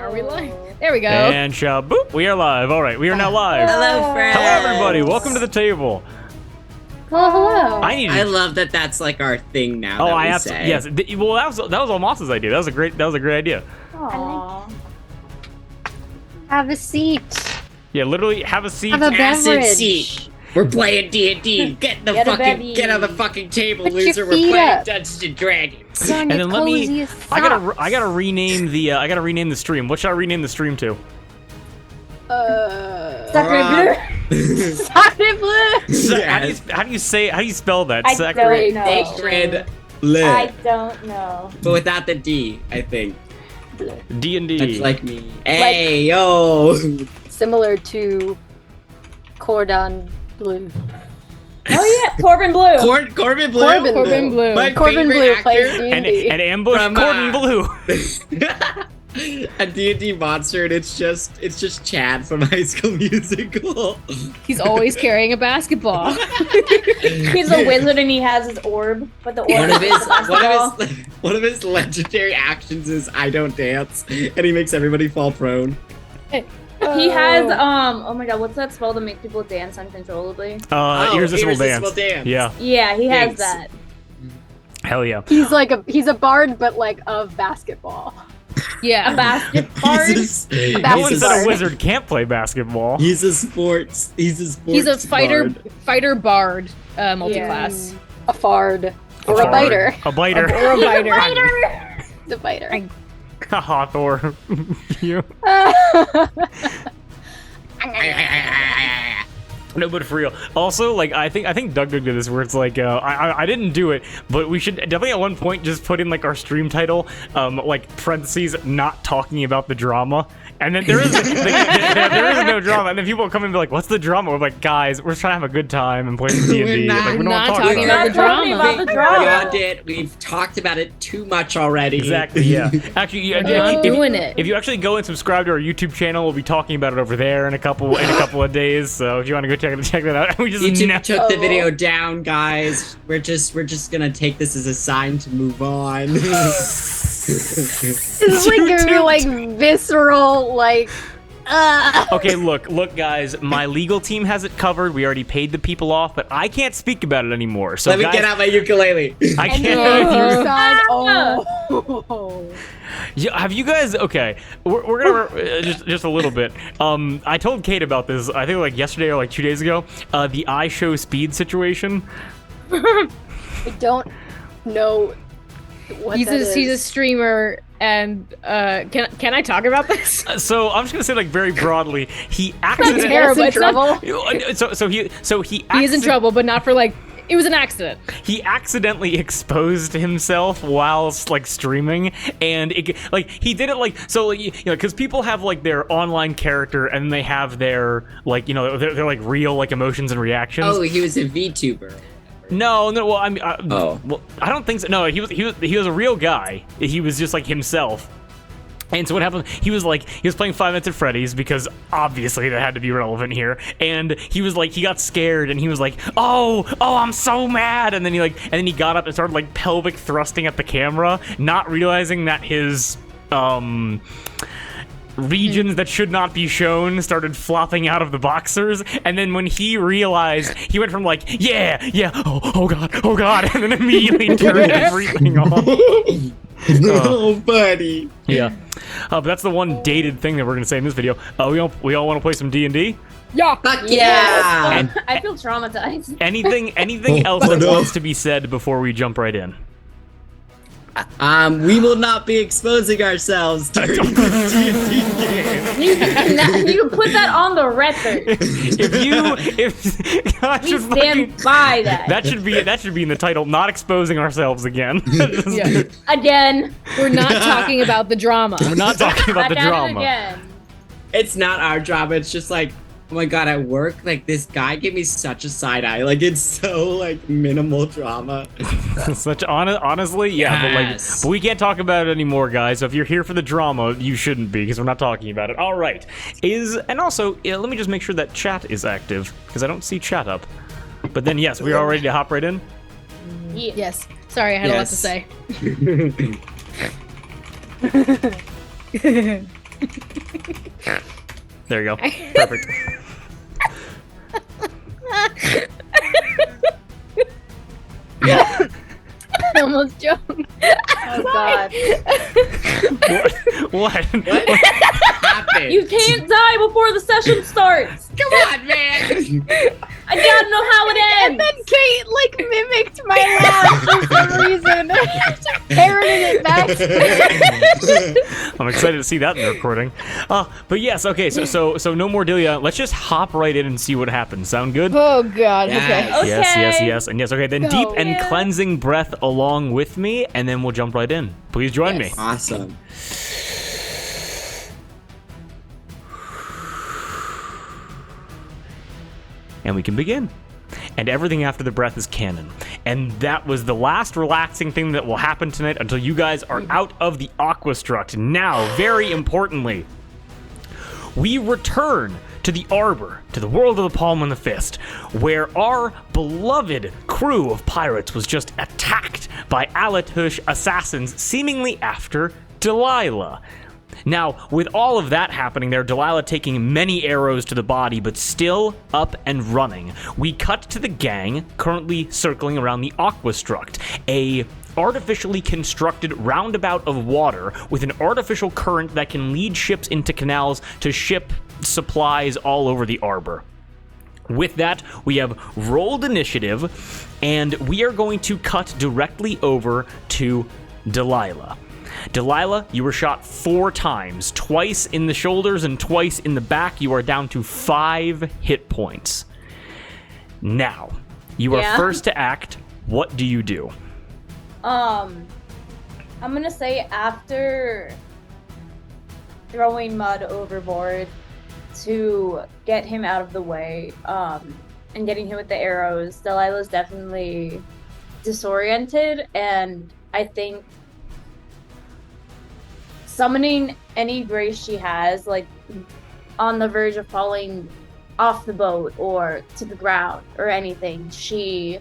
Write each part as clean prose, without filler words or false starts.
Are we live? There we go. And shaboop, we are live. All right, we are now live. Hello, friends. Hello, everybody. Welcome to the table. Well, hello. I love that. That's like our thing now. Oh, that I we have say. to. Yes. Well, that was Almas's idea. That was a great idea. Aww. Have a seat. Yeah, literally have a seat. Have a Acid beverage. seat. We're playing D&D. Get on the fucking table, Put your loser. We're feet playing up. Dungeons and Dragons. And then let me. I gotta rename the stream. What should I rename the stream to? Sacre Bleu. Sacre Bleu. Yes. How do you spell that? I Sacre- don't know. Sacred Bleu. I don't know. But without the D, I think. D&D. That's like me. Hey, yo. Similar to Cordon Bleu. Oh yeah, Corbin Blue. Corbin Blue. Corbin Blue. My Corbin favorite Blue actor. plays and D&D. ambush From, Gordon Blue. A D&D monster, and it's just Chad from High School Musical. He's always carrying a basketball. He's a wizard and he has his orb, but the orb One of is his the basketball. one of his legendary actions is I don't dance, and he makes everybody fall prone. He has oh my god, what's that spell that makes people dance uncontrollably? Irresistible Irresistible dance. Dance. Yeah. Yeah, he has Thanks. that. Hell yeah. He's a bard, but like of basketball. Yeah. A basketball. He's a, No one he's said a, a wizard can't play basketball. he's a sports. He's A fighter bard. bard multi-class. A fard. Or a Bard. biter. A biter. Or a biter. The biter. Hawthorne. You. No, but for real. Also, like I think Doug did this where it's like I didn't do it, but we should definitely at one point just put in like our stream title, like parentheses, not talking about the drama. And then there is there is no drama, and then people will come in and be like, "What's the drama?" We're like, "Guys, we're trying to have a good time and play some D&D. We're not- Like, we don't not talk talking about about it." the drama. About the drama. Beyond it, we've talked about it too much already. Exactly. Yeah. Actually, not doing it. If you actually go and subscribe to our YouTube channel, we'll be talking about it over there in a couple of days. So if you want to go check that out, we just YouTube took the video down, guys. We're just gonna take this as a sign to move on. This is like gonna be like visceral, like. Okay, look, guys. My legal team has it covered. We already paid the people off, but I can't speak about it anymore. So Let me guys, get out my ukulele. I And can't. then you side, oh. Yeah, have you guys? Okay, we're gonna just a little bit. I told Kate about this. I think like yesterday or like 2 days ago. The I show speed situation. I don't know what He's that a is. streamer, and can I talk about this? So I'm just gonna say like very broadly, he That's accidentally. terrible. in It's not- trouble. So he He is in trouble, but not for like. It was an accident. He accidentally exposed himself whilst like streaming, and like he did it like so like, you know, because people have like their online character and they have their like, you know, they're like real like emotions and reactions. Oh, he was a VTuber. No, well I mean, Oh. well I don't think so. No, he was a real guy. He was just like himself. And so what happened, he was playing 5 Nights at Freddy's because obviously that had to be relevant here. And he was like, he got scared and he was like, oh, I'm so mad. And then he got up and started like pelvic thrusting at the camera, not realizing that his, regions that should not be shown started flopping out of the boxers. And then when he realized, he went from like, yeah, oh god, and then immediately turned everything off. Oh, buddy. Yeah, but that's the one dated thing that we're gonna say in this video. We all want to play some D&D. Yeah. Fuck Yes. yeah! And I feel traumatized. anything else that wants to be said before we jump right in? We will not be exposing ourselves during this D&D game. You can put that on the record. I We should stand by that. that should be in the title. Not exposing ourselves again. Yeah. Again. We're not talking about the drama. We're not talking about the Back at it drama. Again. It's not our drama. It's just like, oh my god, at work, like this guy gave me such a side eye. Like it's so like minimal drama. Such honestly, yeah, Yes. but we can't talk about it anymore, guys. So if you're here for the drama, you shouldn't be because we're not talking about it. All right, and also let me just make sure that chat is active because I don't see chat up. But then yes, we are all ready to hop right in. Yeah. Yes. Sorry, I had a lot to Yes. say. There you go. Perfect. I almost choked. Oh god. What? What happened? You can't die before the session starts. Come on, man. I gotta know how it And ends. then Kate like mimicked my laugh for some reason. Parroted it back. I'm excited to see that in the recording. But yes, okay. So no more Delia. Let's just hop right in and see what happens. Sound good? Oh god. Yes. Okay. Yes, and yes. Okay, then deep and Yeah. cleansing breath along with me, and then we'll jump right in. Please join me. Awesome. And we can begin. And everything after the breath is canon. And that was the last relaxing thing that will happen tonight until you guys are out of the Aquastruct. Now, very importantly, we return to the Arbor, to the world of the Palm and the Fist, where our beloved crew of pirates was just attacked by Alatush assassins, seemingly after Delilah. Now, with all of that happening there, Delilah taking many arrows to the body, but still up and running, we cut to the gang currently circling around the Aquastruct, a artificially constructed roundabout of water with an artificial current that can lead ships into canals to ship supplies all over the Arbor. With that, we have rolled initiative, and we are going to cut directly over to Delilah. Delilah, you were shot 4 times, twice in the shoulders and twice in the back. You are down to 5 hit points. Now, you are first to act. What do you do? I'm gonna say after throwing Mud overboard to get him out of the way, and getting him with the arrows, Delilah's definitely disoriented, and I think summoning any grace she has, like on the verge of falling off the boat or to the ground or anything, she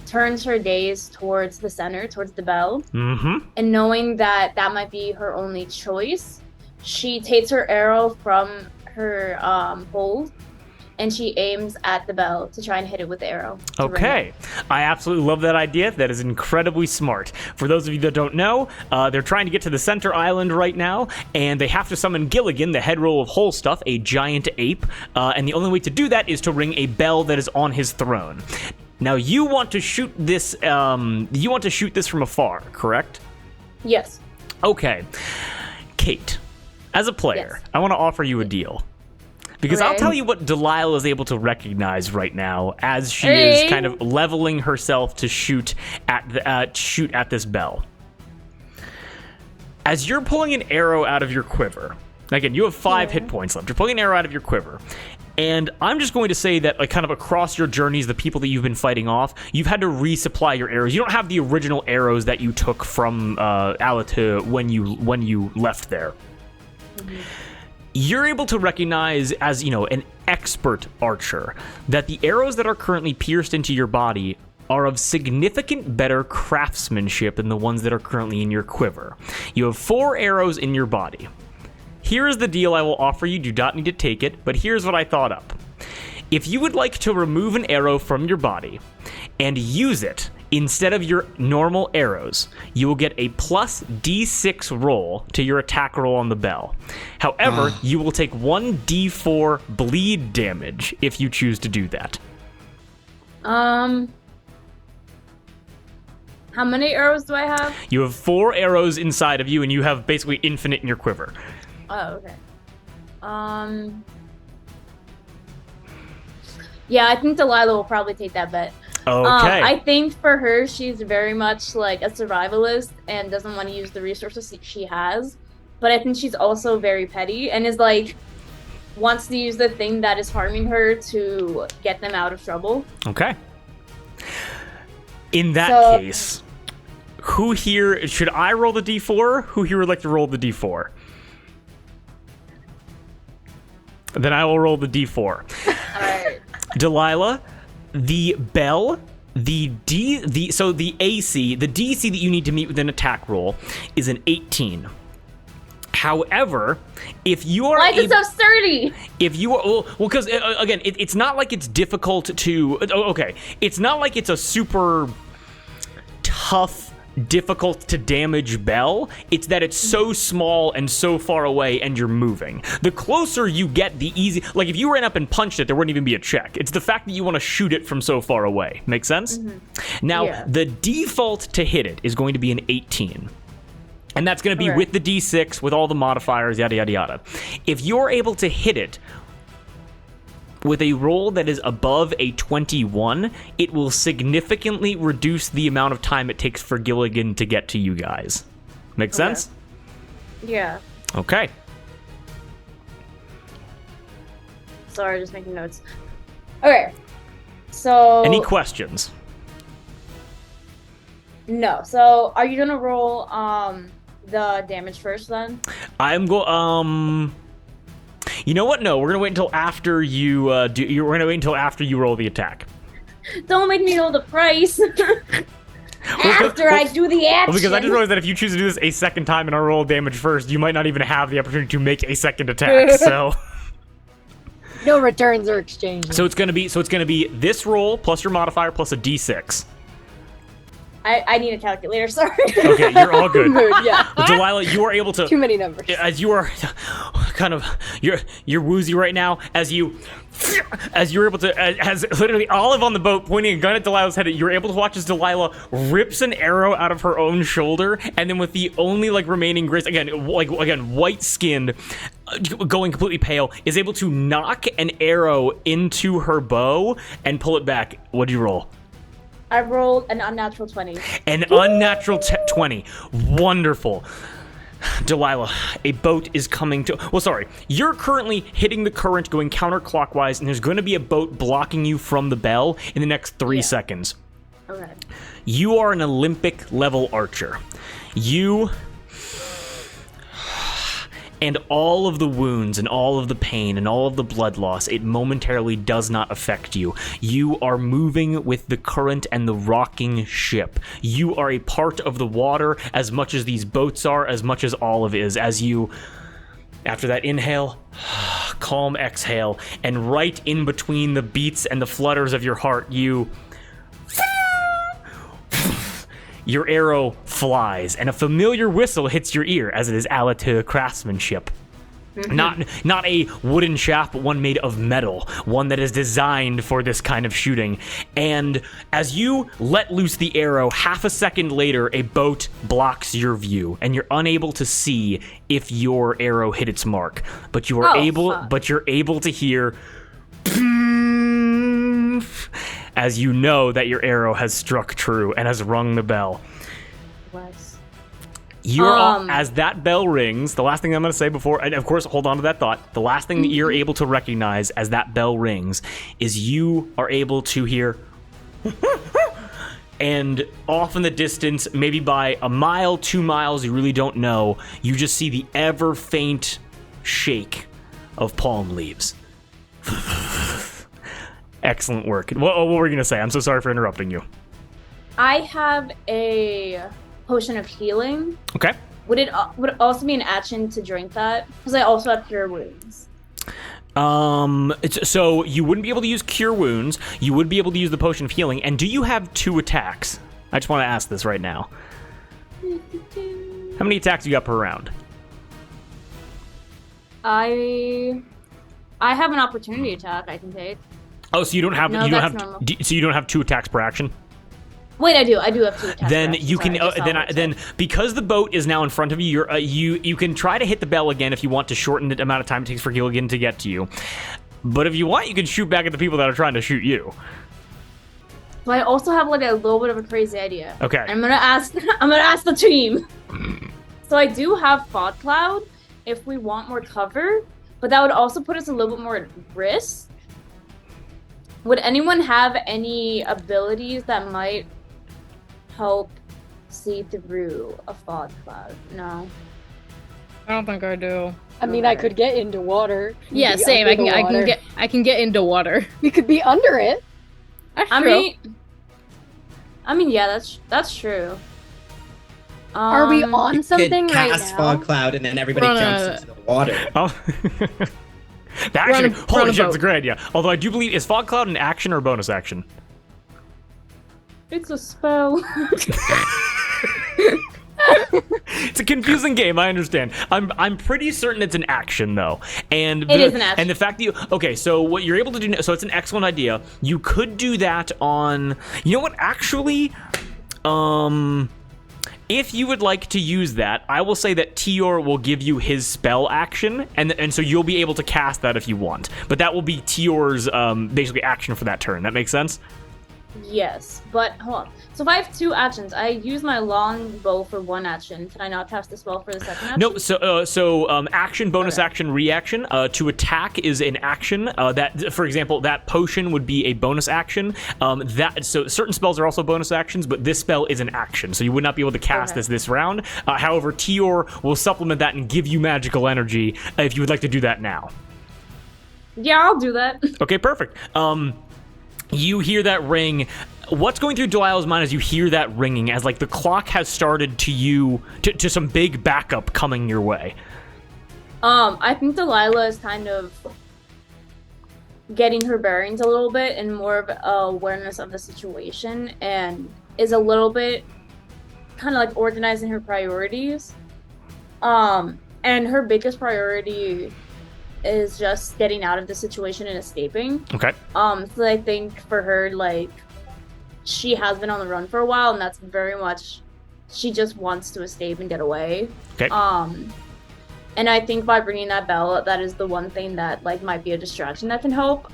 turns her gaze towards the center, towards the bell. Mm-hmm. And knowing that that might be her only choice, she takes her arrow from her hold and she aims at the bell to try and hit it with the arrow. Okay. I absolutely love that idea. That is incredibly smart. For those of you that don't know, they're trying to get to the center island right now, and they have to summon Gilligan, the head roll of whole stuff, a giant ape, and the only way to do that is to ring a bell that is on his throne. Now, you want to shoot this from afar, correct? Yes. Okay. Kate, as a player, Yes. I want to offer you a deal. Because I'll Okay. tell you what Delilah is able to recognize right now as she Hey. is kind of leveling herself to shoot at this bell. As you're pulling an arrow out of your quiver, again, you have 5 hit points left. You're pulling an arrow out of your quiver. And I'm just going to say that, like, kind of across your journeys, the people that you've been fighting off, you've had to resupply your arrows. You don't have the original arrows that you took from Alatu when you left there. Mm-hmm. You're able to recognize, as an expert archer, that the arrows that are currently pierced into your body are of significant better craftsmanship than the ones that are currently in your quiver. You have 4 arrows in your body. Here is the deal I will offer you. You do not need to take it, but here's what I thought up. If you would like to remove an arrow from your body and use it instead of your normal arrows, you will get a plus D6 roll to your attack roll on the bell. However, you will take 1 D4 bleed damage if you choose to do that. How many arrows do I have? You have 4 arrows inside of you, and you have basically infinite in your quiver. Oh, okay. Yeah, I think Delilah will probably take that bet. Okay. I think for her, she's very much like a survivalist and doesn't want to use the resources she has. But I think she's also very petty and is like, wants to use the thing that is harming her to get them out of trouble. Okay. In that case, who here, should I roll the D4? Who here would like to roll the D4? Then I will roll the D4. Alright. Delilah, the bell, the DC that you need to meet with an attack roll is an 18. However, if you are Why is it so sturdy? if you are well, because again, it's not like it's difficult to. Okay, it's not like it's a super tough, difficult to damage bell. It's that it's so small and so far away, and you're moving. The closer you get, the easy. Like if you ran up and punched it, there wouldn't even be a check. It's the fact that you want to shoot it from so far away. Make sense? Now, the default to hit it is going to be an 18. And that's going to be with the D6, with all the modifiers, yada, yada, yada. If you're able to hit it with a roll that is above a 21, it will significantly reduce the amount of time it takes for Gilligan to get to you guys. Make sense? Yeah. Okay. Sorry, just making notes. Okay. So... Any questions? No. So, are you gonna roll, the damage first, then? I'm going. You know what? No, we're gonna wait until after you We're gonna wait until after you roll the attack. Don't make me know the price. After I do the action. Well, because I just realized that if you choose to do this a second time and I roll damage first, you might not even have the opportunity to make a second attack. So. No returns or exchanges. So it's gonna be this roll plus your modifier plus a D6. I need a calculator, sorry. Okay, you're all good. Mood, yeah. Delilah, you are able to. Too many numbers. As you are kind of you're woozy right now as you're able to has literally Olive on the boat pointing a gun at Delilah's head. You're able to watch as Delilah rips an arrow out of her own shoulder, and then with the only like remaining grace again white skinned, going completely pale, is able to knock an arrow into her bow and pull it back. What'd you roll? I rolled an unnatural 20. An unnatural 20. Wonderful. Delilah, a boat is coming to... Well, sorry. You're currently hitting the current going counterclockwise, and there's going to be a boat blocking you from the bell in the next 3 seconds. Okay. You are an Olympic-level archer. You... And all of the wounds and all of the pain and all of the blood loss, it momentarily does not affect you. You are moving with the current and the rocking ship. You are a part of the water as much as these boats are, as much as Olive is, as you, after that inhale, calm exhale, and right in between the beats and the flutters of your heart, your arrow flies, and a familiar whistle hits your ear, as it is Alatua craftsmanship. Not a wooden shaft, but one made of metal, one that is designed for this kind of shooting. And as you let loose the arrow, half a second later, a boat blocks your view, and you're unable to see if your arrow hit its mark. But you are you're able to hear as you know that your arrow has struck true and has rung the bell. Wes. As that bell rings, the last thing I'm going to say before, and of course, hold on to that thought. The last thing that you're able to recognize as that bell rings is you are able to hear, and off in the distance, maybe by a mile, 2 miles, you really don't know, you just see the ever faint shake of palm leaves. Excellent work. What were you going to say? I'm so sorry for interrupting you. I have a potion of healing. Okay. Would it also be an action to drink that? Because I also have cure wounds. So you wouldn't be able to use cure wounds. You would be able to use the potion of healing. And do you have 2 attacks? I just want to ask this right now. How many attacks do you got per round? I have an opportunity attack I can take. Oh, so you don't have No, you don't that's have normal. so you don't have 2 attacks per action? Wait, I do. I do have 2 attacks. Then per action. you Sorry, can I just saw then it. because the boat is now in front of you, you can try to hit the bell again if you want to shorten the amount of time it takes for Gilligan to get to you. But if you want, you can shoot back at the people that are trying to shoot you. So I also have like a little bit of a crazy idea. Okay. I'm gonna ask the team. So I do have Fog Cloud if we want more cover, but that would also put us a little bit more at risk. Would anyone have any abilities that might help see through a fog cloud? No. I don't think I do. I mean, I could get into water. You Yeah, could be same. under the water. I can get into water. You could be under it. That's I true. mean, yeah, that's true. Are we on Could something right cast now? fog cloud and then everybody We're on jumps into the water. Oh. That actually, we're on holy a shit, it's a boat. great idea. Although I do believe, is Fog Cloud an action or a bonus action? It's a spell. It's a confusing game, I understand. I'm pretty certain it's an action though, and It is an action. And the fact that you so what you're able to do, so it's an excellent idea. You could do that on, you know what? Actually, if you would like to use that, I will say that Tior will give you his spell action, and so you'll be able to cast that if you want. But that will be Tior's basically action for that turn. That makes sense? Yes, but hold on. So if I have 2 actions, I use my long bow for 1 action. Can I not cast the spell for the second action? No, so action, bonus action, reaction. To attack is an action. That, for example, that potion would be a bonus action. So certain spells are also bonus actions, but this spell is an action, so you would not be able to cast this round. However, Tior will supplement that and give you magical energy if you would like to do that now. Yeah, I'll do that. Okay, perfect. You hear that ring. What's going through Delilah's mind as you hear that ringing, as like the clock has started to some big backup coming your way? I think Delilah is kind of getting her bearings a little bit and more of awareness of the situation, and is a little bit kind of like organizing her priorities. And her biggest priority is just getting out of the situation and escaping. Okay. So I think for her, like, she has been on the run for a while, and that's very much, she just wants to escape and get away. Okay. And I think by bringing that bell, that is the one thing that, like, might be a distraction that can help.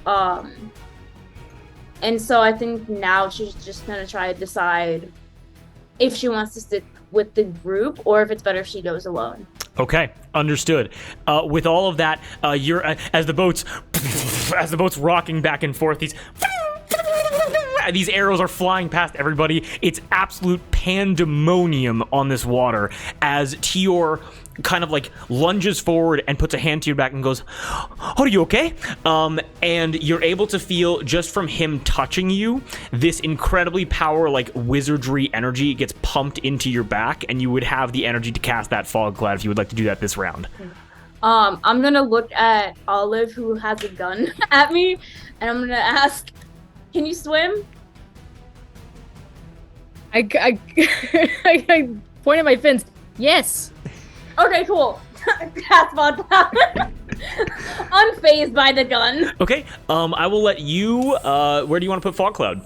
And so I think now she's just gonna try to decide if she wants to stick with the group or if it's better if she goes alone. Okay, understood. With all of that, you're as the boat's rocking back and forth. These arrows are flying past everybody. It's absolute pandemonium on this water as Tior kind of like lunges forward and puts a hand to your back and goes, "Are you okay?" And you're able to feel, just from him touching you, this incredibly like wizardry energy gets pumped into your back, and you would have the energy to cast that fog cloud if you would like to do that this round. I'm gonna look at Olive, who has a gun at me, and I'm gonna ask, "Can you swim?" I point at my fins. Yes. Okay, cool. Cast fog cloud. Unfazed by the gun. Okay, I will let you, where do you want to put fog cloud?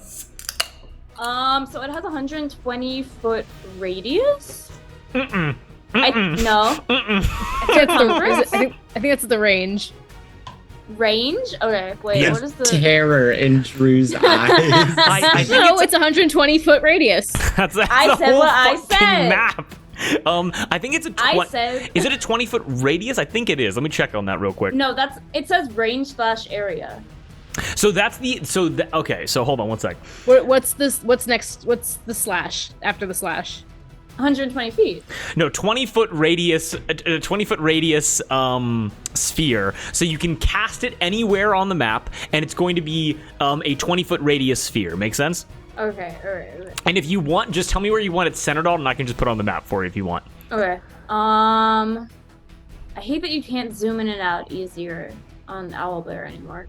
So it has 120 foot radius. No. I think that's the range. Range? Okay, wait, Yes, what is the terror in Drew's eyes. I think No, it's 120 foot radius. that's I the said whole what I fucking said. map. I think it's a I said Is it a 20-foot radius? I think it is. Let me check on that real quick. no, it says range / area. So that's okay, so hold on one sec. What's this? What's next? What's the slash after the slash? 120 feet. No, 20-foot radius, a 20-foot radius sphere. So you can cast it anywhere on the map, and it's going to be a 20-foot radius sphere. Make sense? Okay, alright. And if you want, just tell me where you want it centered on, and I can just put it on the map for you if you want. Okay. I hate that you can't zoom in and out easier on Owlbear anymore.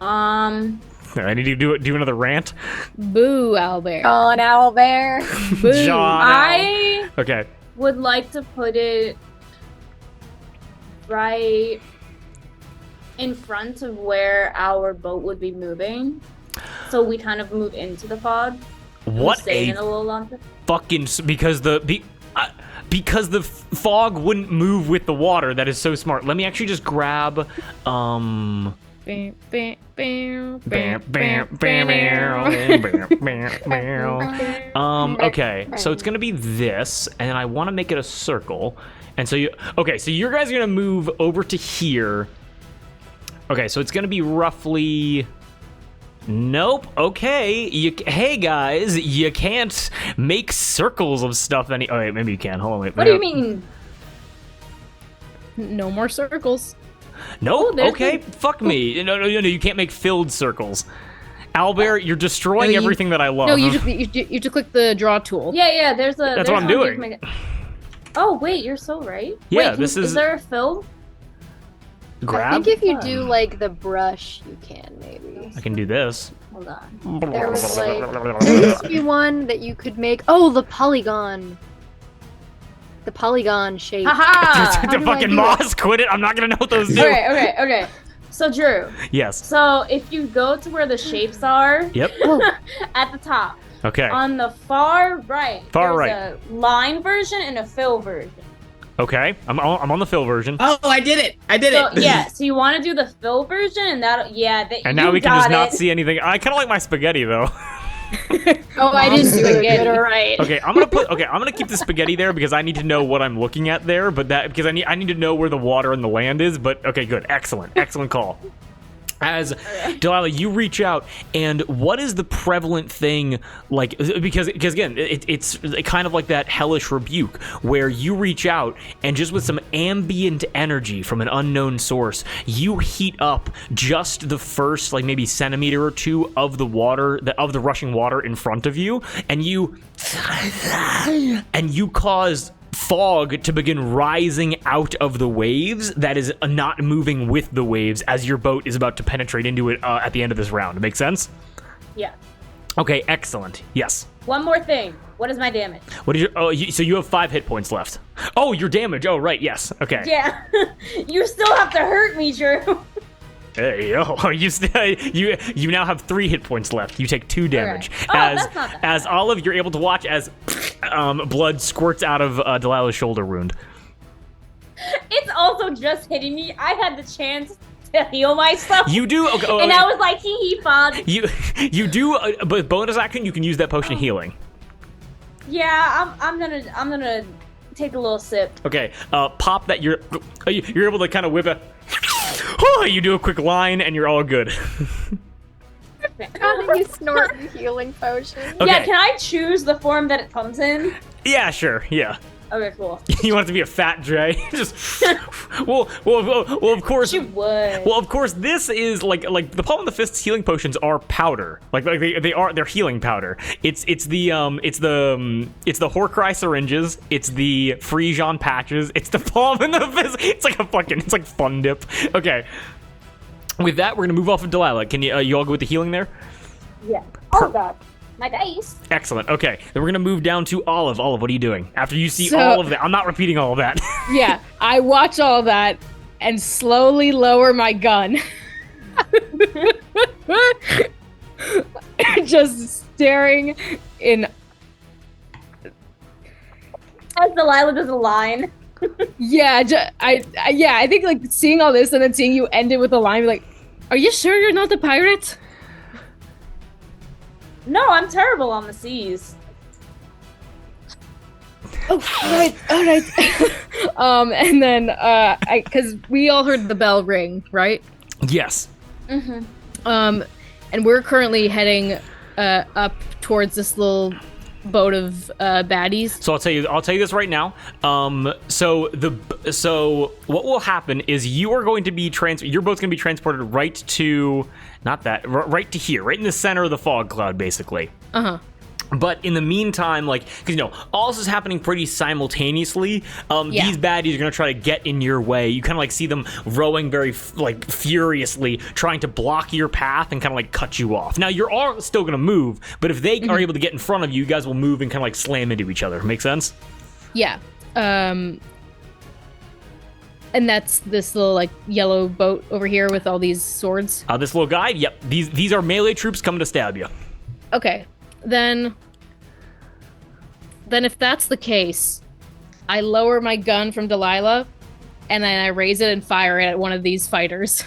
I need to do another rant. Boo, Owlbear. On Owlbear. Boo. John. I Okay. would like to put it right in front of where our boat would be moving. So we kind of move into the fog. What Stay a in a little longer. fucking because the fog wouldn't move with the water. That is so smart. Let me actually just grab Bam, bam, bam, bam, bam, bam, bam, bam. Okay, so it's gonna be this, and I want to make it a circle. And so you guys are gonna move over to here. Okay, so it's gonna be roughly. Nope. Okay. Hey guys, you can't make circles of stuff. Oh wait, maybe you can. Hold on. Wait. What do you mean? No more circles. Nope. Oh, there's Okay. Fuck me. No. You can't make filled circles. Albert, you're destroying No, you- everything that I love. No, you just click the draw tool. Yeah, there's a. That's there's what I'm one doing. Oh wait, you're so right. Yeah, Wait, this is- Is there a fill? Grab. I think if you do like the brush, you can maybe. I can do this. Hold on. There was like there used to be one that you could make. Oh, the polygon. The polygon shape. Haha! the do I fucking do moss, quit it. I'm not gonna know what those do. Okay. So Drew, Yes. so if you go to where the shapes are Yep. at the top, Okay. on the far right, Far there's right. a line version and a fill version. Okay. I'm on the fill version. Oh, I did it. I did So it. yeah, so you want to do the fill version, and that And now we can just not see anything. I kind of like my spaghetti though. Oh, I didn't do it Spaghetti. good. All right. Okay, I'm gonna keep the spaghetti there because I need to know what I'm looking at there. But because I need to know where the water and the land is. But okay, good, excellent call. As Delilah, you reach out, and what is the prevalent thing like? Because again, it's kind of like that hellish rebuke where you reach out, and just with some ambient energy from an unknown source, you heat up just the first like maybe centimeter or two of the water, of the rushing water in front of you, and you cause fog to begin rising out of the waves that is not moving with the waves as your boat is about to penetrate into it at the end of this round. Make sense? Yeah. Okay, excellent. Yes. One more thing. What is my damage? What is your? Oh, so you have 5 hit points left. Oh, your damage. Oh, right. Yes. Okay. Yeah. You still have to hurt me, Drew. Hey, oh, you now have 3 hit points left. You take 2 damage. Oh, that's not that as Olive, you're able to watch as blood squirts out of Delilah's shoulder wound. It's also just hitting me. I had the chance to heal myself. You do, okay, And I was like, hee fog. You do, but bonus action, you can use that potion of healing. Yeah, I'm gonna take a little sip. Okay, pop that. You're able to kind of whip it. Oh, you do a quick line, and you're all good. How did you snort the healing potion? Okay. Yeah, can I choose the form that it comes in? Yeah, sure. Yeah. Okay, cool. You want it to be a fat Dre? Just well, of course. She would. Well, of course, this is like the palm of the fist's healing potions are powder. Like they're healing powder. It's the Horcrux syringes. It's the Frisian patches. It's the palm of the fist. It's like fun dip. Okay. With that, we're gonna move off of Delilah. Can you all go with the healing there? Yeah. Oh god. My dice. Excellent. Okay, then we're gonna move down to Olive. Olive, what are you doing after you see So- all of that? I'm not repeating all of that. Yeah, I watch all that and slowly lower my gun. Just staring in. As Delilah does a line. Yeah, I think like seeing all this and then seeing you end it with a line, like, are you sure you're not the pirate? No, I'm terrible on the seas. Oh, all right. And then, because we all heard the bell ring, right? Yes. Mm-hmm. And we're currently heading up towards this little boat of baddies. So I'll tell you this right now. So what will happen is you are going to be your boat's going to be transported right to right to here, right in the center of the fog cloud, basically. But in the meantime, because all this is happening pretty simultaneously, these baddies are gonna try to get in your way. You kind of see them rowing very furiously, trying to block your path and kind of cut you off. Now you're all still gonna move, but if they are able to get in front of you, you guys will move and kind of slam into each other. Make sense? Yeah. And that's this little yellow boat over here with all these swords. This little guy. Yep. These are melee troops coming to stab you. Okay. Then if that's the case, I lower my gun from Delilah, and then I raise it and fire it at one of these fighters.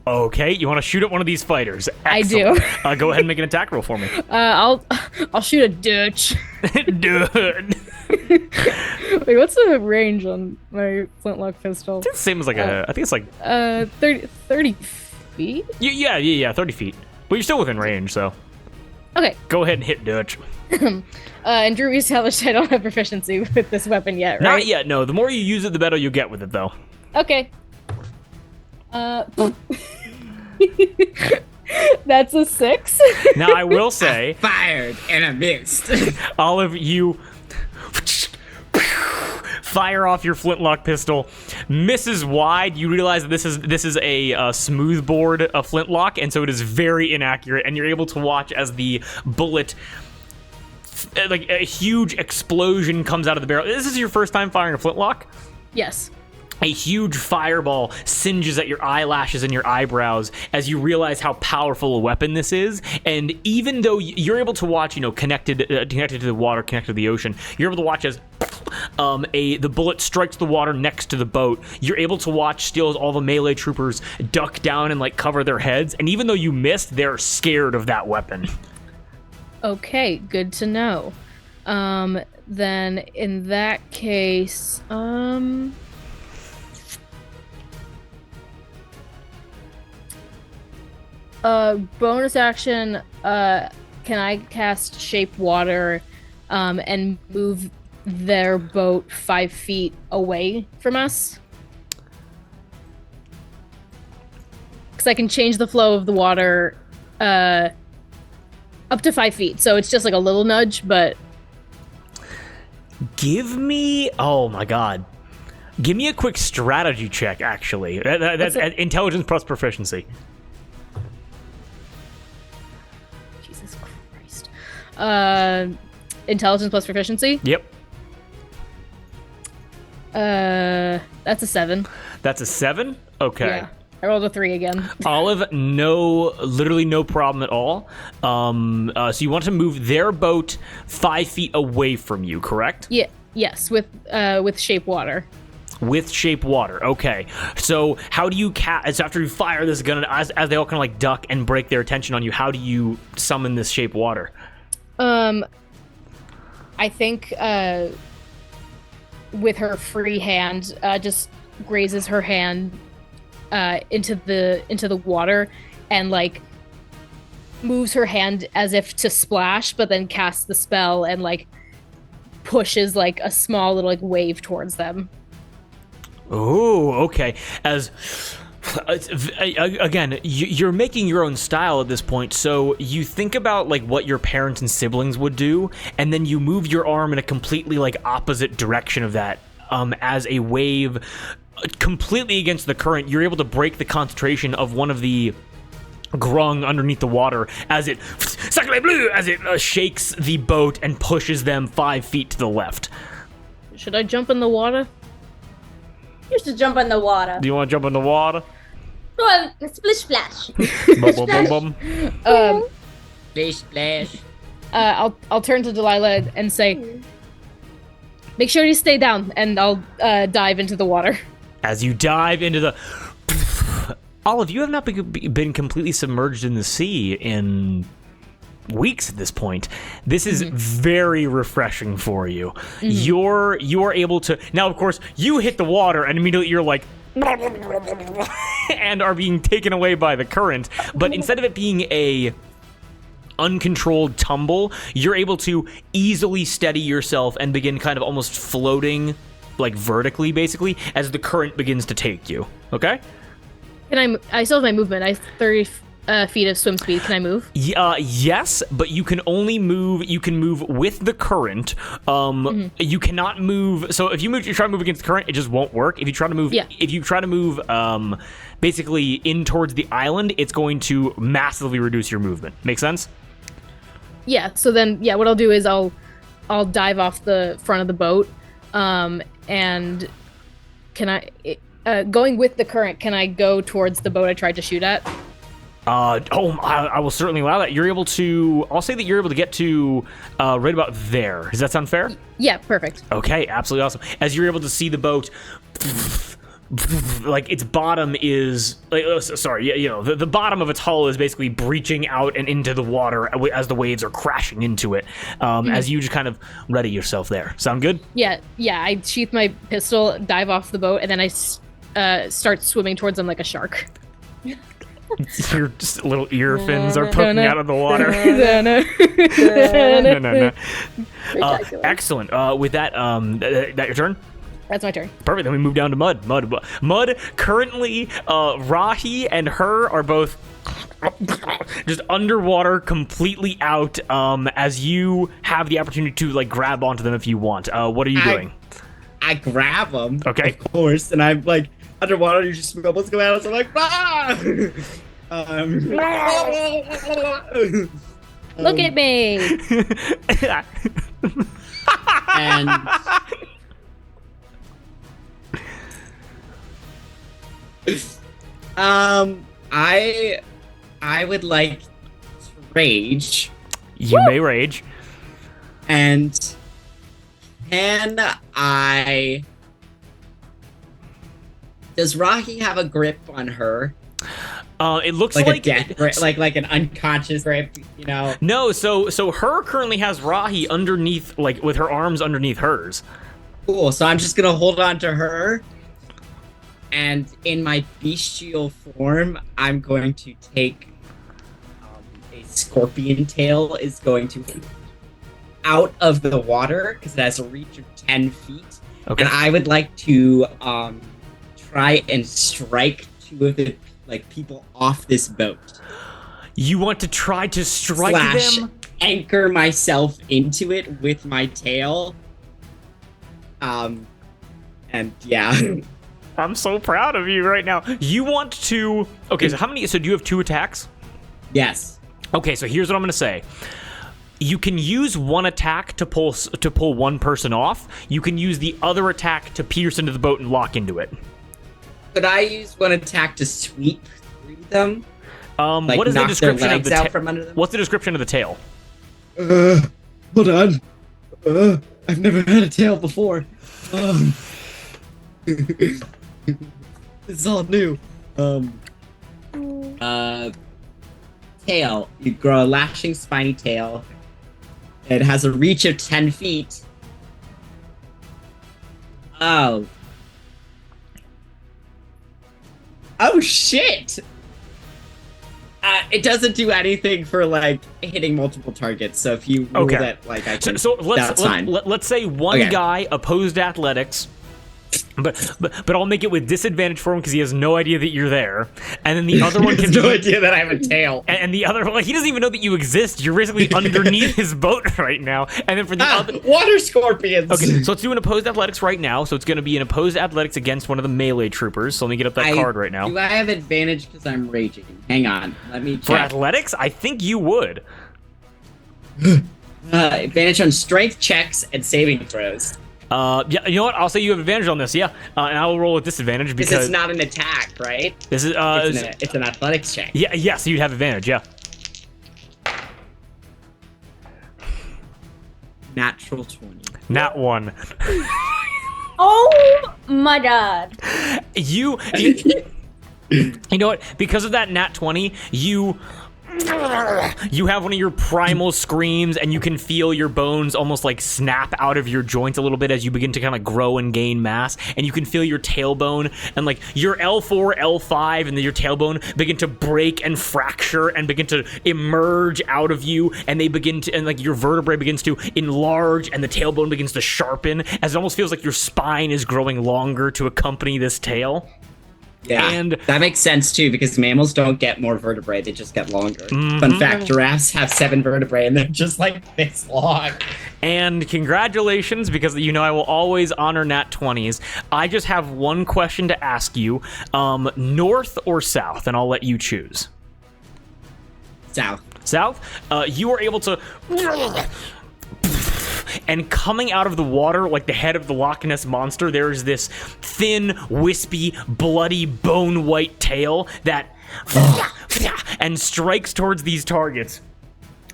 Okay, you want to shoot at one of these fighters? Excellent. I do. Go ahead and make an attack roll for me. I'll shoot a Dutch. Dude. Wait, what's the range on my flintlock pistol? It's the same as I think it's 30 feet? Yeah, 30 feet. But you're still within range, so. Okay. Go ahead and hit Dutch. And Drew established I don't have proficiency with this weapon yet, right? Not yet, no. The more you use it, the better you get with it, though. Okay. That's a 6. Now, I will say, Fired and I missed. Olive, you fire off your flintlock pistol, misses wide. You realize that this is a smoothbore a flintlock, and so it is very inaccurate. And you're able to watch as the bullet, like a huge explosion, comes out of the barrel. This is your first time firing a flintlock? Yes. A huge fireball singes at your eyelashes and your eyebrows as you realize how powerful a weapon this is. And even though you're able to watch, connected to the water, connected to the ocean, you're able to watch as the bullet strikes the water next to the boat. You're able to watch still as all the melee troopers duck down and like cover their heads. And even though you missed, they're scared of that weapon. Okay, good to know. Then in that case, bonus action, can I cast Shape Water and move their boat 5 feet away from us? Because I can change the flow of the water up to 5 feet, so it's just like a little nudge, but... Oh my god. Give me a quick strategy check, actually. That's intelligence plus proficiency. Jesus Christ. Intelligence plus proficiency? Yep. That's a 7. That's a 7? Okay. Yeah. I rolled a 3 again. Olive, literally no problem at all. So you want to move their boat 5 feet away from you, correct? Yeah. Yes, with Shape Water. With Shape Water, okay. So how do you so after you fire this gun, as they all kind of like duck and break their attention on you, how do you summon this Shape Water? I think with her free hand, just grazes her hand into the water and like moves her hand as if to splash, but then casts the spell and like pushes like a small little like wave towards them. Oh, okay. Again, you're making your own style at this point, so you think about like what your parents and siblings would do, and then you move your arm in a completely like opposite direction of that, as a wave completely against the current. You're able to break the concentration of one of the grung underneath the water as it shakes the boat and pushes them 5 feet to the left. Should I jump in the water? You should jump in the water. Do you want to jump in the water? Go on, splish splash. Bum, bum, bum, bum. Splish splash. I'll turn to Delilah and say, make sure you stay down, and I'll dive into the water. As you dive into the... Olive, you have not been completely submerged in the sea in weeks at this point. This is very refreshing for you. You are able to... Now, of course, you hit the water, and immediately you're like... and are being taken away by the current. But instead of it being a uncontrolled tumble, you're able to easily steady yourself and begin kind of almost floating, like vertically, basically, as the current begins to take you. Okay? I still have my movement. I have 30 feet of swim speed. Can I move? Yes, but you can only move. You can move with the current. You cannot move. So if you try to move against the current, it just won't work. If you try to move, basically in towards the island, it's going to massively reduce your movement. Make sense? Yeah. So then, what I'll do is I'll dive off the front of the boat, and can I? Going with the current, can I go towards the boat I tried to shoot at? I will certainly allow that. You're able to... I'll say that you're able to get to right about there. Does that sound fair? Yeah, perfect. Okay, absolutely awesome. As you're able to see the boat... like its bottom is... the bottom of its hull is basically breaching out and into the water as the waves are crashing into it. As you just kind of ready yourself there. Sound good? Yeah, I sheath my pistol, dive off the boat, and then I start swimming towards them like a shark. Your just little ear fins are poking out of the water. No. Excellent. With that, that your turn? That's my turn. Perfect. Then we move down to Mud. Mud currently, Rahi and her are both just underwater, completely out. As you have the opportunity to like grab onto them if you want. What are you doing? I grab them, Okay. of course, and I'm like underwater. You just what's going on? So I'm like, Look at me. and I would like to rage. You may rage. And can I? Does Rahi have a grip on her? It looks Like like a death grip, like an unconscious grip, you know? No, so her currently has Rahi underneath, like with her arms underneath hers. Cool. So I'm just gonna hold on to her, and in my bestial form, I'm going to take a scorpion tail. Is going to out of the water because it has a reach of 10 feet. Okay. And I would like to try and strike two of the people off this boat. You want to try to strike Slash them? anchor myself into it with my tail. And yeah. I'm so proud of you right now. You want to... Okay, so how many... So do you have 2 attacks? Yes. Okay, so here's what I'm going to say. You can use one attack to pull one person off. You can use the other attack to pierce into the boat and lock into it. Could I use one attack to sweep through them? What is the knock description their of legs the out tail? from under them? What's the description of the tail? Hold on. I've never had a tail before. This is all new. Tail. You grow a lashing, spiny tail. It has a reach of 10 feet. Oh. Oh shit! It doesn't do anything for hitting multiple targets. So if you rule that I can, So that's fine. let's say one Okay. guy opposed athletics, but I'll make it with disadvantage for him because he has no idea that you're there, and then the other one He can has no idea that I have a tail. and the other one, he doesn't even know that you exist. You're basically underneath his boat right now, and then for the other. Water scorpions. Okay, so let's do an opposed athletics right now. So it's going to be an opposed athletics against one of the melee troopers. So let me get up that card right now. Do I have advantage because I'm raging? Hang on, let me check. For athletics, I think you would. Advantage on strength checks and saving throws. Yeah, you know what? I'll say you have advantage on this. Yeah, and I will roll with disadvantage Because because it's not an attack, right? this is It's an athletics check. yeah, so you'd have advantage. Yeah. Natural 20. Nat 1. Oh my god. You know what? Because of that nat 20, you have one of your primal screams, and you can feel your bones almost snap out of your joints a little bit as you begin to kind of grow and gain mass, and you can feel your tailbone and your L4, L5, and then your tailbone begin to break and fracture and begin to emerge out of you, and they begin to, and your vertebrae begins to enlarge, and the tailbone begins to sharpen, as it almost feels like your spine is growing longer to accompany this tail. Yeah, And that makes sense too, because mammals don't get more vertebrae, they just get longer. Fun fact, giraffes have 7 vertebrae and they're just this long. And congratulations, because I will always honor nat 20s. I just have one question to ask you. North or south? And I'll let you choose. South. South? You were able to... And coming out of the water, like the head of the Loch Ness Monster, there is this thin, wispy, bloody, bone-white tail that... and strikes towards these targets.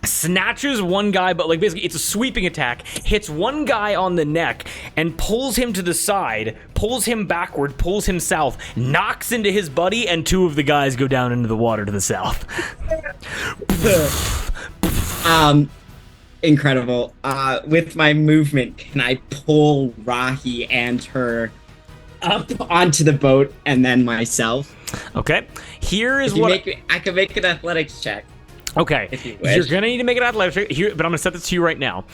Snatches one guy, but basically it's a sweeping attack, hits one guy on the neck and pulls him to the side, pulls him backward, pulls him south, knocks into his buddy, and 2 of the guys go down into the water to the south. Incredible. With my movement, can I pull Rahi and her up onto the boat and then myself? Okay, here is I can make an athletics check. Okay, if you wish. You're gonna need to make an athletics check here, but I'm gonna set this to you right now.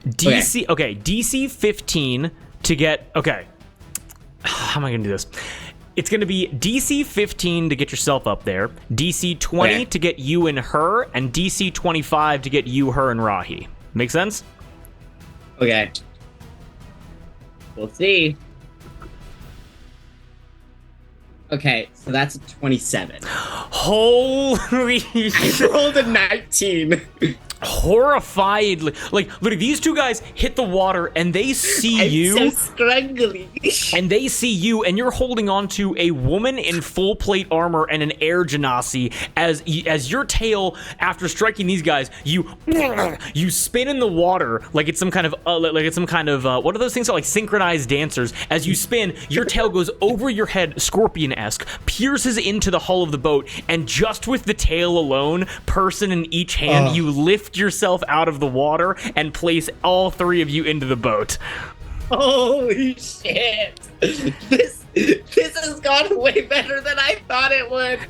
DC 15 to get. Okay, how am I gonna do this? It's going to be DC 15 to get yourself up there, DC 20 Okay. to get you and her, and DC 25 to get you, her, and Rahi. Make sense? Okay. We'll see. Okay, so that's a 27. Holy I shit. rolled a 19. Horrified. Like, literally, these two guys hit the water and they see you. I'm so struggling. And they see you, and you're holding on to a woman in full plate armor and an air genasi as your tail, after striking these guys, you spin in the water like it's some kind of what are those things called? Like synchronized dancers. As you spin, your tail goes over your head, scorpion-esque, pierces into the hull of the boat, and just with the tail alone, person in each hand, you lift yourself out of the water and place all three of you into the boat. Holy shit! This has gone way better than I thought it would.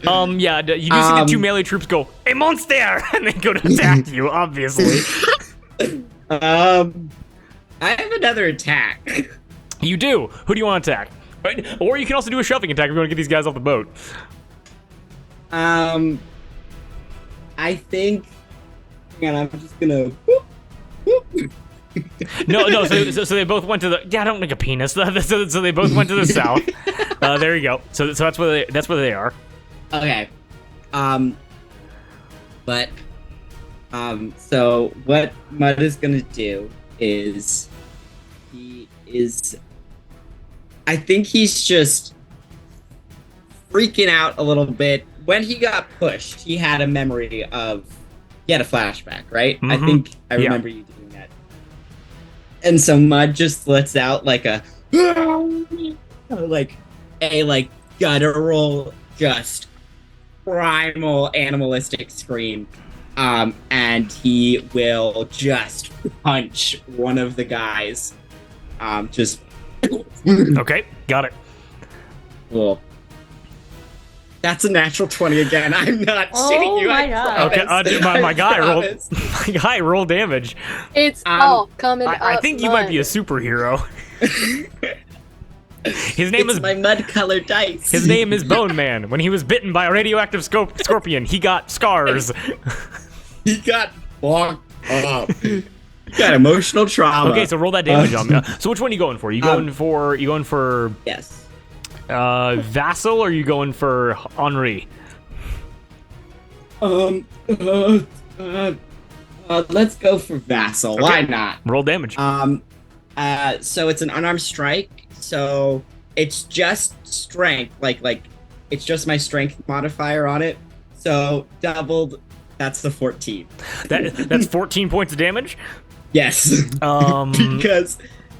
Yeah, you do see the two melee troops go, "A monster!" and they go to attack you, obviously. I have another attack. You do. Who do you want to attack? Right? Or you can also do a shoving attack if you want to get these guys off the boat. I think. Hang on, I'm just gonna. Whoop, whoop. No. So they both went to the. Yeah, don't make a penis. So they both went to the south. There you go. So that's where they are. Okay. So what Mud is gonna do is I think he's just freaking out a little bit. When he got pushed, he had a memory of. He had a flashback, right? I think I remember you doing that. And so Mud just lets out like a guttural, just primal animalistic scream. And he will just punch one of the guys. Okay, got it. Cool. That's a natural 20 again. I'm not shitting you. my I God. promise. Okay, my guy rolled. promise. My guy rolled damage. It's all coming I up, think you might be a Mud. superhero. His name It's is my mud-colored dice. His name is Bone Man. When he was bitten by a radioactive scorpion, he got scars. He got fucked up. He got emotional trauma. Okay, so roll that damage on me. So which one are you going for? You going for Yes. Vassal, or are you going for Henri? Let's go for Vassal. Okay. Why not? Roll damage. So it's an unarmed strike. So it's just strength, like it's just my strength modifier on it. So doubled. That's the 14. That's 14 points of damage. Yes.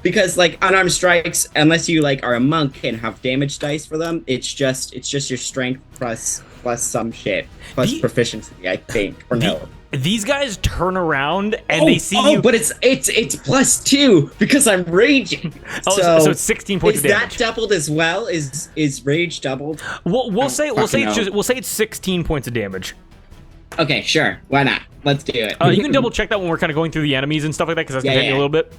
Because like unarmed strikes, unless you like are a monk and have damage dice for them, it's just your strength plus some shit plus proficiency, I think, or no. These guys turn around and they see you. But it's +2 because I'm raging. So it's 16 points is of damage. that doubled as well? Is rage doubled? We'll say fucking it's 16 points of damage. Okay, sure. Why not? Let's do it. You can double check that when we're kind of going through the enemies and stuff like that, because that's gonna take me a little bit.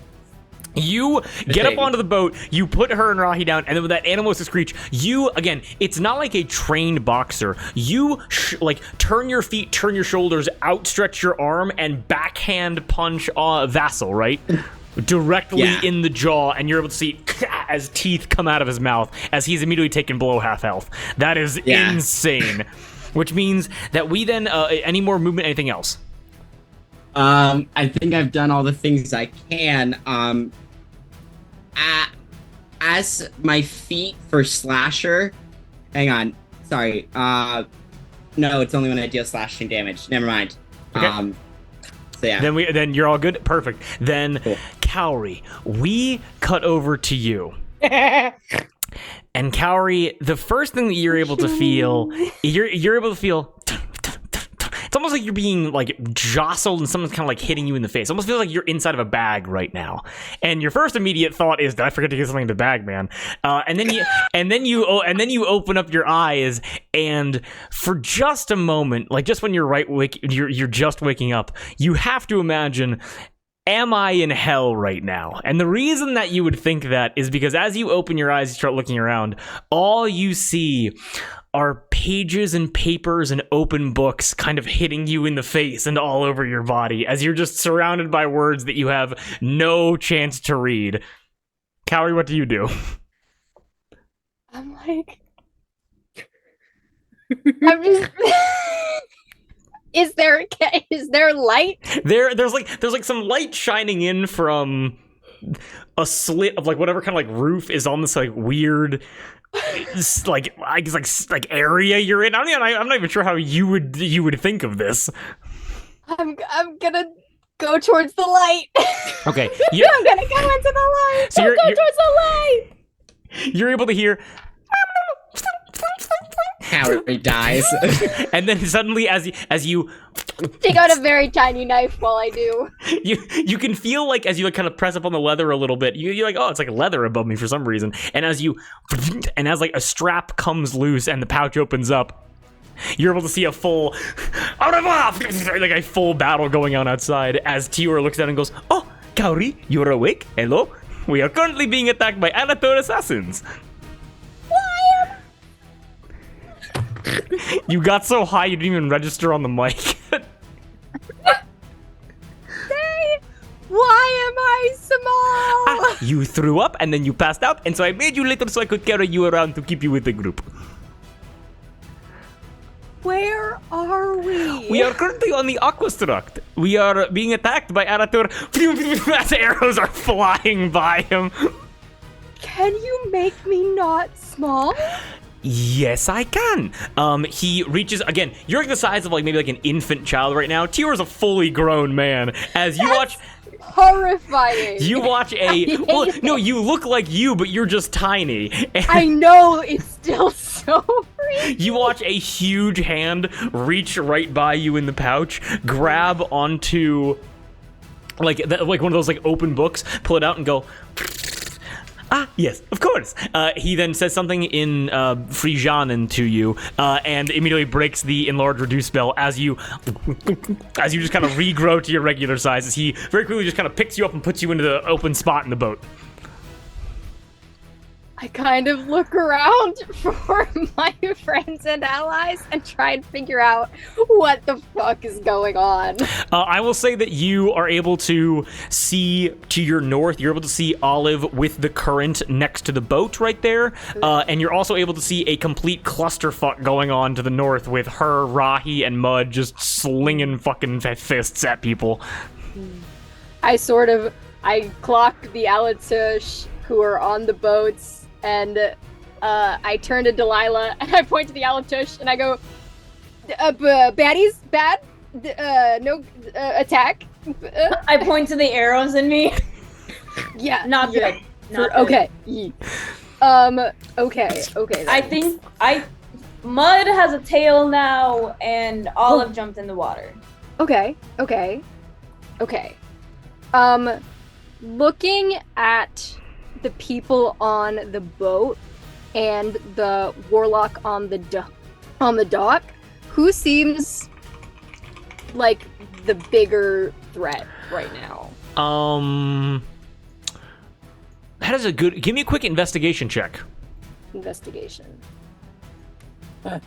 You get up onto the boat, you put her and Rahi down, and then with that animalistic screech, again, it's not like a trained boxer. You, turn your feet, turn your shoulders, outstretch your arm, and backhand punch Vassal, right? Directly in the jaw, and you're able to see as teeth come out of his mouth as he's immediately taken below half health. That is insane. Which means that we then, any more movement, anything else? I think I've done all the things I can. As my feet for slasher. Hang on. Sorry. No, it's only when I deal slashing damage. Never mind. Okay. So yeah. Then you're all good. Perfect. Then Cool. Cowrie, we cut over to you. And Cowrie, the first thing that you're able to feel, you're able to feel. It's almost like you're being jostled and someone's kind of hitting you in the face. It almost feels like you're inside of a bag right now. And your first immediate thought is, "Did I forget to get something in the bag, man?" And then you open up your eyes, and for just a moment, just when you're just waking up, you have to imagine am I in hell right now? And the reason that you would think that is because as you open your eyes, you start looking around, all you see are pages and papers and open books kind of hitting you in the face and all over your body as you're just surrounded by words that you have no chance to read. Cowrie, what do you do? I'm like, I'm just. Is there light? There's like some light shining in from a slit of like whatever kind of like roof is on this like weird like I guess like area you're in. I'm not even sure how you would think of this. I'm gonna go towards the light. Okay, I'm gonna go into the light. So go towards the light. You're able to hear. Harry dies. And then suddenly, as you take out a very tiny knife while I do. You can feel like as you like kind of press up on the leather a little bit, you're like, oh, it's like leather above me for some reason. And as like a strap comes loose and the pouch opens up, you're able to see a full like a full battle going on outside as Tior looks down and goes, oh, Kaori, you're awake? Hello? We are currently being attacked by Alator assassins. You got so high you didn't even register on the mic. Why am I small? You threw up and then you passed out, and so I made you little so I could carry you around to keep you with the group. Where are we? We are currently on the Aquastruct. We are being attacked by Alator as arrows are flying by him. Can you make me not small? Yes, I can. He reaches again. You're like the size of like maybe like an infant child right now. Tior's a fully grown man. As you watch, horrifying. you watch a. Well, no, you look like you, but you're just tiny. And I know it's still so freaky. you watch a huge hand reach right by you in the pouch, grab onto like one of those like open books, pull it out, and go. Ah, yes, of course. He then says something in Frisianen to you, and immediately breaks the enlarge reduce spell as you just kind of regrow to your regular size. As he very quickly just kind of picks you up and puts you into the open spot in the boat. I kind of look around for my friends and allies and try and figure out what the fuck is going on. I will say that you are able to see to your north. You're able to see Olive with the current next to the boat right there. And you're also able to see a complete clusterfuck going on to the north with her, Rahi, and Mud just slinging fucking fists at people. I clock the Alatush who are on the boats. And I turn to Delilah and I point to the Alatush and I go, baddies, bad, no attack. I point to the arrows in me. Yeah, Not good. Not good. Okay. Okay. I think Mud has a tail now, and Olive jumped in the water. Okay. Looking at the people on the boat and the warlock on the dock, who seems like the bigger threat right now? That is a good. Give me a quick investigation check. Investigation. What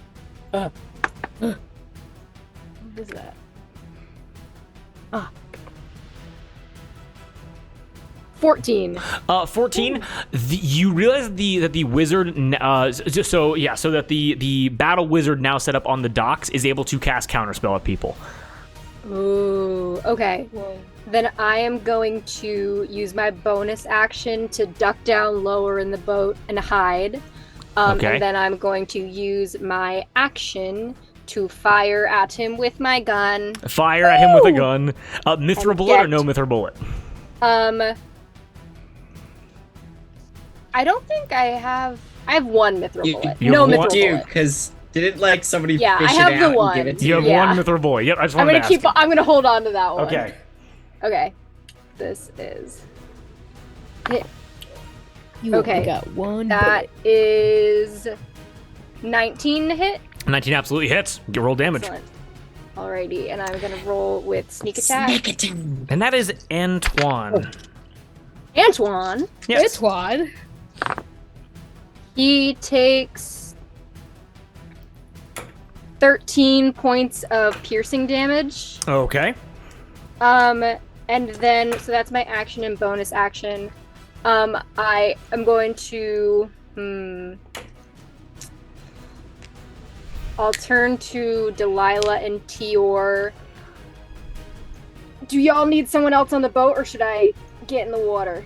is that? 14. 14. You realize that the wizard. So that the battle wizard now set up on the docks is able to cast counterspell at people. Ooh. Okay. Whoa. Then I am going to use my bonus action to duck down lower in the boat and hide. Okay. And then I'm going to use my action to fire at him with my gun. Fire at him with a gun. Mithril bullet or no mithril bullet? I don't think I have one mithril bullet. you No have one? mithril Do bullet. because didn't like somebody Yeah, fish I have it the out one. and give it to You have Yeah. one mithril bullet. Yep, I just I'm wanted gonna to ask. I'm gonna hold on to that one. Okay. Okay. This is hit. You Okay. only got one. That is 19 to hit. 19 absolutely hits. Get roll damage. Excellent. Alrighty, and I'm gonna roll with sneak attack. Sneak attack. And that is Antoine. Antoine, Yes. Twad. he takes 13 points of piercing damage. Okay. And then, so that's my action and bonus action. I am going to, I'll turn to Delilah and Tior. Do y'all need someone else on the boat, or should I get in the water?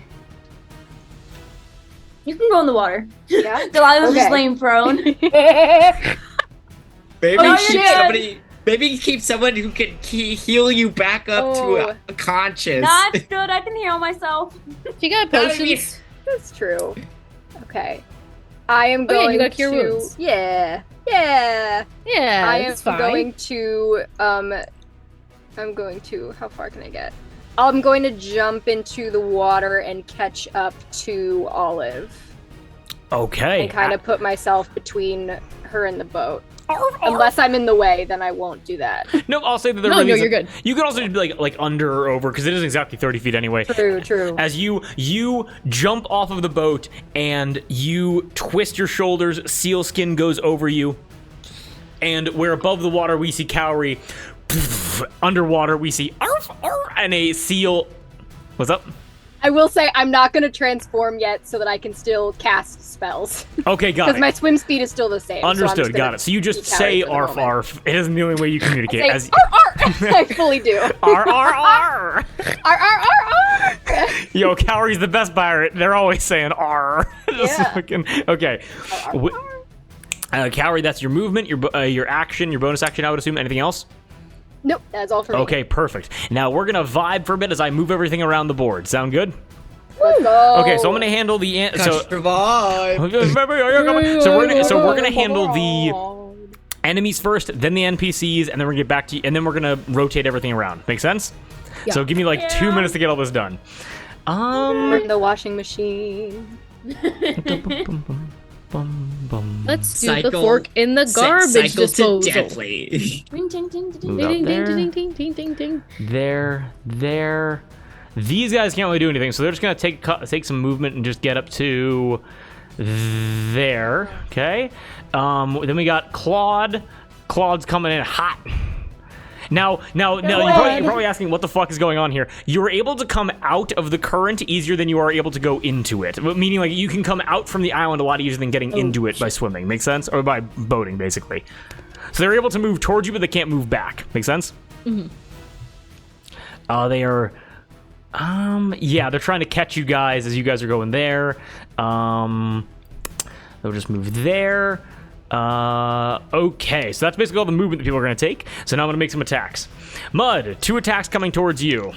You can go in the water. Yeah? Delilah's just Okay. laying prone. Maybe Oh, keep shit. somebody. Maybe keep someone who can heal you back up to a conscious. That's good. I can heal myself. She got That'd be- potions. That's true. Okay. I am Oh, yeah, going you got cure to... wounds. Yeah. Yeah, I am it's fine. going to, I'm going to, how far can I get? I'm going to jump into the water and catch up to Olive. Okay. And kind of put myself between her and the boat. Unless I'm in the way, then I won't do that. No, I'll say that there No, really no, isn't- you're good. You can also do like under or over because it is exactly 30 feet anyway. True. As you jump off of the boat and you twist your shoulders, sealskin goes over you, and where above the water we see Cowrie, underwater we see arf, arf, and a seal. What's up? I will say I'm not going to transform yet so that I can still cast spells. Okay, got Because it. my swim speed is still the same. Understood, got it. So you just say arf arf. It isn't the only way you communicate. Say, As arf. I fully do. ar ar ar. Arf. Yo, Cowrie's the best pirate. They're always saying ar. Just Yeah. fucking- okay. Cowrie, that's your movement, your action, your bonus action, I would assume. Anything else? Nope, that's all for me. Okay, perfect. Now we're gonna vibe for a bit as I move everything around the board. Sound good? Let's go. Okay, so I'm gonna handle the so Survive. so we're gonna handle the enemies first, then the NPCs, and then we're gonna get back to you, and then we're gonna rotate everything around. Make sense? Yeah. So give me like 2 minutes to get all this done. We're in the washing machine. Let's do the Cycle- fork in the garbage Cycle to disposal. deathly. Move Ding, up ding, there. ding, ding, ding, ding, ding. There. These guys can't really do anything, so they're just gonna take some movement and just get up to there. Okay. Then we got Claude. Claude's coming in hot. Now, you're probably asking what the fuck is going on here. You were able to come out of the current easier than you are able to go into it. Meaning, like, you can come out from the island a lot easier than getting into it by swimming. Make sense? Or by boating, basically. So they're able to move towards you, but they can't move back. Make sense? Mm-hmm. They are... yeah, they're trying to catch you guys as you guys are going there. They'll just move there. Okay, so that's basically all the movement that people are going to take. So now I'm going to make some attacks. Mud, 2 attacks coming towards you.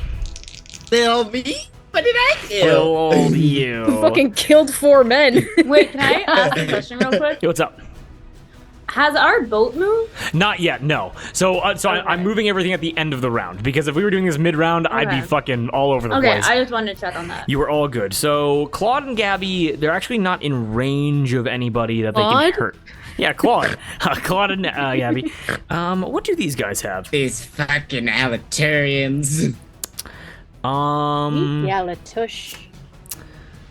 Bill me? What did I kill? Kill you. Fucking killed 4 men. Wait, can I ask a question real quick? Yo, what's up? Has our boat moved? Not yet, no. So I'm moving everything at the end of the round, because if we were doing this mid-round, I'd be Okay. fucking all over the Okay, place. I just wanted to check on that. You were all good. So Claude and Gabby, they're actually not in range of anybody that they can Claude? hurt. Yeah, Claude. Claude and Gabby. What do these guys have? These fucking Avatarians. Yeah, Latush.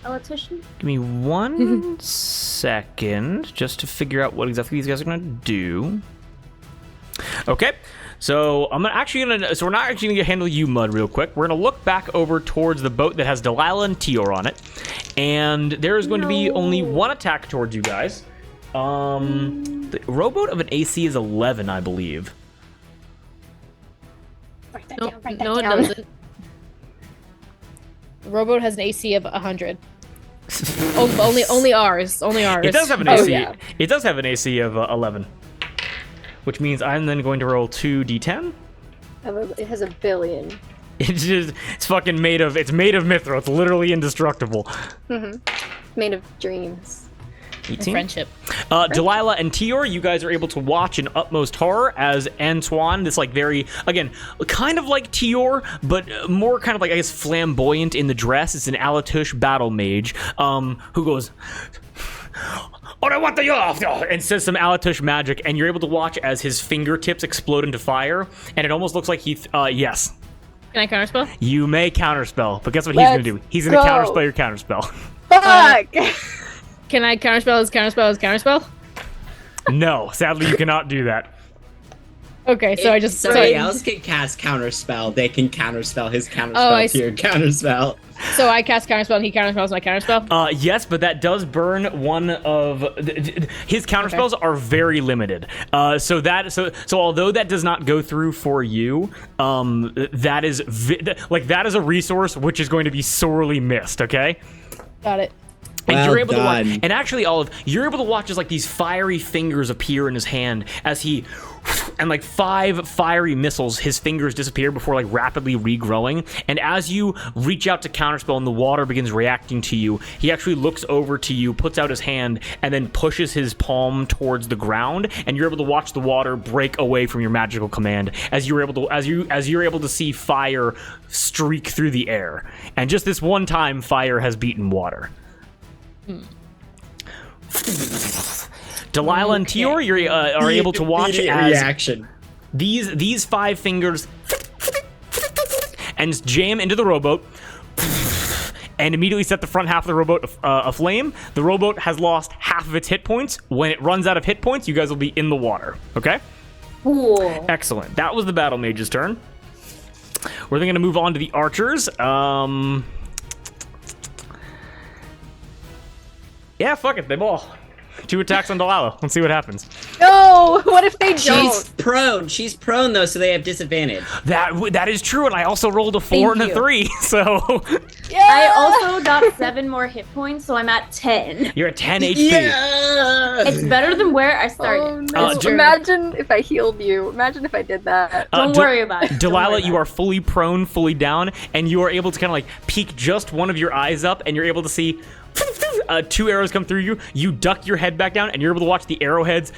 Electrician? Give me 1 second just to figure out what exactly these guys are gonna do. Okay, so we're not actually gonna handle you, Mud, real quick. We're gonna look back over towards the boat that has Delilah and Tior on it, and there is going to be only 1 attack towards you guys. The rowboat of an AC is 11, I believe. Write that No, down, write that no, it down. doesn't. The rowboat has an AC of 100. Only ours. Only ours. It does have an Oh, AC. yeah. It does have an AC of 11, which means I'm then going to roll 2d10. It has a billion. It's fucking made of mithril. It's literally indestructible. Made of dreams. 18. Friendship. Delilah and Tior, you guys are able to watch in utmost horror as Antoine, this like very, again, kind of like Tior, but more kind of like, I guess, flamboyant in the dress. It's an Alatush battle mage, who goes, and says some Alatush magic, and you're able to watch as his fingertips explode into fire, and it almost looks like yes. Can I counterspell? You may counterspell, but guess what he's gonna do? He's gonna counterspell your counterspell. Fuck! Can I counterspell? No, sadly you cannot do that. Okay, so If somebody else can cast counterspell, they can counterspell his counterspell to your counterspell. So I cast counterspell and he counterspells my counterspell? Yes, but that does burn one of his counterspells are very limited. So although that does not go through for you, that is that is a resource which is going to be sorely missed. Okay. Got it. And you're able to watch, and actually, Olive, you're able to watch as like these fiery fingers appear in his hand as he, and like 5 fiery missiles, his fingers disappear before like rapidly regrowing. And as you reach out to counterspell and the water begins reacting to you, he actually looks over to you, puts out his hand, and then pushes his palm towards the ground. And you're able to watch the water break away from your magical command as you're able to you're able to see fire streak through the air. And just this one time, fire has beaten water. Delilah and Tior, you are able to watch as reaction. These 5 fingers and jam into the rowboat and immediately set the front half of the rowboat aflame. The rowboat has lost half of its hit points. When it runs out of hit points, you guys will be in the water. Okay? Cool. Excellent. That was the battle mage's turn. We're then going to move on to the archers. Yeah, fuck it. They ball. 2 attacks on Delilah. Let's see what happens. No! What if they don't? She's prone. She's prone though, so they have disadvantage. That is true, and I also rolled a 4 and a 3, so Yeah! I also got 7 more hit points, so I'm at 10. you're at 10 HP. Yeah. It's better than where I Oh, started. no. Ju- Imagine if I healed you. Imagine if I did that. Don't worry about it. Don't Delilah, worry you about are fully prone, fully down, and you are able to kind of like peek just one of your eyes up, and you're able to see 2 arrows come through you. You duck your head back down, and you're able to watch the arrowheads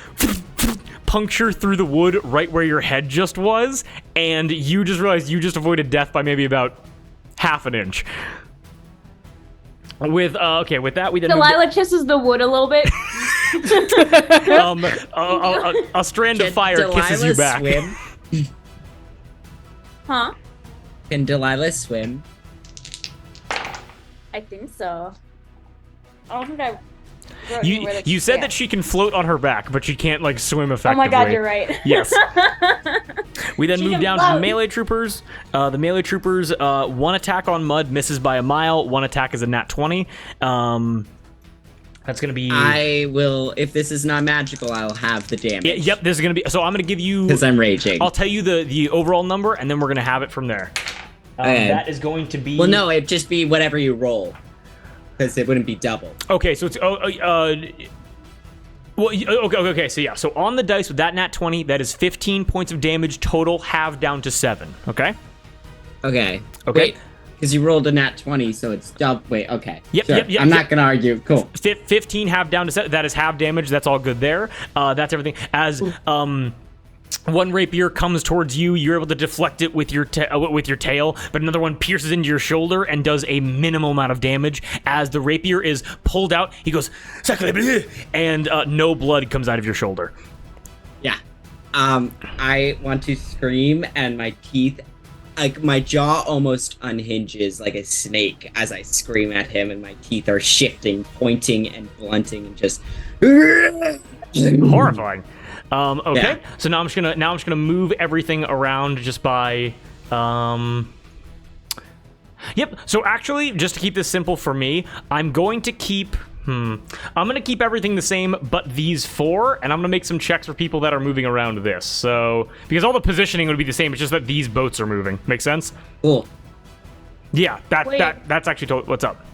puncture through the wood right where your head just was, and you just realized you just avoided death by maybe about half an inch. With that we then Delilah kisses the wood a little bit. a strand of Can fire kisses you Delilah back. swim? Huh? Can Delilah swim? I think so. I don't think I. wrote You anywhere that you she said can. that she can float on her back, but she can't like swim Oh effectively. my god, you're right. Yes. We then She move can down to the float. melee troopers. The melee troopers, 1 attack on mud misses by a mile. 1 attack is a nat 20. That's gonna be. I will. If this is not magical, I'll have the damage. Yep, this is gonna be. So I'm gonna give you. Because I'm raging. I'll tell you the overall number, and then we're gonna have it from there. Okay. That is going to be. Well, no, it'd just be whatever you roll. Because it wouldn't be double. Okay, so it's okay. So yeah, so on the dice with that nat 20, that is 15 points of damage total, halved down to 7. Okay. Okay. Okay. Because you rolled a nat 20, so it's double. Wait. Okay. Yep, Sure. yep, I'm yep. not gonna argue. Cool. 15 halved down to 7. That is half damage. That's all good there. That's everything. As one rapier comes towards you, you're able to deflect it with your tail, but another one pierces into your shoulder and does a minimal amount of damage. As the rapier is pulled out, he goes, "Sacre bleu," and no blood comes out of your shoulder. Yeah. I want to scream, and my teeth, like my jaw, almost unhinges like a snake as I scream at him, and my teeth are shifting, pointing, and blunting, and just Horrifying. Okay, Yeah. so now I'm just gonna move everything around just by. Yep. So actually, just to keep this simple for me, I'm going to keep. I'm gonna keep everything the same, but these 4, and I'm gonna make some checks for people that are moving around this. So because all the positioning would be the same, it's just that these boats are moving. Make sense? Cool. Yeah. Wait. That's actually what's up.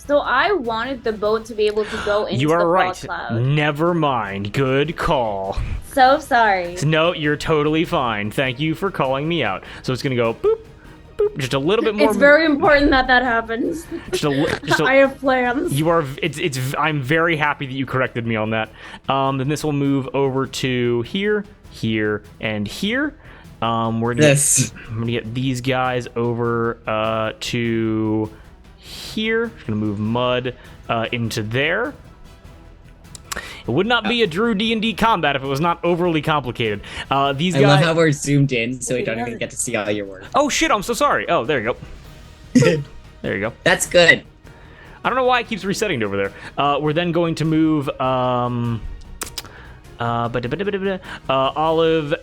So I wanted the boat to be able to go into You the are fog right. cloud. Never mind. Good call. So sorry. No, you're totally fine. Thank you for calling me out. So it's gonna go boop, boop, just a little bit more. It's very important that that happens. Just a, I have plans. you are. It's. I'm very happy that you corrected me on that. Then this will move over to here, here, and here. We're gonna I'm gonna get these guys over to here. Just gonna move mud into there. It would not be a Drew D&D combat if it was not overly complicated. These I guys. love how we're zoomed in, so we don't even get to see all your work. Oh shit! I'm so sorry. Oh, there you go. There you go. That's good. I don't know why it keeps resetting it over there. We're then going to move Olive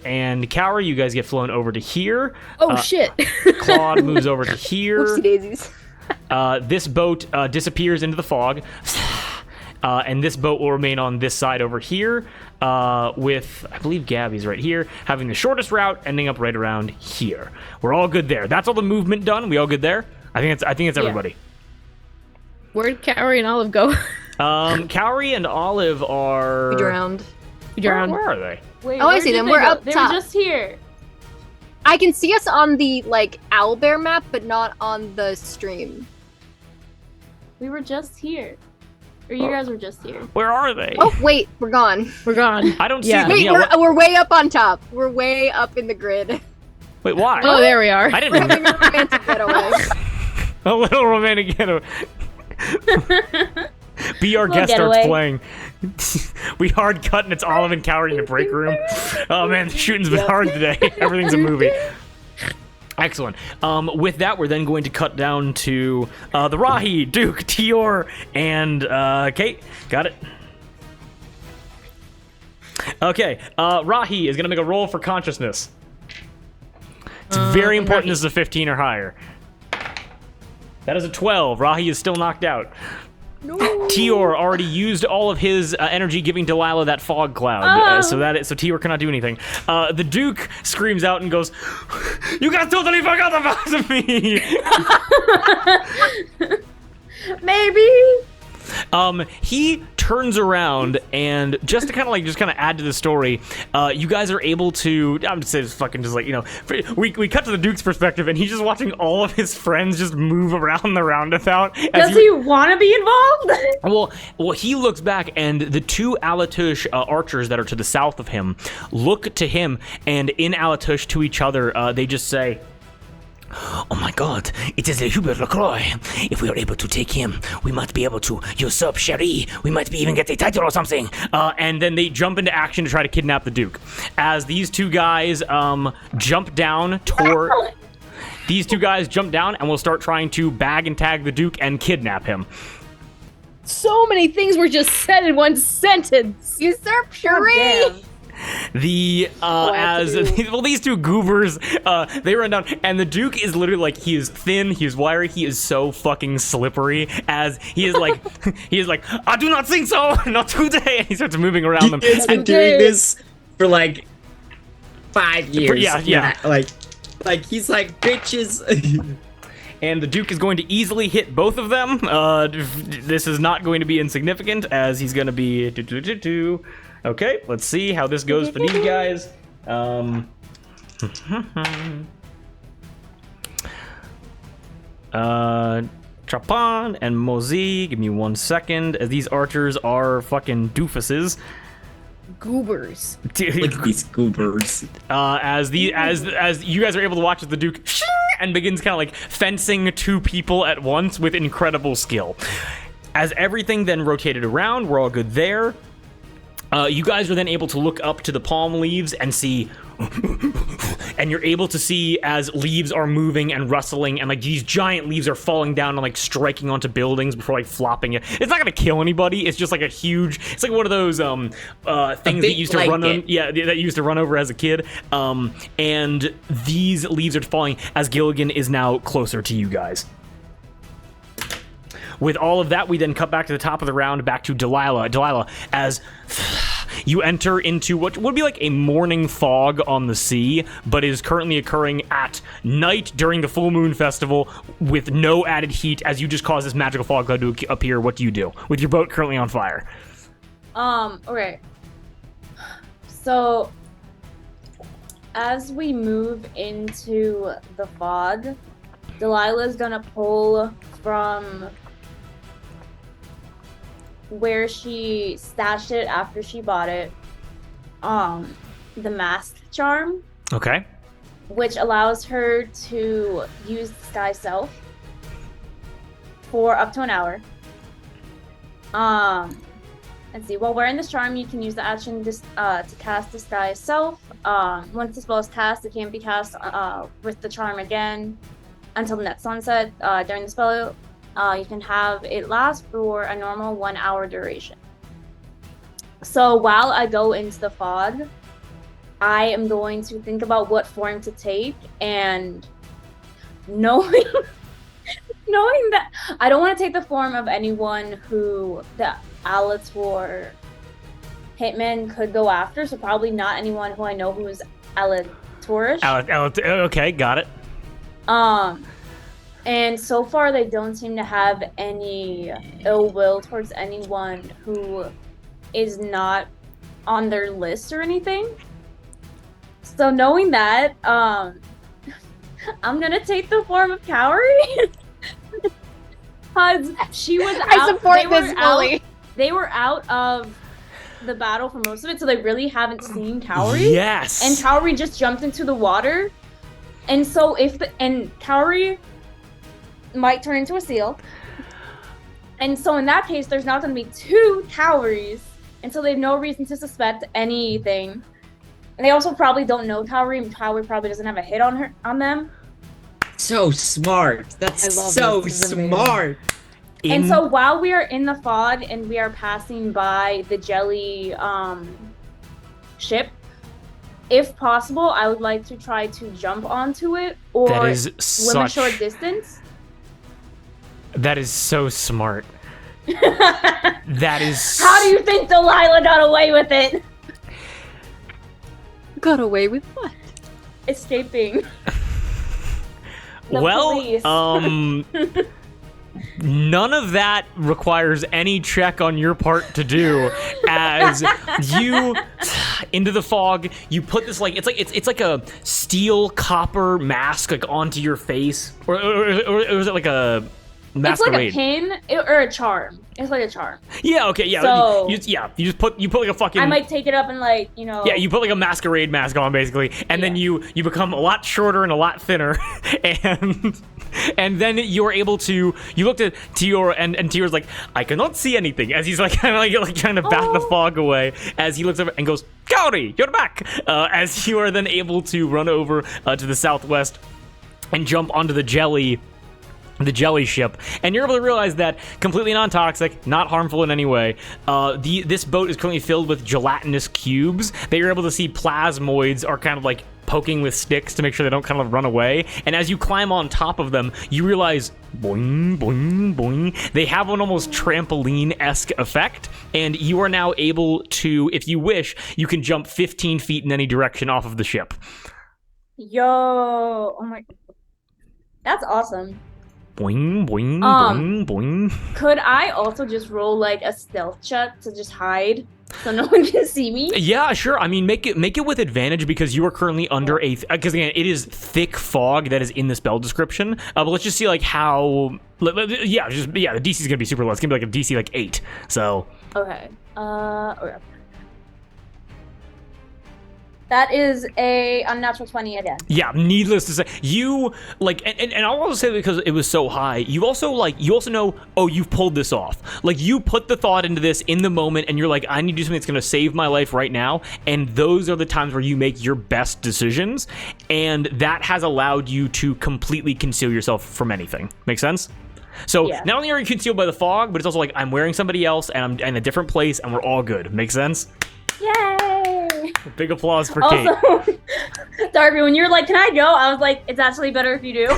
and Cowrie. You guys get flown over to here. Oh shit! Claude moves over to here. Whoopsie daisies. This boat disappears into the fog. And this boat will remain on this side over here, with, I believe Gabby's right here, having the shortest route, ending up right around here. We're all good there. That's all the movement done. We all good there? I think it's everybody. Where'd Cowrie and Olive go? Cowrie and Olive are... We drowned. Where are they? Wait, Oh, I where see did them. they We're go? up They top. were just here. I can see us on the, like, owlbear map, but not on the stream. We were just here. Or you guys were just here. Where are they? Oh, wait, we're gone. We're gone. I don't see Yeah. them. Wait, Yeah, we're way up on top. We're way up in the grid. wait, why? Oh, there we are. I didn't We're having a romantic getaway. A little romantic getaway. Be our guest starts getaway. playing. We hard cut and it's Olive and Cowrie in the break room. Oh man, the shooting's been hard today. Everything's a movie. Excellent. With that, we're then going to cut down to the Rahi, Duke, Tior, and Kate. Got it? Okay, Rahi is going to make a roll for consciousness. It's very important this is a 15 or higher. That is a 12. Rahi is still knocked out. No. Tior already used all of his energy, giving Delilah that fog cloud, Oh. so Tior cannot do anything. The Duke screams out and goes, "You guys totally forgot about me!" Maybe. He turns around and just to kind of add to the story, you guys are able to. I'm just fucking just like we cut to the Duke's perspective and he's just watching all of his friends just move around the roundabout. Does he want to be involved? Well, he looks back, and the two Alatush archers that are to the south of him look to him, and in Alatush to each other, they just say, "Oh my god, it is Hubert Lacroix. If we are able to take him, we might be able to usurp Cherie. We might even get a title or something." And then they jump into action to try to kidnap the Duke. As these two guys jump down toward... These two guys jump down and will start trying to bag and tag the Duke and kidnap him. So many things were just said in one sentence. Usurp Cherie! The these two goobers, they run down, and the Duke is literally like, he is thin, he is wiry, he is so fucking slippery. As he is like, "I do not think so, not today." And he starts moving around them. He has been doing this for like 5 years. Yeah. Like he's like, bitches. And the Duke is going to easily hit both of them. This is not going to be insignificant, as he's going to be... Okay, let's see how this goes for these guys. Trapan and Mozi, give me 1 second, as these archers are fucking doofuses. Goobers. Look at these goobers. As you guys are able to watch as the Duke and begins kind of like fencing two people at once with incredible skill. As everything then rotated around, we're all good there. You guys are then able to look up to the palm leaves and see, and you're able to see as leaves are moving and rustling, and like these giant leaves are falling down and like striking onto buildings before like flopping it. It's not gonna kill anybody. It's just like a huge. It's like one of those things that used to run on. Yeah, that used to run over as a kid. And these leaves are falling as Gilligan is now closer to you guys. With all of that, we then cut back to the top of the round, back to Delilah. Delilah, as you enter into what would be like a morning fog on the sea, but is currently occurring at night during the full moon festival with no added heat, as you just cause this magical fog cloud to appear. What do you do with your boat currently on fire? Okay. So, as we move into the fog, Delilah's gonna pull from where she stashed it after she bought it, the mask charm, Okay. which allows her to use the sky self for up to an hour. let's see. While wearing this charm, you can use the action to cast Disguise Self. Once the spell is cast, it can't be cast with the charm again until the next sunset. During the spell, you can have it last for a normal 1 hour duration. So while I go into the fog, I am going to think about what form to take, and knowing that I don't want to take the form of anyone who the Alator hitman could go after, so probably not anyone who I know who is Alatorish. Okay, got it. And so far they don't seem to have any ill will towards anyone who is not on their list or anything. So knowing that, I'm gonna take the form of Kaori. Because she was out. I support this fully. They were out of the battle for most of it, so they really haven't seen Kaori. Yes. And Kaori just jumped into the water. And so Kaori might turn into a seal. And so in that case, there's not going to be 2 Kaoris. And so they have no reason to suspect anything. And they also probably don't know Kaori, and Kaori probably doesn't have a hit on them. So smart. That's I love so this. This is amazing. smart. And so while we are in the fog and we are passing by the jelly ship, if possible, I would like to try to jump onto it or That is swim a short distance. That is so smart. That is. How do you think Delilah got away with it? Got away with what? Escaping. The Well, police. none of that requires any check on your part to do. As you into the fog, you put this it's like a steel copper mask like onto your face, or is it like a masquerade? It's like a pin or a charm. It's like a charm. Yeah. Okay. Yeah. So- you just put like a fucking. I might take it up and Yeah, you put like a masquerade mask on basically, and then you become a lot shorter and a lot thinner, and then you're able to. You looked at Tior and Tior's like, I cannot see anything, as he's like kind of like trying to bat the fog away, as he looks over and goes, Kaori, you're back. As you are then able to run over to the southwest and jump onto the jelly ship, and you're able to realize that completely non-toxic, not harmful in any way. This boat is currently filled with gelatinous cubes that you're able to see plasmoids are kind of like poking with sticks to make sure they don't kind of run away. And as you climb on top of them, you realize, boing, boing, boing, they have an almost trampoline-esque effect, and you are now able to, if you wish, you can jump 15 feet in any direction off of the ship. Yo, oh my, that's awesome. Boing, boing, boing, boing. Could I also just roll like a stealth check to just hide so no one can see me? Yeah, sure. I mean, make it with advantage because you are currently under because again, it is thick fog that is in the spell description. But let's just see like how. The DC is gonna be super low. It's gonna be like a DC like 8. So. Okay. Okay. That is a unnatural 20 again. Yeah, needless to say, you like, and I'll also say because it was so high, you also know, oh, you've pulled this off. Like, you put the thought into this in the moment, and you're like, I need to do something that's gonna save my life right now. And those are the times where you make your best decisions, and that has allowed you to completely conceal yourself from anything. Make sense? So Yeah. not only are you concealed by the fog, but it's also like I'm wearing somebody else, and I'm in a different place, and we're all good. Make sense? Yay! Big applause for Kate. Also, Darby, when you're like, can I go? I was like, it's actually better if you do.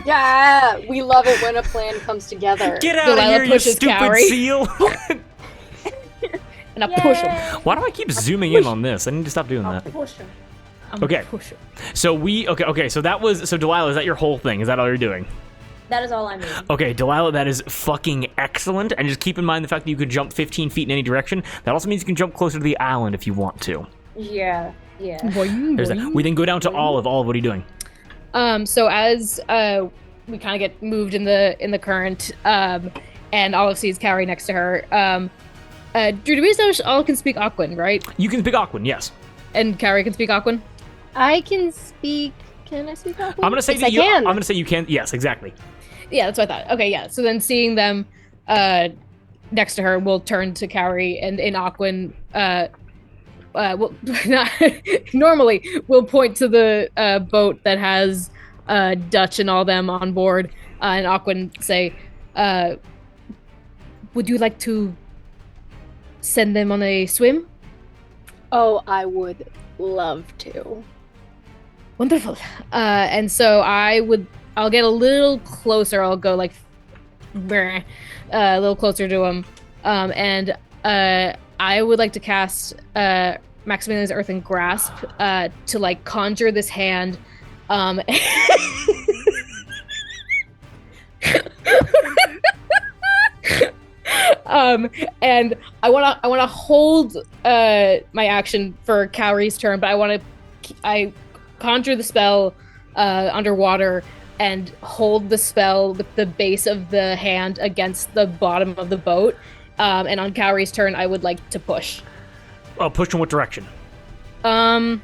Yeah, we love it when a plan comes together. Get out Delilah of here, you pushes stupid Kaori. seal! And I push him. Why do I keep zooming in on this? I need to stop doing that. Push him. Okay. Push him. So so Delilah, is that your whole thing? Is that all you're doing? That is all I need. Okay, Delilah, that is fucking excellent. And just keep in mind the fact that you can jump 15 feet in any direction. That also means you can jump closer to the island if you want to. Yeah. There's that. We then go down to Olive. Olive, what are you doing? So as we kind of get moved in the current, and Olive sees Kaori next to her. Drew, do we establish all can speak Aquan, right? You can speak Aquan, yes. And Kaori can speak Aquan? I can speak. Can I speak Aqua? I'm gonna say Yes, that I can. I'm gonna say you can. Yes, exactly. Yeah, that's what I thought. Okay, yeah. So then seeing them next to her will turn to Carrie, and in Aquan, well, not, normally we'll point to the boat that has Dutch and all them on board, and Aquan say, would you like to send them on a swim? Oh, I would love to. Wonderful. And so I'll get a little closer. I'll go like a little closer to him. And I would like to cast Maximilian's Earthen Grasp to like conjure this hand. And I wanna hold my action for Cowrie's turn, but I conjure the spell underwater and hold the spell with the base of the hand against the bottom of the boat. And on Cowrie's turn, I would like to push. Oh, push in what direction? I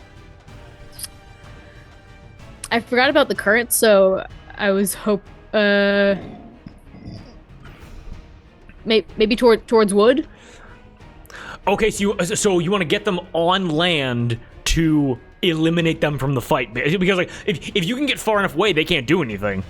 forgot about the current, so I was maybe towards wood. Okay, so you want to get them on land to eliminate them from the fight, because like if you can get far enough away, they can't do anything.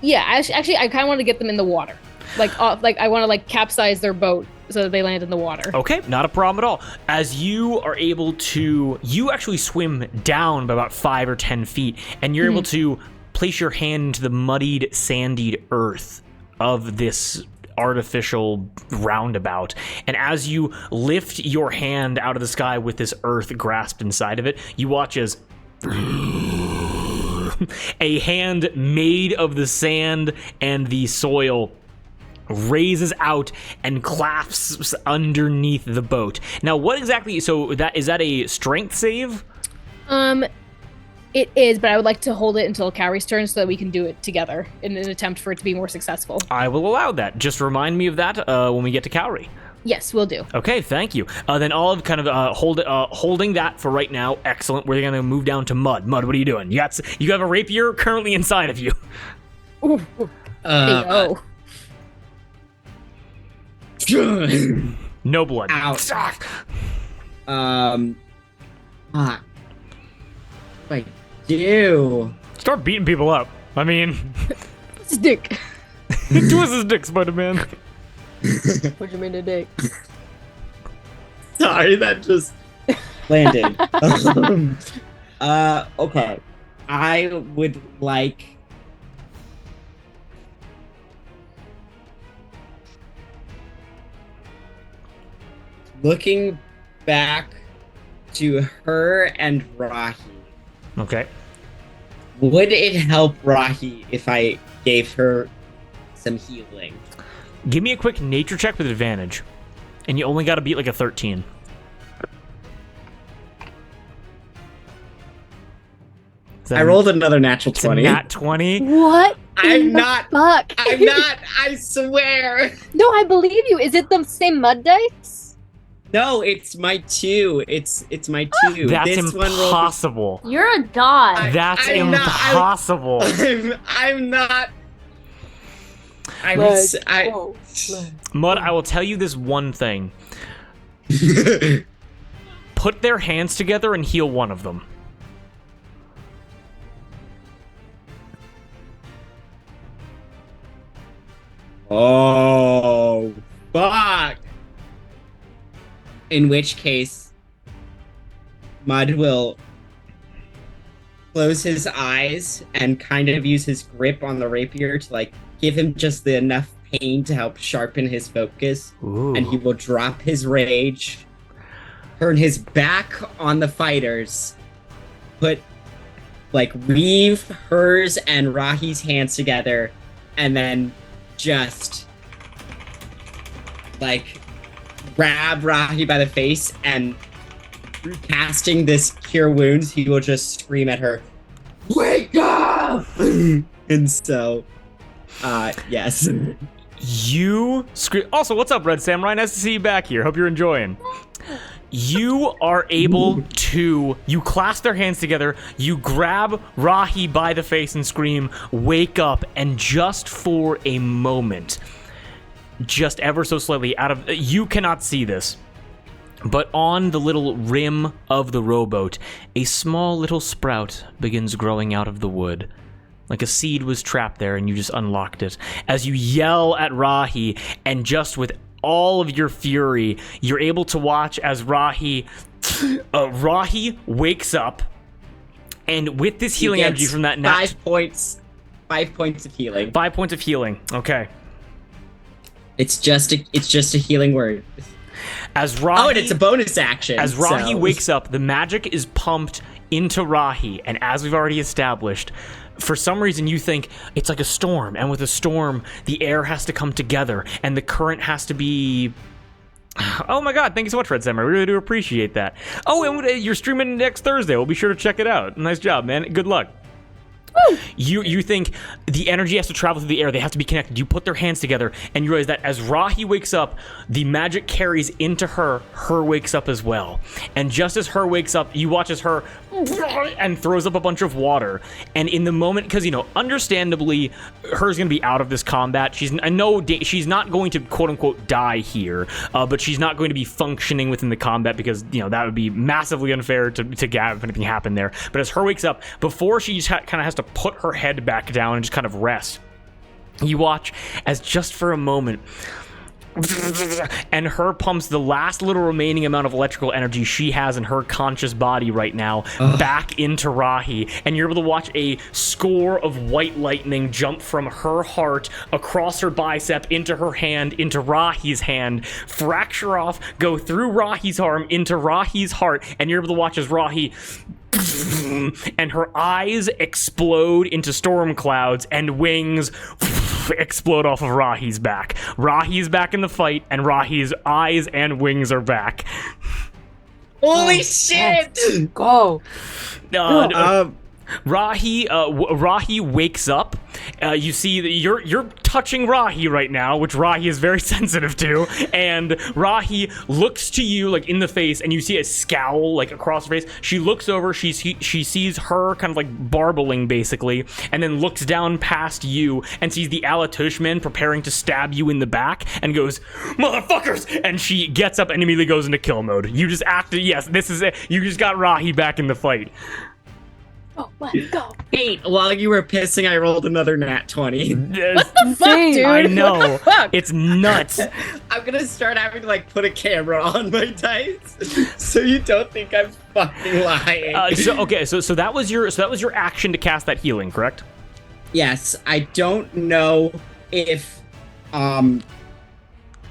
Yeah, actually, I kind of want to get them in the water, like I want to like capsize their boat so that they land in the water. Okay, not a problem at all. As you are able to, you actually swim down by about 5 or 10 feet, and you're able to place your hand into the muddied, sandied earth of this artificial roundabout, and as you lift your hand out of the sky with this earth grasped inside of it, you watch as a hand made of the sand and the soil raises out and clasps underneath the boat. Now, what exactly? So is that a strength save? It is, but I would like to hold it until Cowrie's turn so that we can do it together in an attempt for it to be more successful. I will allow that. Just remind me of that when we get to Cowrie. Yes, we'll do. Okay, thank you. Then Olive kind of holding that for right now. Excellent. We're gonna move down to Mud. Mud, what are you doing? You have a rapier currently inside of you. Ooh. Hey-o. No blood. Ouch. I do. Start beating people up. I mean, It's dick. twist his dick, Spider-Man. What you mean a dick? Sorry, that just landed. Okay. I would like looking back to her and Rahi. Okay. Would it help Rahi if I gave her some healing? Give me a quick nature check with advantage. And you only got to beat like a 13. I rolled another natural 20. Nat 20. What? I'm in the not- Fuck. I'm not, I swear. No, I believe you. Is it the same mud dice? No, it's my 2. It's my 2. That's this one rolled. impossible. You're a god. That's I'm not- impossible. I'm not. Whoa. Mud, I will tell you this one thing. Put their hands together and heal one of them. Oh, fuck. In which case, Mud will close his eyes and kind of use his grip on the rapier to, like, give him just the enough pain to help sharpen his focus. Ooh. And he will drop his rage, turn his back on the fighters, weave hers and Rahi's hands together, and then just, grab Rahi by the face, and casting this Cure Wounds, he will just scream at her, "Wake up!" And so, yes. You scream. Also, what's up, Red Samurai? Nice to see you back here. Hope you're enjoying. You are able to, you clasp their hands together, you grab Rahi by the face and scream, "Wake up," and just for a moment, just ever so slightly out of... You cannot see this, but on the little rim of the rowboat, a small little sprout begins growing out of the wood. Like a seed was trapped there and you just unlocked it. As you yell at Rahi, and just with all of your fury, you're able to watch as Rahi wakes up, and with this healing energy from that... 5 points. 5 points of healing. 5 points of healing. Okay. It's just a healing word. As Rahi, and it's a bonus action. As Rahi wakes up, the magic is pumped into Rahi, and as we've already established, for some reason you think it's like a storm, and with a storm, the air has to come together, and the current has to be... Oh my god, thank you so much, Red Sam. I really do appreciate that. Oh, and you're streaming next Thursday. We'll be sure to check it out. Nice job, man. Good luck. You think the energy has to travel through the air. They have to be connected. You put their hands together, and you realize that as Rahi wakes up, the magic carries into her. Her wakes up as well. And just as her wakes up, you watch as her and throws up a bunch of water. And in the moment, because, you know, understandably, her's going to be out of this combat. She's not going to, quote-unquote, die here, but she's not going to be functioning within the combat because, you know, that would be massively unfair to Gav if anything happened there. But as her wakes up, before she just kind of has to put her head back down and just kind of rest, you watch as just for a moment, and her pumps the last little remaining amount of electrical energy she has in her conscious body right now back into Rahi, and you're able to watch a score of white lightning jump from her heart across her bicep into her hand, into Rahi's hand, fracture off, go through Rahi's arm into Rahi's heart, and you're able to watch as Rahi and her eyes explode into storm clouds and wings explode off of Rahi's back. Rahi's back in the fight, and Rahi's eyes and wings are back. Holy shit! Go. Rahi wakes up. You see that you're touching Rahi right now, which Rahi is very sensitive to, and Rahi looks to you like in the face, and you see a scowl like across her face. She looks over, she sees her kind of like barbling basically, and then looks down past you and sees the Alatush men preparing to stab you in the back, and goes, "Motherfuckers!" And she gets up and immediately goes into kill mode. You just acted. Yes, this is it. You just got Rahi back in the fight. Oh, let's go. Hey, while you were pissing, I rolled another nat 20. What the fuck, dude? I know. What the fuck? It's nuts. I'm gonna start having to like put a camera on my dice, so you don't think I'm fucking lying. So that was your action to cast that healing, correct? Yes, I don't know if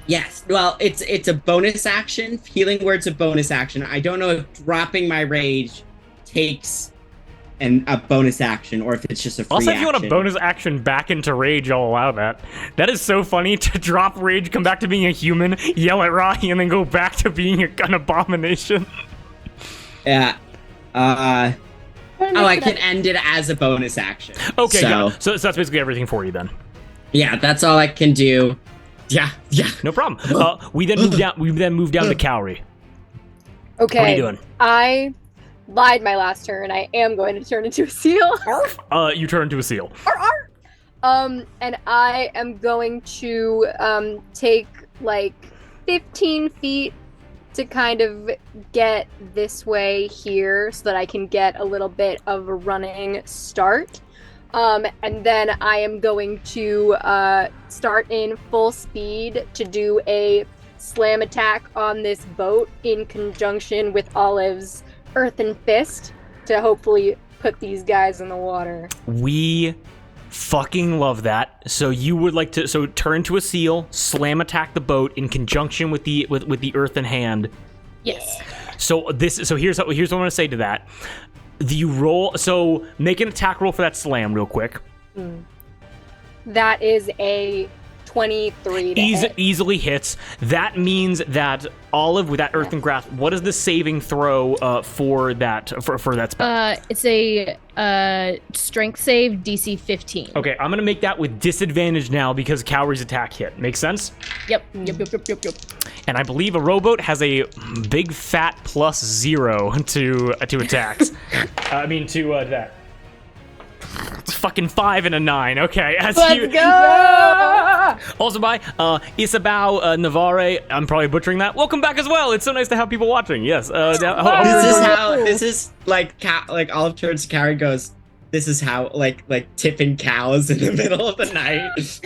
yes. Well, it's a bonus action. Healing word's a bonus action. I don't know if dropping my rage takes a bonus action, or if it's just a free Also, if action. you want a bonus action back into rage, I'll allow that. That is so funny, to drop rage, come back to being a human, yell at Rahi, and then go back to being an abomination. Yeah. I can end it as a bonus action. Okay, so that's basically everything for you then. Yeah, that's all I can do. Yeah. No problem. We then move down to Cowrie. Okay. What are you doing? I lied my last turn. I am going to turn into a seal. You turn into a seal. And I am going to take like 15 feet to kind of get this way here so that I can get a little bit of a running start. And then I am going to start in full speed to do a slam attack on this boat in conjunction with Olive's Earthen Fist to hopefully put these guys in the water. We fucking love that. So you would like to turn to a seal, slam attack the boat in conjunction with the earthen hand. Yes. So here's what I'm gonna say to that. The roll. So make an attack roll for that slam real quick. That is a 23 to hit. Easily hits. That means that Olive, with that earthen grasp, what is the saving throw for that spell? It's a strength save, DC 15. Okay, I'm gonna make that with disadvantage now because Cowrie's attack hit. Makes sense? Yep. And I believe a rowboat has a big fat +0 to attacks. To that. It's fucking 5 and a 9. Okay, Let's go! Also by Isabao Navarre. I'm probably butchering that. Welcome back as well. It's so nice to have people watching. Yes. This is like Olive turns to Carrie goes, this is how like tipping cows in the middle of the night. This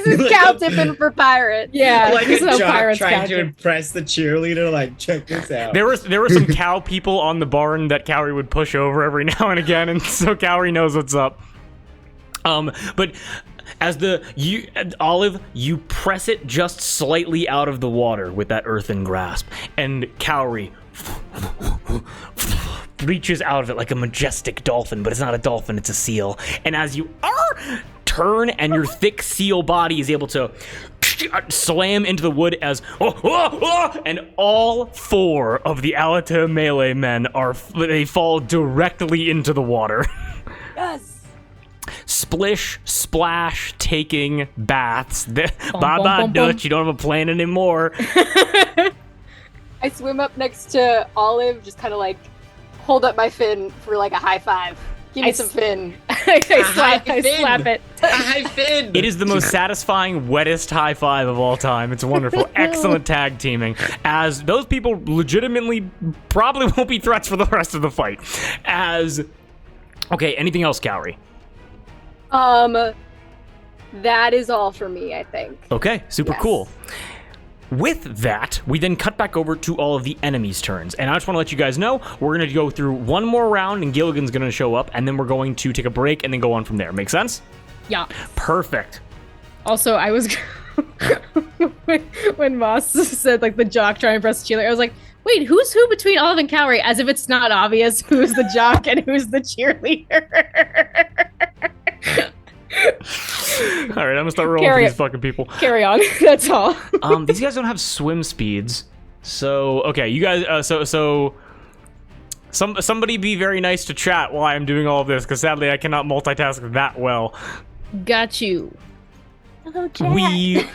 is cow tipping for pirates. Yeah, Like this a is how jock pirates trying count to it. impress the cheerleader, like, check this out. There were some cow people on the barn that Cowrie would push over every now and again, and so Cowrie knows what's up. But as Olive, you press it just slightly out of the water with that earthen grasp, and Cowrie reaches out of it like a majestic dolphin, but it's not a dolphin, it's a seal. And as you turn, and your thick seal body is able to slam into the wood as and all 4 of the Alata melee men they fall directly into the water. Yes. Splish, splash, taking baths. Bye bum, bye, bum, Dutch. bum. You don't have a plan anymore. I swim up next to Olive, just kind of like hold up my fin for like a high five. Give me some fin. I slap it. A high fin! It is the most satisfying, wettest high five of all time. It's wonderful. Excellent tag teaming. As those people legitimately probably won't be threats for the rest of the fight. Okay, anything else, Cowrie? That is all for me, I think. Okay, super Yes. cool. With that, we then cut back over to all of the enemies' turns. And I just want to let you guys know, we're going to go through one more round, and Gilligan's going to show up, and then we're going to take a break and then go on from there. Make sense? Yeah. Perfect. Also, I was when Moss said like the jock trying to press the cheerleader, I was like, wait, who's who between Olive and Cowrie? As if it's not obvious who's the jock and who's the cheerleader. All right, I'm going to start rolling for these fucking people. Carry on. That's all. These guys don't have swim speeds. So, okay, you guys, somebody be very nice to chat while I'm doing all of this, because sadly I cannot multitask that well. Got you. Oh, chat. We...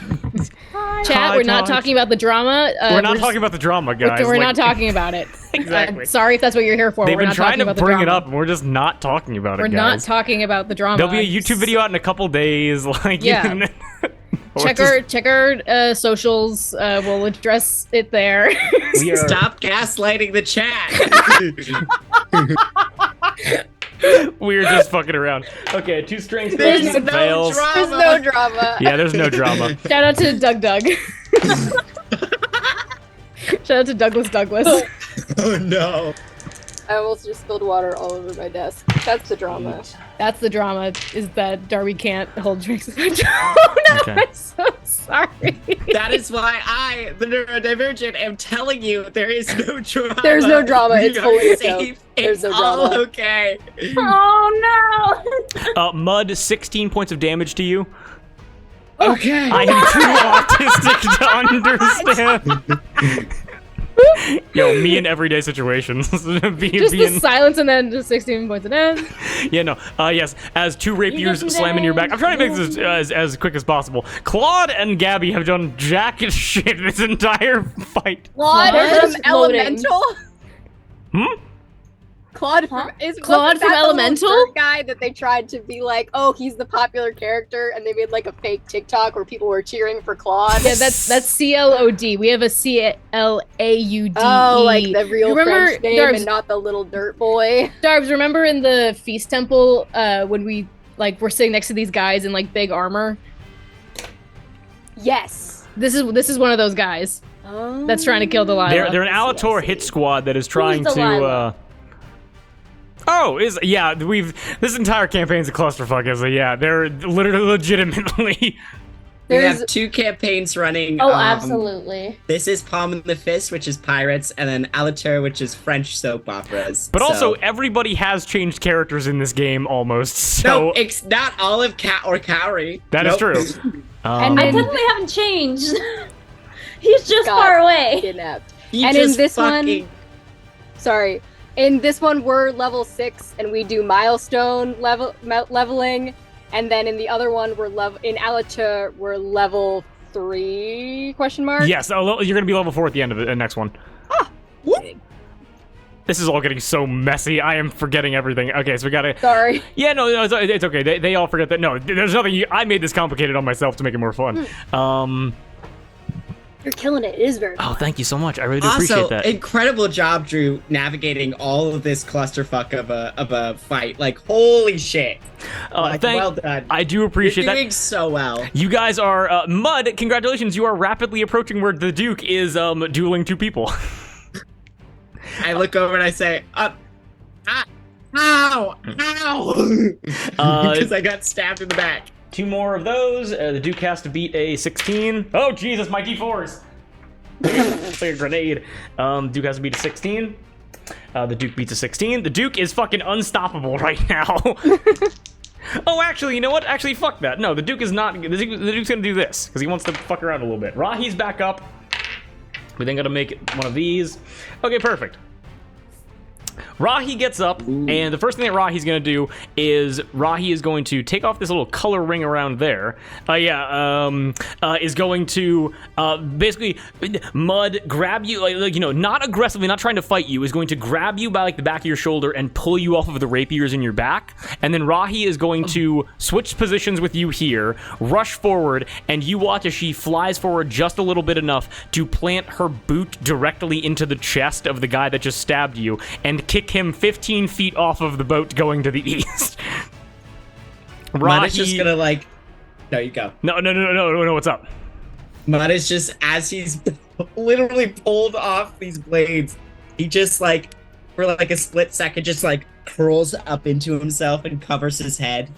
Chat, Hi, we're not Todd. talking about the drama. We're not talking about the drama, guys. We're not talking about it. Exactly. Sorry if that's what you're here for. They've We're been not trying talking to about the bring it drama. up, and we're just not talking about We're it, not guys. talking about the drama. There'll be a YouTube video out in a couple days. Like, Yeah. Check our socials. We'll address it there. We are... Stop gaslighting the chat! We're just fucking around. Okay, 2 strings. There's please. no Fails. drama. There's no drama. Yeah, there's no drama. Shout out to Doug. Shout out to Douglas. Oh no. I almost just spilled water all over my desk. That's the drama. That's the drama, is that Darby can't hold drinks in my drone. Okay. I'm so sorry. That is why I, the neurodivergent, am telling you there is no drama. There's no drama. It's You fully are a joke. safe. There's It's no all drama. okay. Oh no! Mud, 16 points of damage to you. Okay. I am too autistic to understand. Yo, me in everyday situations. Just the silence and then just 16 points of damage. Yeah, no. Yes, as 2 rapiers You slam in your back. did I'm trying to make this as quick as possible. Claude and Gabby have done jack and shit this entire fight. Claude Claude from is loading. Elemental? Hmm? Claude Huh? from Claude wasn't from that the little Elemental? dirt guy that they tried to be like, oh, he's the popular character, and they made like a fake TikTok where people were cheering for Claude. Yeah, that's CLOD. We have a CLAUDE. Oh, like the real Remember, French name Darbs, and not the little dirt boy. Darbs, remember in the Feast Temple when we we're sitting next to these guys in like big armor? Yes. This is one of those guys that's trying to kill Delilah. They're an Alator hit squad that is trying to. Delilah? This entire campaign's a clusterfuck. They're literally legitimately. We There's have 2 campaigns running. Oh, absolutely. This is Palm in the Fist, which is pirates, and then Alateur, which is French soap operas. But So- also, everybody has changed characters in this game almost. So no, it's not Olive or Cowrie. that is Nope. true. And I then- definitely haven't changed. He's just Got far away. kidnapped. He And in just this one- fucking- Sorry. In this one, we're level 6, and we do milestone leveling. And then in the other one, in Alata, we're level 3? Question mark. Yes, you're gonna be level 4 at the end of the next one. This is all getting so messy. I am forgetting everything. Okay, so we gotta... Sorry. Yeah, no, it's okay. They all forget that. No, there's nothing... I made this complicated on myself to make it more fun. You're killing it. It is very Oh, fun. thank you so much. I really do appreciate that. Incredible job, Drew, navigating all of this clusterfuck of a fight. Like, holy shit. Well done. I do appreciate You're that. doing so well. You guys are... Mud, congratulations. You are rapidly approaching where the Duke is dueling 2 people. I look over and I say, ow! Because I got stabbed in the back. 2 more of those. The Duke has to beat a 16. Oh, Jesus, my D4s. It's like a grenade. Duke has to beat a 16. The Duke beats a 16. The Duke is fucking unstoppable right now. Oh, actually, you know what? Actually, fuck that. No, the Duke is not. The Duke's gonna do this because he wants to fuck around a little bit. Rahi's back up. We then gotta make one of these. Okay, perfect. Rahi gets up, and the first thing that Rahi's going to do is Rahi is going to take off this little color ring around there. Is going to basically Mud grab you, like you know, not aggressively, not trying to fight you, is going to grab you by like the back of your shoulder and pull you off of the rapiers in your back. And then Rahi is going to switch positions with you here, rush forward, and you watch as she flies forward just a little bit enough to plant her boot directly into the chest of the guy that just stabbed you and kick him 15 feet off of the boat going to the east. Mud is just gonna like... No, you go. No, what's up? Mud is just, as he's literally pulled off these blades, he just like, for like a split second, just like curls up into himself and covers his head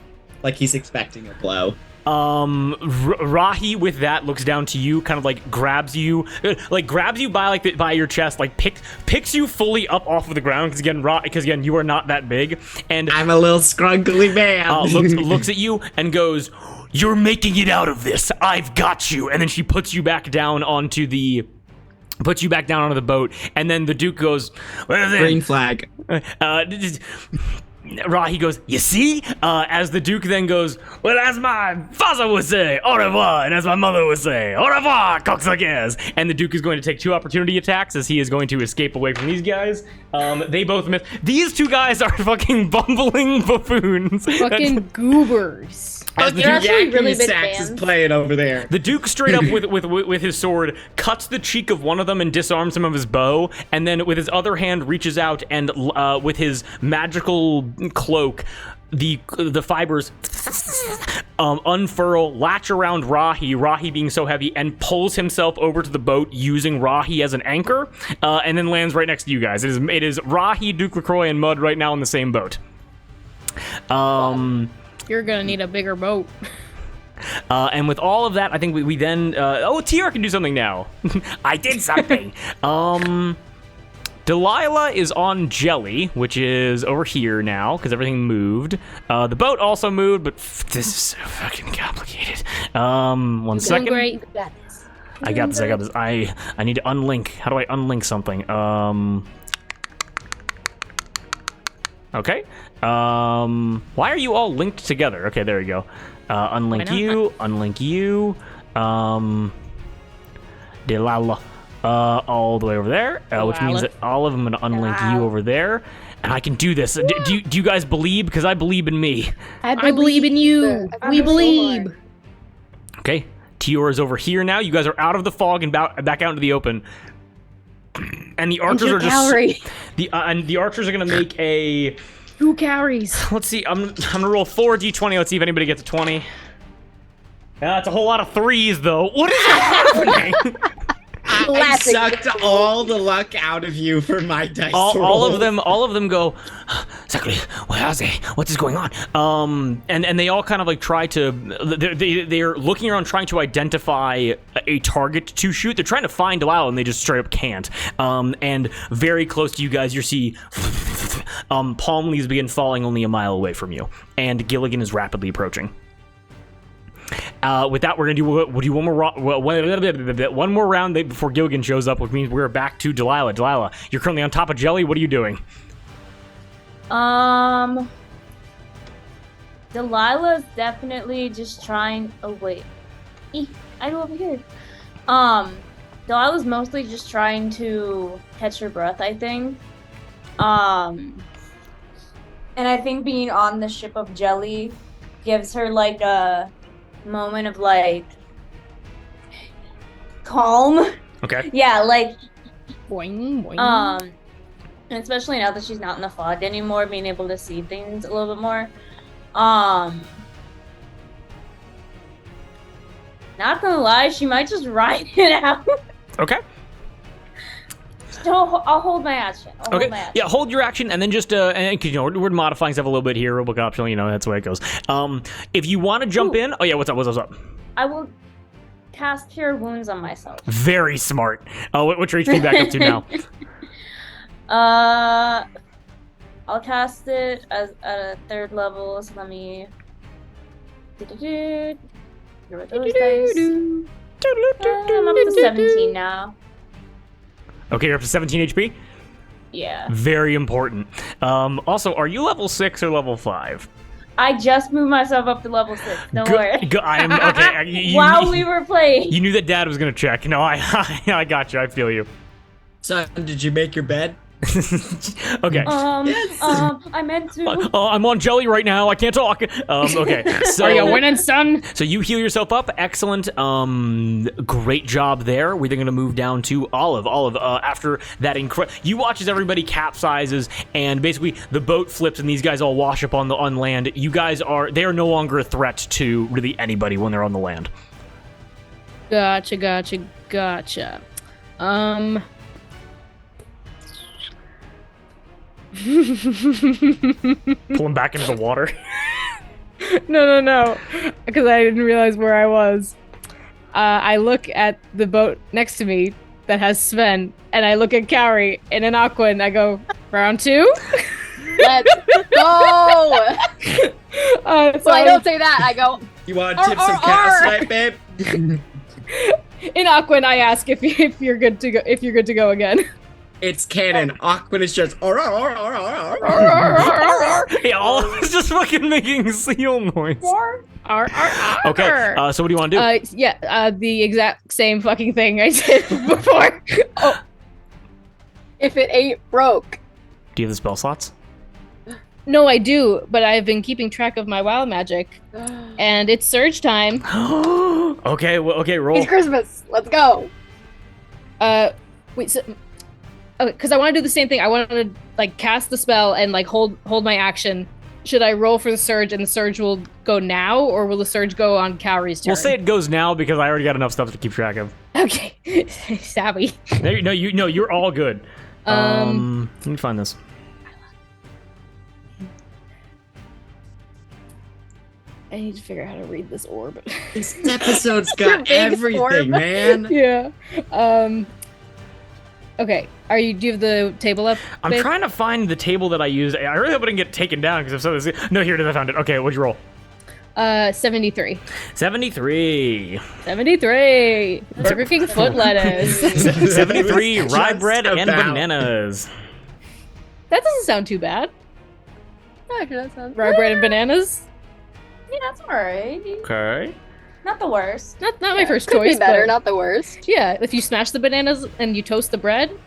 like he's expecting a blow. Rahi with that looks down to you, kind of like grabs you by by your chest, like picks you fully up off of the ground because again you are not that big, and I'm a little scrunkly man. looks at you and goes, "You're making it out of this. I've got you." And then she puts you back down onto the boat, and then the Duke goes, "Well then, green flag." Rahi goes, "You see?" As the Duke then goes, "Well, as my father would say, au revoir," and as my mother would say, au revoir, coxswains. And the Duke is going to take 2 opportunity attacks as he is going to escape away from these guys. They both miss. These 2 guys are fucking bumbling buffoons. Fucking goobers. As the They're actually Yankee really big sax is fans. playing over there. The Duke straight up with his sword cuts the cheek of one of them and disarms him of his bow, and then with his other hand reaches out and with his magical cloak, the fibers unfurl, latch around Rahi being so heavy, and pulls himself over to the boat using Rahi as an anchor, and then lands right next to you guys. It is Rahi, Duke LaCroix, and Mud right now in the same boat. You're gonna need a bigger boat. And with all of that, I think we then... TR can do something now. I did something. Delilah is on Jelly, which is over here now, because everything moved. The boat also moved, but this is so fucking complicated. One second. Great. I got this. I need to unlink. How do I unlink something? Okay. Why are you all linked together? Okay, there we go. Unlink you. Delilah. All the way over there, which means that all of them are gonna unlink you over there, and I can do this. Do you guys believe? Because I believe in me. I believe in you. We believe. Okay, Tior is over here now. You guys are out of the fog and back out into the open. And the archers are just the archers are gonna make a 2 carries. Let's see. I'm gonna roll 4 d20. Let's see if anybody gets a 20. That's a whole lot of 3s though. What is happening? I sucked all the luck out of you for my dice roll. All of them go, exactly, where are they? What is going on? And they all kind of like try to, they're looking around trying to identify a target to shoot. They're trying to find Delilah and they just straight up can't. And very close to you guys, you see palm leaves begin falling only a mile away from you. And Gilligan is rapidly approaching. With that, we're gonna do one more round before Gilligan shows up, which means we're back to Delilah. Delilah, you're currently on top of Jelly. What are you doing? Delilah's definitely just trying. Oh wait, I go over here. Delilah's mostly just trying to catch her breath, I think. And I think being on the ship of jelly gives her like a moment of like calm. Okay. Yeah, like Boing, boing. and especially now that she's not in the fog anymore, being able to see things a little bit more. Not gonna lie, she might just ride it out. Okay. So I'll hold my action. Okay. Yeah, hold your action, and then just and you know we're modifying stuff a little bit here, real optional. You know that's the way it goes. If you want to jump in, oh yeah, what's up? What's up? I will cast Cure Wounds on myself. Very smart. What's your HP back up to now? I'll cast it as at a 3rd level. So let me. Here are those dice. I'm up to 17 now. Okay, you're up to 17 HP. Yeah. Very important. Also, are you level 6 or level 5? I just moved myself up to level 6. Don't worry. I am okay. While we were playing. You knew that Dad was gonna check. No, I got you. I feel you. Son, did you make your bed? Okay. I meant to. I'm on jelly right now. I can't talk. Okay. So Are you winning, son? So you heal yourself up. Excellent. Great job there. We're then going to move down to Olive. Olive, after that you watch as everybody capsizes and basically the boat flips and these guys all wash up on land. You guys they are no longer a threat to really anybody when they're on the land. Gotcha. Pull him back into the water. No. Because I didn't realize where I was. I look at the boat next to me that has Sven, and I look at Kaori in an Aqua, and I go, round 2? Let's go! So I don't say that. I go, You want to tip some cast night, babe? in Aqua, and I ask if you're good to go. If you're good to go again. It's canon. Aquan is just. Yeah, all of us just fucking making seal noise. Okay, so what do you want to do? The exact same fucking thing I did before. Oh, if it ain't broke. Do you have the spell slots? no, I do, but I've been keeping track of my wild magic, and it's surge time. Okay, roll. It's Christmas. Let's go. Wait, so, okay, because I want to do the same thing. I want to like cast the spell and like hold my action. Should I roll for the surge, and the surge will go now, or will the surge go on Kaori's turn? We'll say it goes now because I already got enough stuff to keep track of. Okay, savvy. You're all good. Let me find this. I need to figure out how to read this orb. This episode's got Your big everything, orb. man. Yeah. Okay. Do you have the table up? I'm babe? trying to find the table that I used. I really hope I didn't get taken down because if so, no, here it is. I found it. Okay, what'd you roll? 73. 73. 73. Burger King foot lettuce. 73 rye Just bread and about. bananas. That doesn't sound too bad. Actually, that sounds Rye bread and bananas. Yeah, that's alright. Okay. Not the worst. Not my first Could choice. be better, but not the worst. yeah, if you smash the bananas and you toast the bread.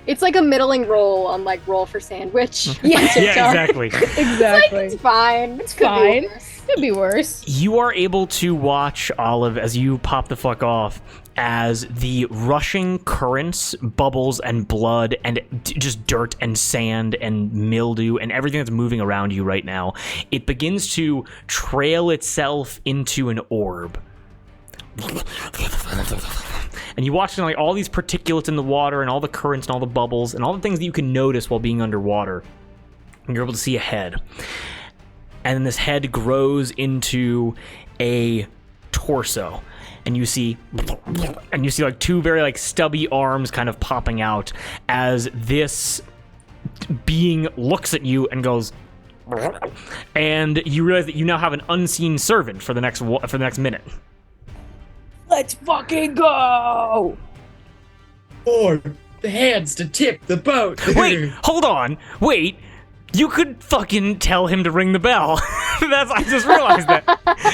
It's like a middling roll on like roll for sandwich. Yeah, Exactly. exactly. It's fine. It's Could be fine. worse. Could be worse. You are able to watch, Olive, as you pop the fuck off, as the rushing currents, bubbles, and blood, and just dirt and sand and mildew and everything that's moving around you right now, it begins to trail itself into an orb. And you watch like all these particulates in the water and all the currents and all the bubbles and all the things that you can notice while being underwater. And you're able to see a head. And then this head grows into a torso. And you see like two very like stubby arms kind of popping out as this being looks at you and goes, and you realize that you now have an unseen servant for the next minute. Let's fucking go! Or the hands to tip the boat. Wait, hold on. Wait. You could fucking tell him to ring the bell. I just realized that.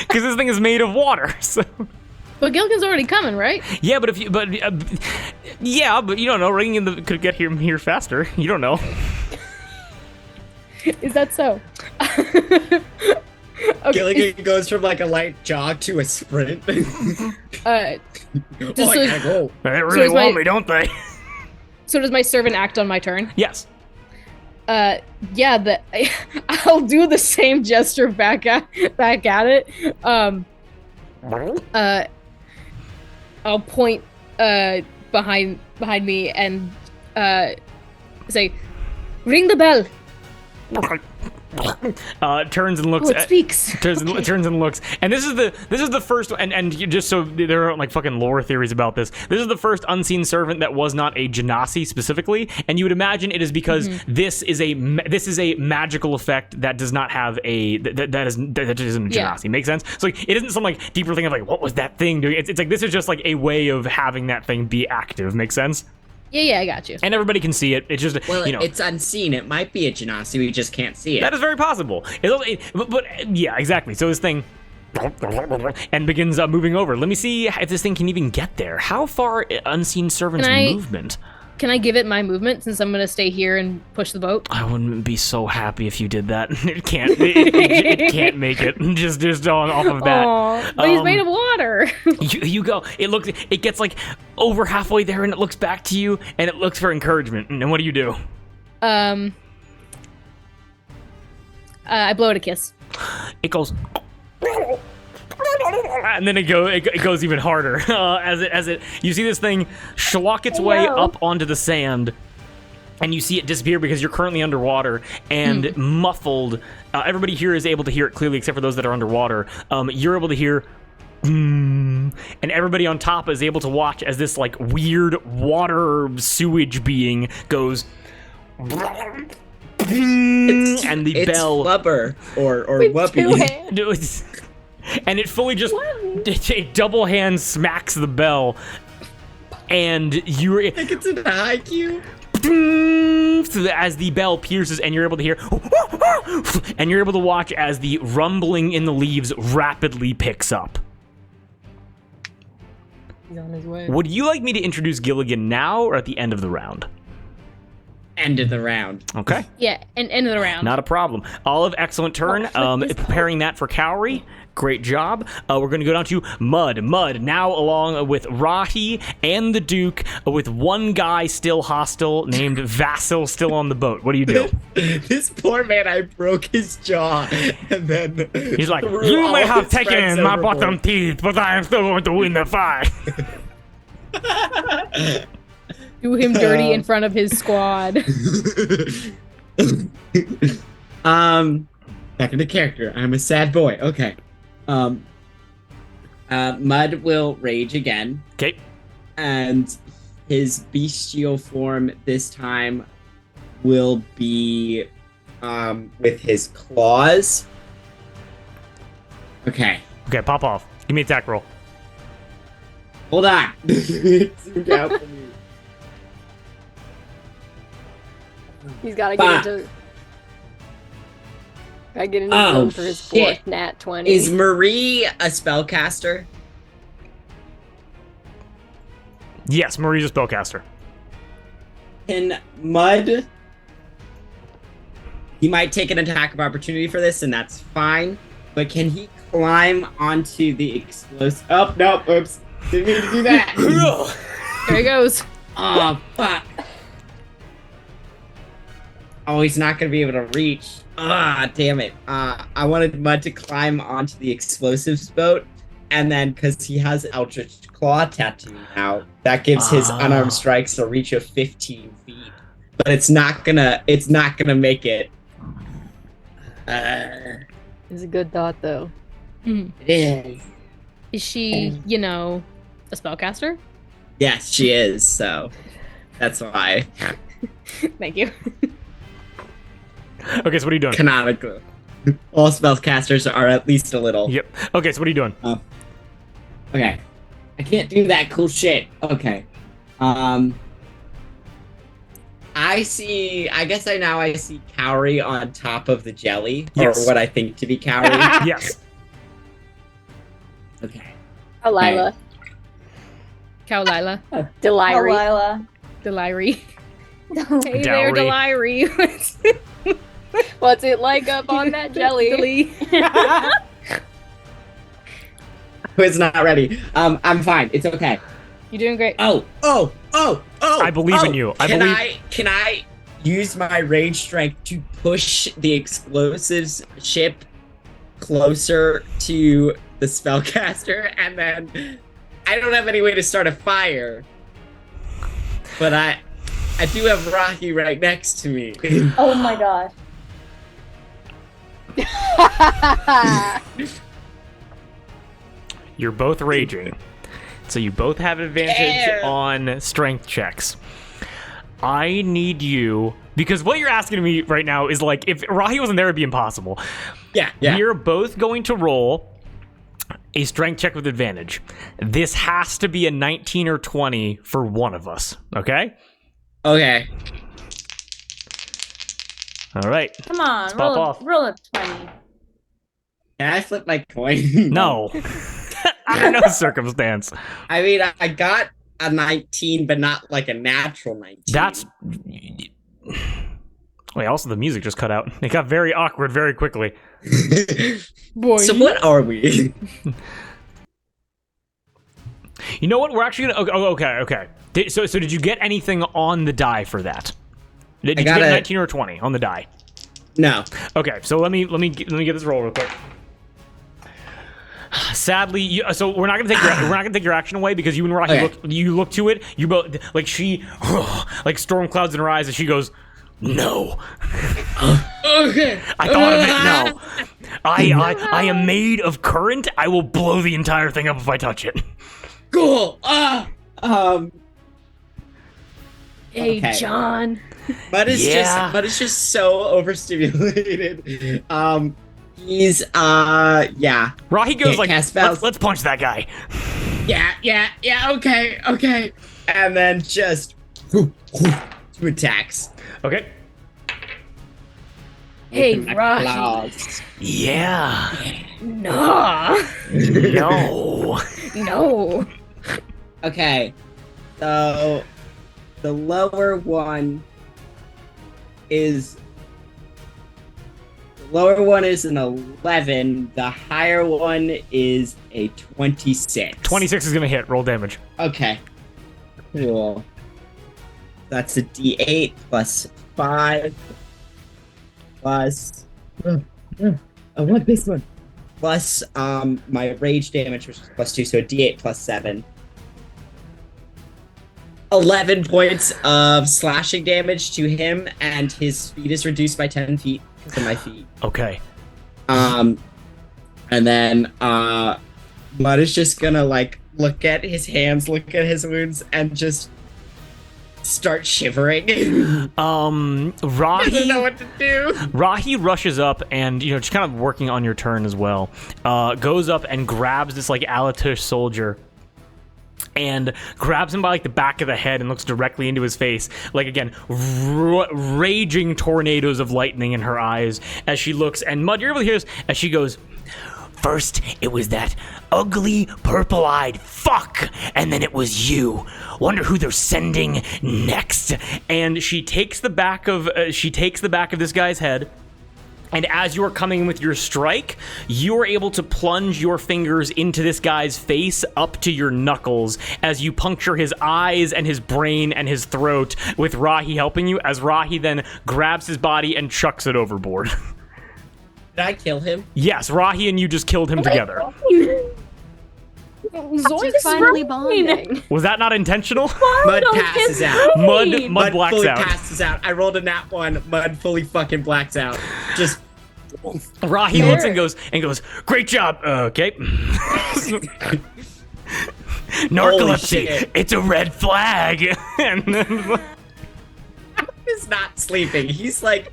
Because this thing is made of water, so... But Gilligan's already coming, right? Yeah, but you don't know. Ringing could get him here faster. You don't know. Is that so? Okay. Gilligan goes from like a light jog to a sprint. Just I so- gotta go. They really is want my- me, don't they? So does my servant act on my turn? Yes. Yeah, I'll do the same gesture back at it. I'll point behind me and say, "Ring the bell." Turns and looks. Oh, it speaks. Turns and looks. And this is the first. And just so there aren't like fucking lore theories about this. This is the first unseen servant that was not a genasi specifically. And you would imagine it is because this is a magical effect that does not have a that isn't a genasi. Make sense? So like it isn't some like deeper thing of like what was that thing doing? It's like this is just like a way of having that thing be active. Make sense? Yeah, I got you. And everybody can see it. It's just It's unseen. It might be a genasi. We just can't see it. that is very possible. But yeah, exactly. So this thing and begins moving over. Let me see if this thing can even get there. How far unseen servant's movement? Can I give it my movement since I'm gonna stay here and push the boat? I wouldn't be so happy if you did that. It can't. It can't make it. Just on off of that. Aw, but he's made of water. You go. It gets like over halfway there, and it looks back to you, and it looks for encouragement. And then what do? I blow it a kiss. It goes. And then it goes even harder as it you see this thing schlock its way up onto the sand, and you see it disappear because you're currently underwater and muffled. Everybody here is able to hear it clearly except for those that are underwater. You're able to hear, and everybody on top is able to watch as this like weird water sewage being goes. And the bell flubber or Two whoopee. hands. And it fully just a double hand smacks the bell, and you're I think it's an IQ. as the bell pierces, and you're able to hear, and you're able to watch as the rumbling in the leaves rapidly picks up. He's on his way. Would you like me to introduce Gilligan now or at the end of the round? End of the round. Okay. Yeah, and end of the round. Not a problem. Olive, excellent turn. Preparing that for Cowrie. Great job. We're going to go down to Mud. Mud now along with ROACHY and the Duke, with one guy still hostile named Vassal still on the boat. What do you do? This poor man, I broke his jaw, and then He's like, threw you all may have his taken friends my overboard." bottom teeth, but I am still going to win the fight. Do him dirty in front of his squad. Back into character. I'm a sad boy. Okay. Mud will rage again, Okay. and his bestial form this time will be with his claws. Okay. Okay, pop off. Give me an attack roll. Hold on. It zoomed out for me. He's got to get into. Gotta get into Oh, zone for his shit. fourth nat 20. Is Marie a spellcaster? Yes, Marie's a spellcaster. Can Mud? He might take an attack of opportunity for this, and that's fine. But can he climb onto the explosive? Oh, no, oops. Didn't mean to do that. There he goes. Oh, fuck. Oh, he's not going to be able to reach. Ah, damn it. I wanted Mud to climb onto the explosives boat, and then, because he has Eldritch Claw tattoo now, that gives his unarmed strikes a reach of 15 feet. But it's not gonna make it. It's a good thought, though. Mhm. It is. Is she, a spellcaster? Yes, she is, so that's why. Thank you. Okay, so what are you doing? Canonical. All spellcasters are at least a little. Yep. Okay, so what are you doing? Okay. I can't do that cool shit. Okay. I see Cowrie on top of the jelly. Yes. Or what I think to be Cowrie. Yes. Okay. Oh, Lila. Cowlila. Deliri. Delilah. Deliri. Hey there, Dowry. Deliri. Well, What's it like up on that jelly? I was not ready. I'm fine. It's okay. You're doing great. Oh! I believe in you. Can I use my rage strength to push the explosives ship closer to the spellcaster, and then I don't have any way to start a fire, but I do have Rocky right next to me. Oh my god. You're both raging, so you both have advantage on strength checks. I need you, because what you're asking me right now is like, if Rahi wasn't there, it'd be impossible. Yeah. We're both going to roll a strength check with advantage. This has to be a 19 or 20 for one of us, okay? Okay. All right. Come on, Let's pop off. roll a 20. Can I flip my coin? No. Under no circumstance. I mean, I got a 19, but not like a natural 19. That's... Wait, also the music just cut out. It got very awkward very quickly. Boy. So what are we? You know what? We're actually gonna... Okay. So did you get anything on the die for that? Did you get a 19 or a 20 on the die? No. Okay, so let me get this roll real quick. Sadly, so we're not gonna take your action away because you and Rocky look to it. You both like she like storm clouds in her eyes as she goes, "No." Okay. I thought of it. No. I am made of current. I will blow the entire thing up if I touch it. Cool. Hey, Okay. John. But it's just so overstimulated. He's yeah. Rahi goes Can't like, cast spells. let's punch that guy. Yeah, okay. And then just 2 attacks. Okay. Hey, With my Rahi. claws. Yeah. No. No. No. Okay. So the lower one is an 11. The higher one is a 26. 26 is gonna hit. Roll damage. Okay. Cool. That's a D8 plus 5 plus. I want this one. Plus my rage damage, which is plus 2, so a D8 plus 7. 11 points of slashing damage to him, and his speed is reduced by 10 feet because of my feet. Okay. And then Mud is just gonna like look at his hands, look at his wounds, and just start shivering. Rahi. Doesn't know what to do. Rahi rushes up and, just kind of working on your turn as well, goes up and grabs this, like, Alatush soldier and grabs him by, like, the back of the head and looks directly into his face. Like, again, raging tornadoes of lightning in her eyes as she looks. And Mud, you're able to hear this as she goes, "First, it was that ugly, purple-eyed fuck, and then it was you. Wonder who they're sending next." And she takes the back of this guy's head, and as you are coming in with your strike, you are able to plunge your fingers into this guy's face up to your knuckles as you puncture his eyes and his brain and his throat, with Rahi helping you, as Rahi then grabs his body and chucks it overboard. Did I kill him? Yes, Rahi and you just killed him together. Zoinks Just finally Rahi. bonding. Was that not intentional? Mud don't passes get out. Mud Mud blacks fully out. passes out. I rolled a nat 1. Mud fully fucking blacks out. Just Rahi looks and goes, "Great job." Okay. Narcolepsy. shit. It's a red flag. And then, he's not sleeping. He's like,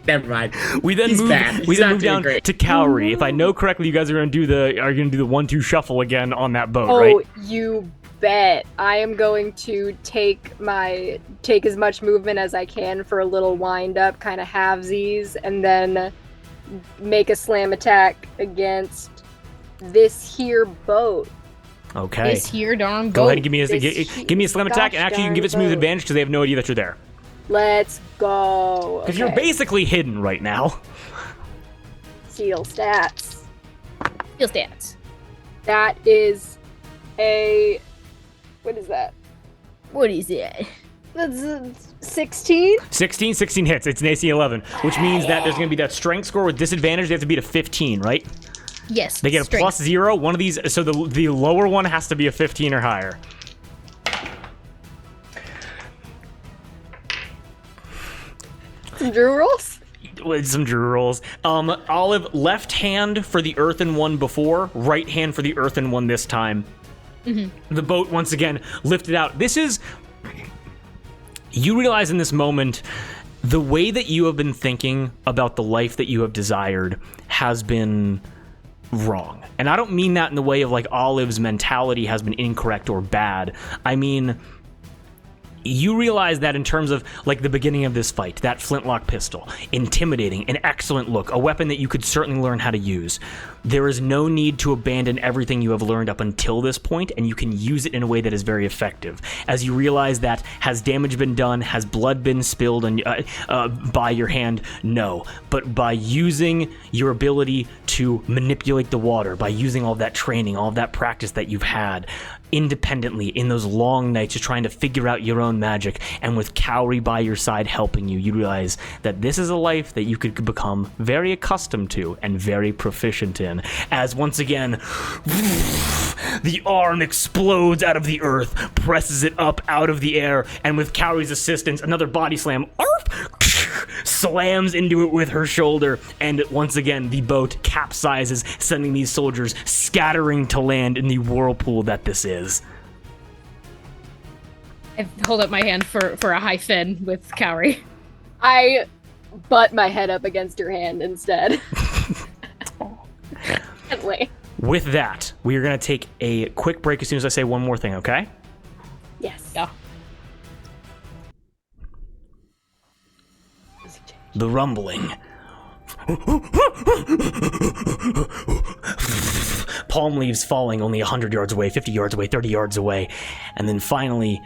never mind. we then He's move. bad. We He's then not move doing down great. to Cowrie. If I know correctly, you guys are gonna do the 1-2 shuffle again on that boat, Oh, right? you bet. I am going to take as much movement as I can for a little wind up, kind of halvesies, and then make a slam attack against this here boat. Okay. This here darn Go boat. ahead and give me a slam attack, and actually you can give it smooth boat. advantage because they have no idea that you're there. Let's go. Because you're basically hidden right now. Seal stats. Heal stats. That is a... What is that? What is it? That's 16? 16 hits. It's an AC 11, which means that there's going to be that strength score with disadvantage. They have to beat a 15, right? Yes. They get a strength. +0. One of these, so the lower one has to be a 15 or higher. Some Drew rolls? With some Drew rolls. Olive, left hand for the earthen one before, right hand for the earthen one this time. The boat, once again, lifted out. This is... You realize in this moment, the way that you have been thinking about the life that you have desired has been wrong. And I don't mean that in the way of like Olive's mentality has been incorrect or bad. I mean... You realize that in terms of, like, the beginning of this fight, that flintlock pistol, intimidating, an excellent look, a weapon that you could certainly learn how to use. There is no need to abandon everything you have learned up until this point, and you can use it in a way that is very effective. As you realize that, has damage been done? Has blood been spilled by your hand? No. But by using your ability to manipulate the water, by using all that training, all that practice that you've had, independently in those long nights, just trying to figure out your own magic, and with Cowrie by your side helping you, you realize that this is a life that you could become very accustomed to and very proficient in. As once again, the arm explodes out of the earth, presses it up out of the air, and with Cowrie's assistance, another body slam, slams into it with her shoulder, and once again, the boat capsizes, sending these soldiers scattering to land in the whirlpool that this is. I hold up my hand for a high fin with Cowrie. I butt my head up against your hand instead. Wait. With that, we are going to take a quick break as soon as I say one more thing, okay? Yes. Yeah. The rumbling. Palm leaves falling only 100 yards away, 50 yards away, 30 yards away. And then finally,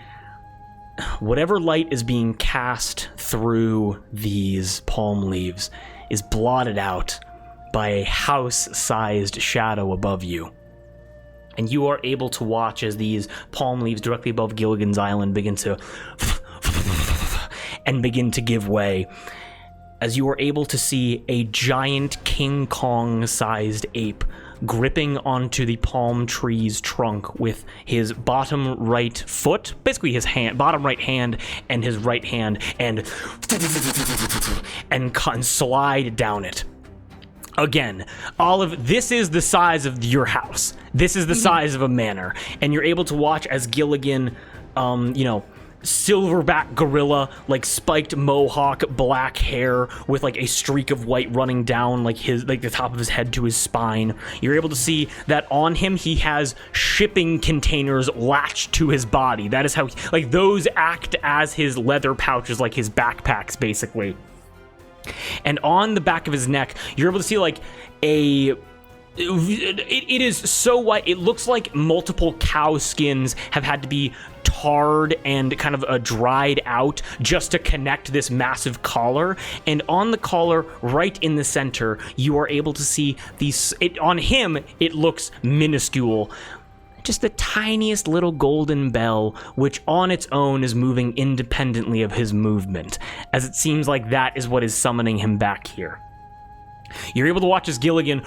whatever light is being cast through these palm leaves is blotted out by a house-sized shadow above you. And you are able to watch as these palm leaves directly above Gilligan's Island begin to give way, as you are able to see a giant King Kong-sized ape gripping onto the palm tree's trunk with his bottom right foot, basically his hand, bottom right hand and his right hand, and slide down it. Again, Olive, this is the size of your house. This is the size of a manor, and you're able to watch as Gilligan, silverback gorilla, like spiked mohawk, black hair with like a streak of white running down like the top of his head to his spine. You're able to see that on him he has shipping containers latched to his body. That is how those act as his leather pouches, like his backpacks basically. And on the back of his neck, you're able to see like it is so white, it looks like multiple cow skins have had to be tarred and kind of dried out just to connect this massive collar. And on the collar, right in the center, you are able to see on him, it looks minuscule. Just the tiniest little golden bell, which on its own is moving independently of his movement, as it seems like that is what is summoning him back here. You're able to watch as Gilligan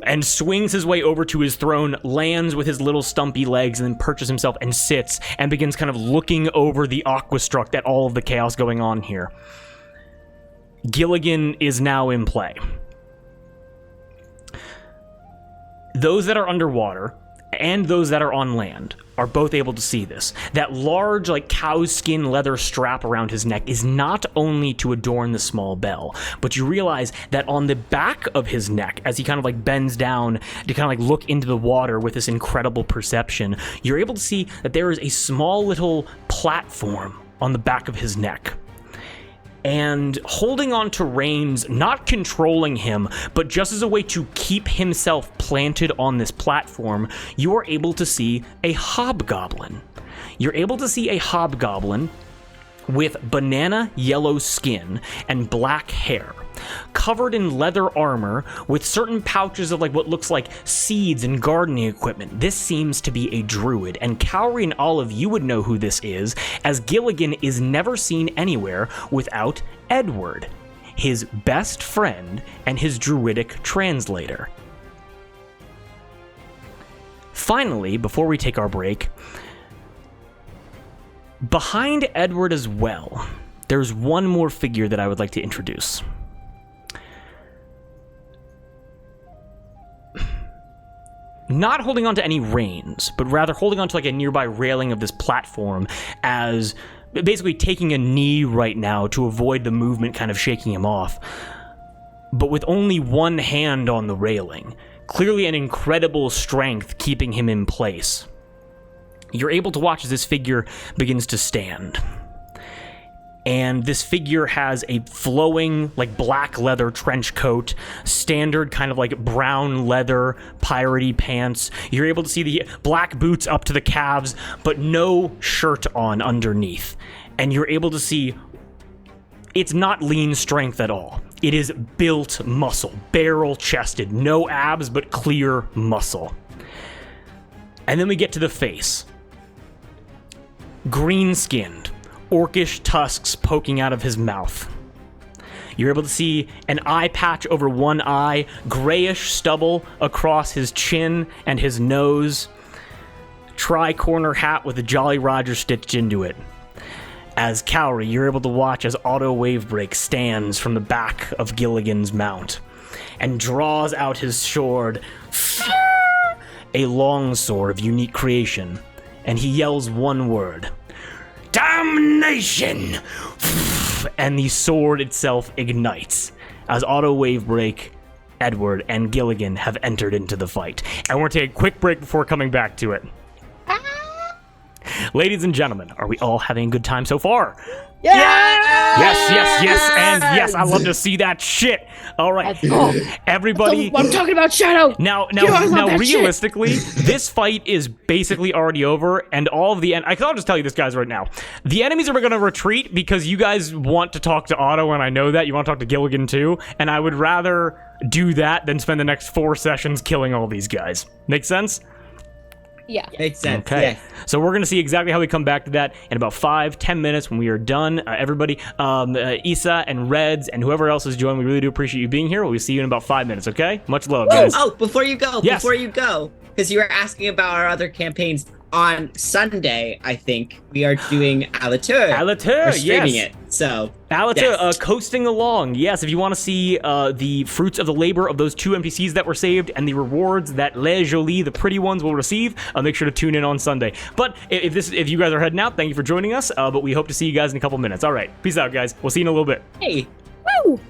and swings his way over to his throne, lands with his little stumpy legs, and then perches himself and sits and begins kind of looking over the Aquastruct at all of the chaos going on here. Gilligan is now in play. Those that are underwater and those that are on land are both able to see this. That large, like, cow skin leather strap around his neck is not only to adorn the small bell, but you realize that on the back of his neck, as he kind of like bends down to kind of like look into the water with this incredible perception, you're able to see that there is a small little platform on the back of his neck. And holding on to reins, not controlling him, but just as a way to keep himself planted on this platform, you are able to see a hobgoblin. You're able to see a hobgoblin with banana yellow skin and black hair, covered in leather armor with certain pouches of like what looks like seeds and gardening equipment. This seems to be a druid, and Cowrie and Olive, you would know who this is, as Gilligan is never seen anywhere without Edward, his best friend and his druidic translator. Finally, before we take our break, behind Edward as well, there's one more figure that I would like to introduce. Not holding onto any reins, but rather holding onto like a nearby railing of this platform, as basically taking a knee right now to avoid the movement kind of shaking him off. But with only one hand on the railing, clearly an incredible strength keeping him in place. You're able to watch as this figure begins to stand. And this figure has a flowing, like, black leather trench coat, standard kind of like brown leather piratey pants. You're able to see the black boots up to the calves, but no shirt on underneath. And you're able to see it's not lean strength at all. It is built muscle, barrel-chested, no abs, but clear muscle. And then we get to the face. Green-skinned, orcish tusks poking out of his mouth. You're able to see an eye patch over one eye, grayish stubble across his chin and his nose, tri-corner hat with a Jolly Roger stitched into it. As Cowrie, you're able to watch as Auto Wavebreak stands from the back of Gilligan's mount and draws out his sword, a longsword of unique creation, and he yells one word: "Damnation!" And the sword itself ignites as Auto Wavebreak, Edward, and Gilligan have entered into the fight. And we're going to take a quick break before coming back to it. Ladies and gentlemen, are we all having a good time so far? Yeah! Yes, and yes, I love to see that shit. All right, everybody. What I'm talking about, Shadow. Now, that realistically, this fight is basically already over, and all of the I'll just tell you this, guys, right now. The enemies are going to retreat because you guys want to talk to Otto, and I know that you want to talk to Gilligan too, and I would rather do that than spend the next 4 sessions killing all these guys. Make sense? Yeah. Makes sense. Okay, Yes. so we're going to see exactly how we come back to that in about 5-10 minutes when we are done. Everybody, Issa and Reds and whoever else is joining, we really do appreciate you being here. We'll see you in about 5 minutes, okay? Much love, guys. Oh, before you go, Yes. because you were asking about our other campaigns. On Sunday, I think, we are doing Alatur. We're streaming yes. it, so... Alatur, yes. coasting along. Yes, if you want to see the fruits of the labor of those 2 NPCs that were saved and the rewards that Les Jolies, the pretty ones, will receive, make sure to tune in on Sunday. But if you guys are heading out, thank you for joining us, but we hope to see you guys in a couple minutes. All right, peace out, guys. We'll see you in a little bit. Hey. Woo!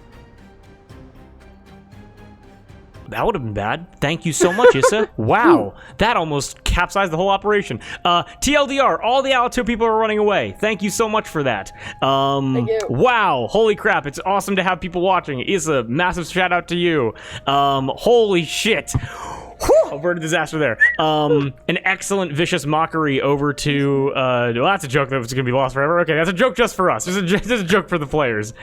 That would have been bad. Thank you so much, Issa. Wow, that almost capsized the whole operation. TLDR, all the Alatur people are running away. Thank you so much for that. Thank you. Wow, holy crap, it's awesome to have people watching. Issa, massive shout out to you. Holy shit. Whew, averted disaster there. An excellent vicious mockery over to, well, that's a joke that's going to be lost forever. Okay, that's a joke just for us. This is a joke for the players.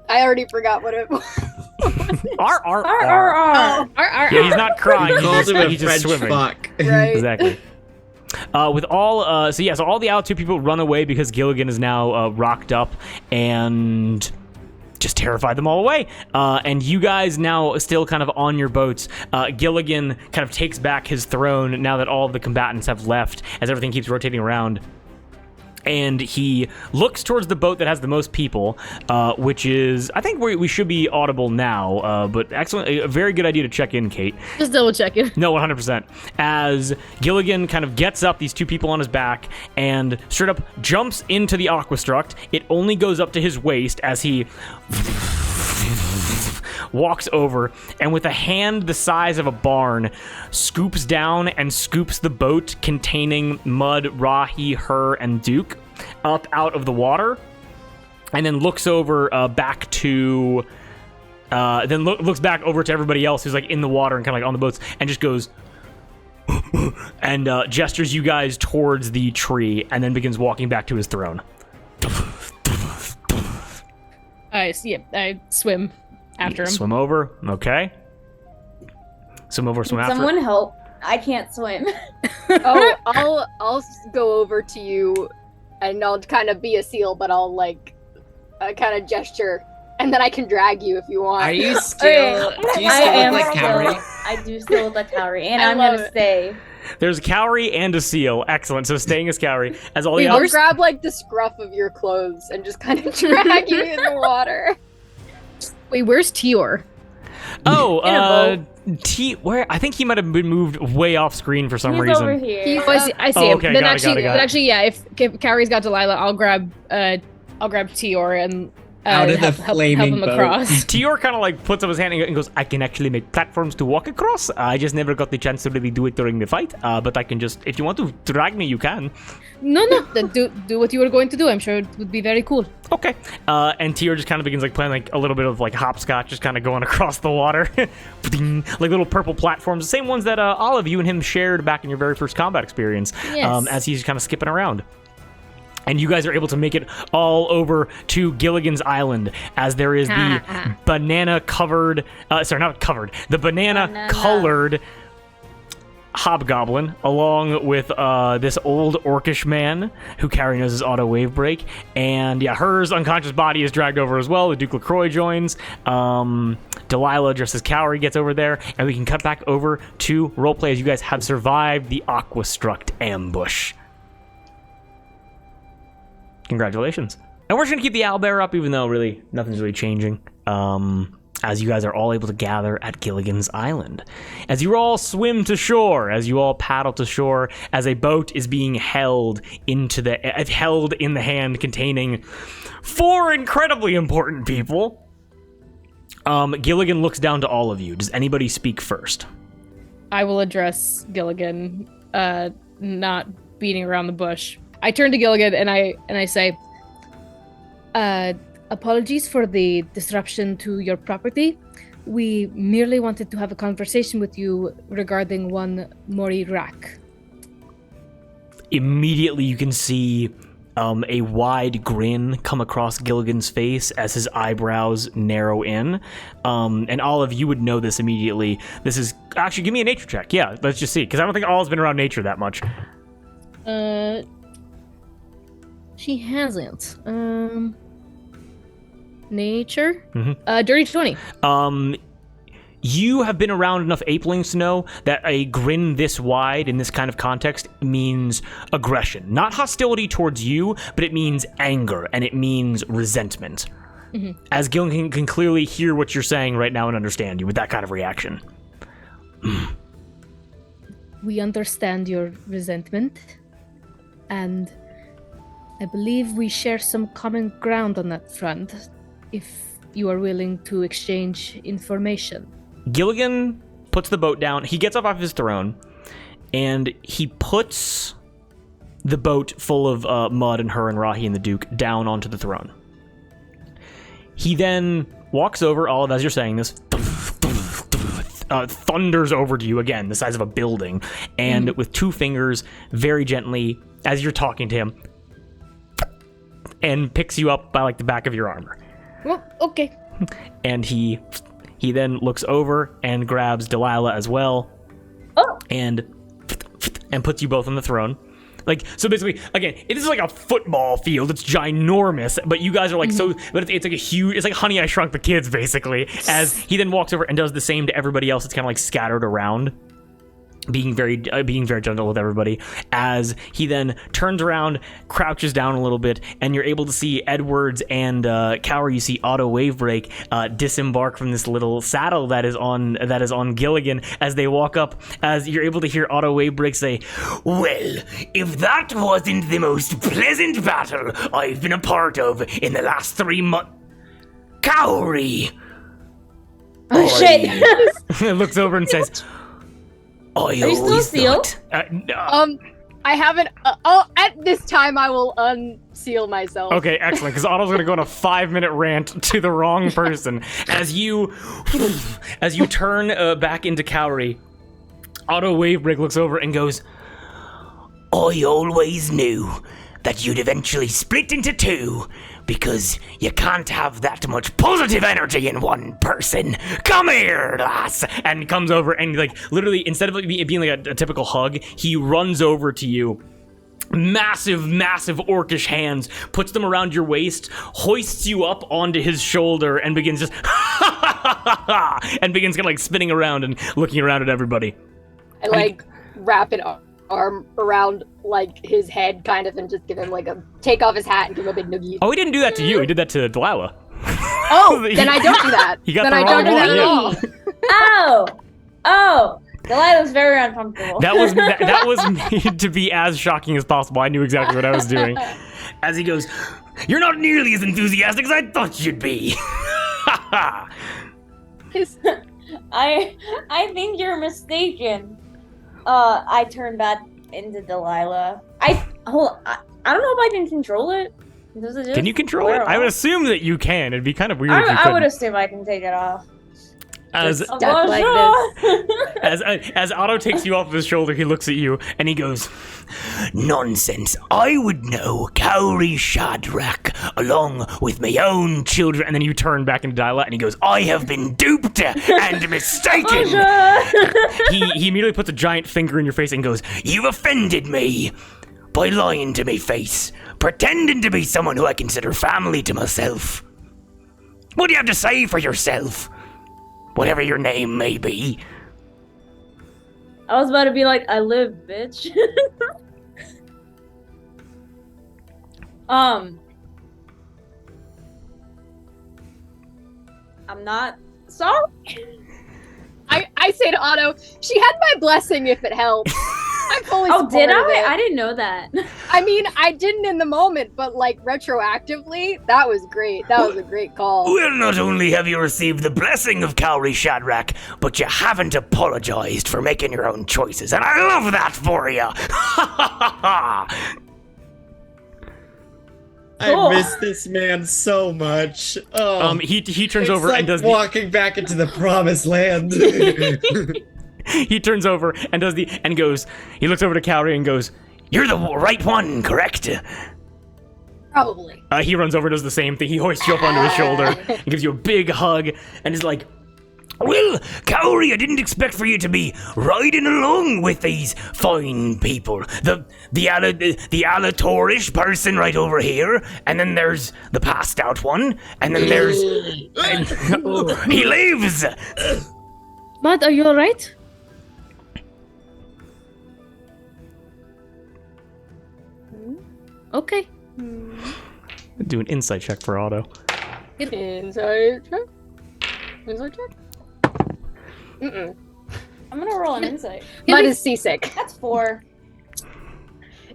I already forgot what it was. Yeah, he's not crying. Called him a He's just French swimming. fuck. Right. Exactly. With all, so all the Alatur people run away because Gilligan is now rocked up and just terrified them all away. And you guys now still kind of on your boats. Gilligan kind of takes back his throne now that all of the combatants have left as everything keeps rotating around. And he looks towards the boat that has the most people, which is, I think we should be audible now, but excellent, a very good idea to check in, Kate. Just double checking. No, 100%. As Gilligan kind of gets up, these 2 people on his back, and straight up jumps into the Aquastruct. It only goes up to his waist as he walks over, and with a hand the size of a barn, scoops down and scoops the boat containing Mud, Rahi, her, and Duke up out of the water, and then looks over back to looks back over to everybody else who's like in the water and kind of like on the boats, and just goes and gestures you guys towards the tree, and then begins walking back to his throne. I swim after him. Swim over, okay. Swim over, swim after. Someone help. I can't swim. Oh, I'll go over to you, and I'll kind of be a seal, but I'll like kind of gesture, and then I can drag you if you want. Are you still? Do you still look like Cowrie? I do still look like Cowrie, and I I'm love gonna it. stay. There's Cowrie and a seal. Excellent. So staying as Cowrie. As all Wait, the I'll others. grab like the scruff of your clothes and just kind of drag you in the water. Wait, where's Tior? Oh, In a where? I think he might have been moved way off screen for some He's reason. over here. Oh, I see Oh, him. okay, Then got it, got it, got but it. actually, yeah. If Cowrie's got Delilah, I'll grab Tior and Out of the help flaming him boat. across. Tior kind of like puts up his hand and goes, I can actually make platforms to walk across. I just never got the chance to really do it during the fight. But I can just, if you want to drag me, you can. No, then do what you were going to do. I'm sure it would be very cool. Okay. And Tior just kind of begins like playing like a little bit of like hopscotch, just kind of going across the water. Like little purple platforms, the same ones that Olive, you and him shared back in your very first combat experience. Yes. As he's kind of skipping around. And you guys are able to make it all over to Gilligan's Island, as there is the banana-colored hobgoblin, along with this old orcish man who Carrie knows is auto wave break. And yeah, hers unconscious body is dragged over as well. The Duke LaCroix joins. Delilah, dressed as Cowrie, gets over there. And we can cut back over to roleplay as you guys have survived the Aquastruct ambush. Congratulations. And we're just going to keep the owlbear up, even though really nothing's really changing. As you guys are all able to gather at Gilligan's Island. As you all swim to shore, as you all paddle to shore, as a boat is being held in the hand containing 4 incredibly important people. Gilligan looks down to all of you. Does anybody speak first? I will address Gilligan, not beating around the bush. I turn to Gilligan and I say, apologies for the disruption to your property. We merely wanted to have a conversation with you regarding one Mori Rak. Immediately you can see a wide grin come across Gilligan's face as his eyebrows narrow in. And Olive, you would know this immediately. This is... Actually, give me a nature check. Yeah, let's just see. Because I don't think Olive's been around nature that much. She hasn't. Nature? Mm-hmm. Dirty 20. You have been around enough apelings to know that a grin this wide in this kind of context means aggression. Not hostility towards you, but it means anger, and it means resentment. Mm-hmm. As Gilligan can clearly hear what you're saying right now and understand you with that kind of reaction. We understand your resentment, and I believe we share some common ground on that front, if you are willing to exchange information. Gilligan puts the boat down. He gets up off his throne, and he puts the boat full of mud and her and Rahi and the Duke down onto the throne. He then walks over, Olive, as you're saying this, thunders over to you again, the size of a building, and with 2 fingers, very gently, as you're talking to him, and picks you up by like the back of your armor. Well, okay. And he then looks over and grabs Delilah as well. Oh. And puts you both on the throne. Like, so basically, again, it is like a football field. It's ginormous, but you guys are like so, but it's like a huge, it's like Honey, I Shrunk the Kids, basically. As he then walks over and does the same to everybody else that's kind of like scattered around. Being very gentle with everybody, as he then turns around, crouches down a little bit, and you're able to see Edwards and Cowrie. You see Auto Wave Break disembark from this little saddle that is on Gilligan as they walk up. As you're able to hear Auto Wave Break say, "Well, if that wasn't the most pleasant battle I've been a part of in the last 3 months, Cowrie." Oh shit! Looks over and says, Are you still a seal? I haven't. At this time, I will unseal myself. Okay, excellent. Because Otto's gonna go on a 5-minute rant to the wrong person as you turn back into Cowrie. Auto Wavebreak looks over and goes, "I always knew that you'd eventually split into 2 because you can't have that much positive energy in one person. Come here, lass! And comes over and, like, literally, instead of it being like a typical hug, he runs over to you. Massive orcish hands, puts them around your waist, hoists you up onto his shoulder, and begins just and begins kind of like spinning around and looking around at everybody. I like wrap an arm around like his head, kind of, and just give him like a take off his hat and give him a big noogie. Oh, he didn't do that to you. He did that to Delilah. Oh, then I don't do that. You got then the I wrong don't do that one, at all. Oh, Delilah's very uncomfortable. That was made to be as shocking as possible. I knew exactly what I was doing. As he goes, "You're not nearly as enthusiastic as I thought you'd be." I think you're mistaken. I turn back into Delilah. I don't know if I can control it. Does it just Can you control it? wear I would off? assume that you can. It'd be kind of weird if you I couldn't. would assume I can take it off. As Stuck like this. as Otto takes you off of his shoulder, he looks at you and he goes, "Nonsense! I would know Cowrie Shadrach along with my own children." And then you turn back into Delilah and he goes, "I have been duped and mistaken." He immediately puts a giant finger in your face and goes, "You've offended me by lying to me face, pretending to be someone who I consider family to myself. What do you have to say for yourself? Whatever your name may be." I was about to be like, I live, bitch. I'm not sorry. I say to Otto, she had my blessing if it helps. I'm fully Oh, did supportive of I? it. I didn't know that. I mean, I didn't in the moment, but like retroactively, that was great. That was a great call. Well, not only have you received the blessing of Cowrie Shadrach, but you haven't apologized for making your own choices, and I love that for you. I miss this man so much. Oh, He turns it's over like and does walking back into the promised land. he turns over and does and goes. He looks over to Cowrie and goes, "You're the right one, correct?" Probably. He runs over and does the same thing. He hoists you up onto his shoulder and gives you a big hug and is like, "Well, Cowrie, I didn't expect for you to be riding along with these fine people. The Alatorish person right over here, and then there's the passed out one, and then there's... he lives!" Mud, are you alright? Okay. Do an insight check for Otto. Insight check? Insight check? Mm-mm. I'm gonna roll an insight. Mud is seasick. That's 4.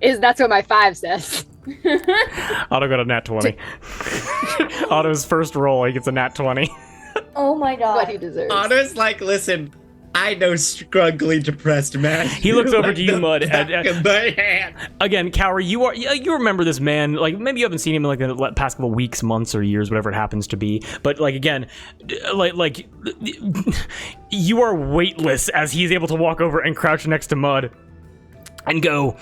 That's what my 5 says. Otto got a nat 20. Otto's first roll, he gets a nat 20. Oh my god. What he deserves. Otto's like, listen, I know struggling depressed man. He looks over to you, Mud, Back and- of my hand. Again, Cowrie, you remember this man, like, maybe you haven't seen him in, like, the past couple weeks, months, or years, whatever it happens to be, but, like, again, like, you are weightless as he's able to walk over and crouch next to Mud and go,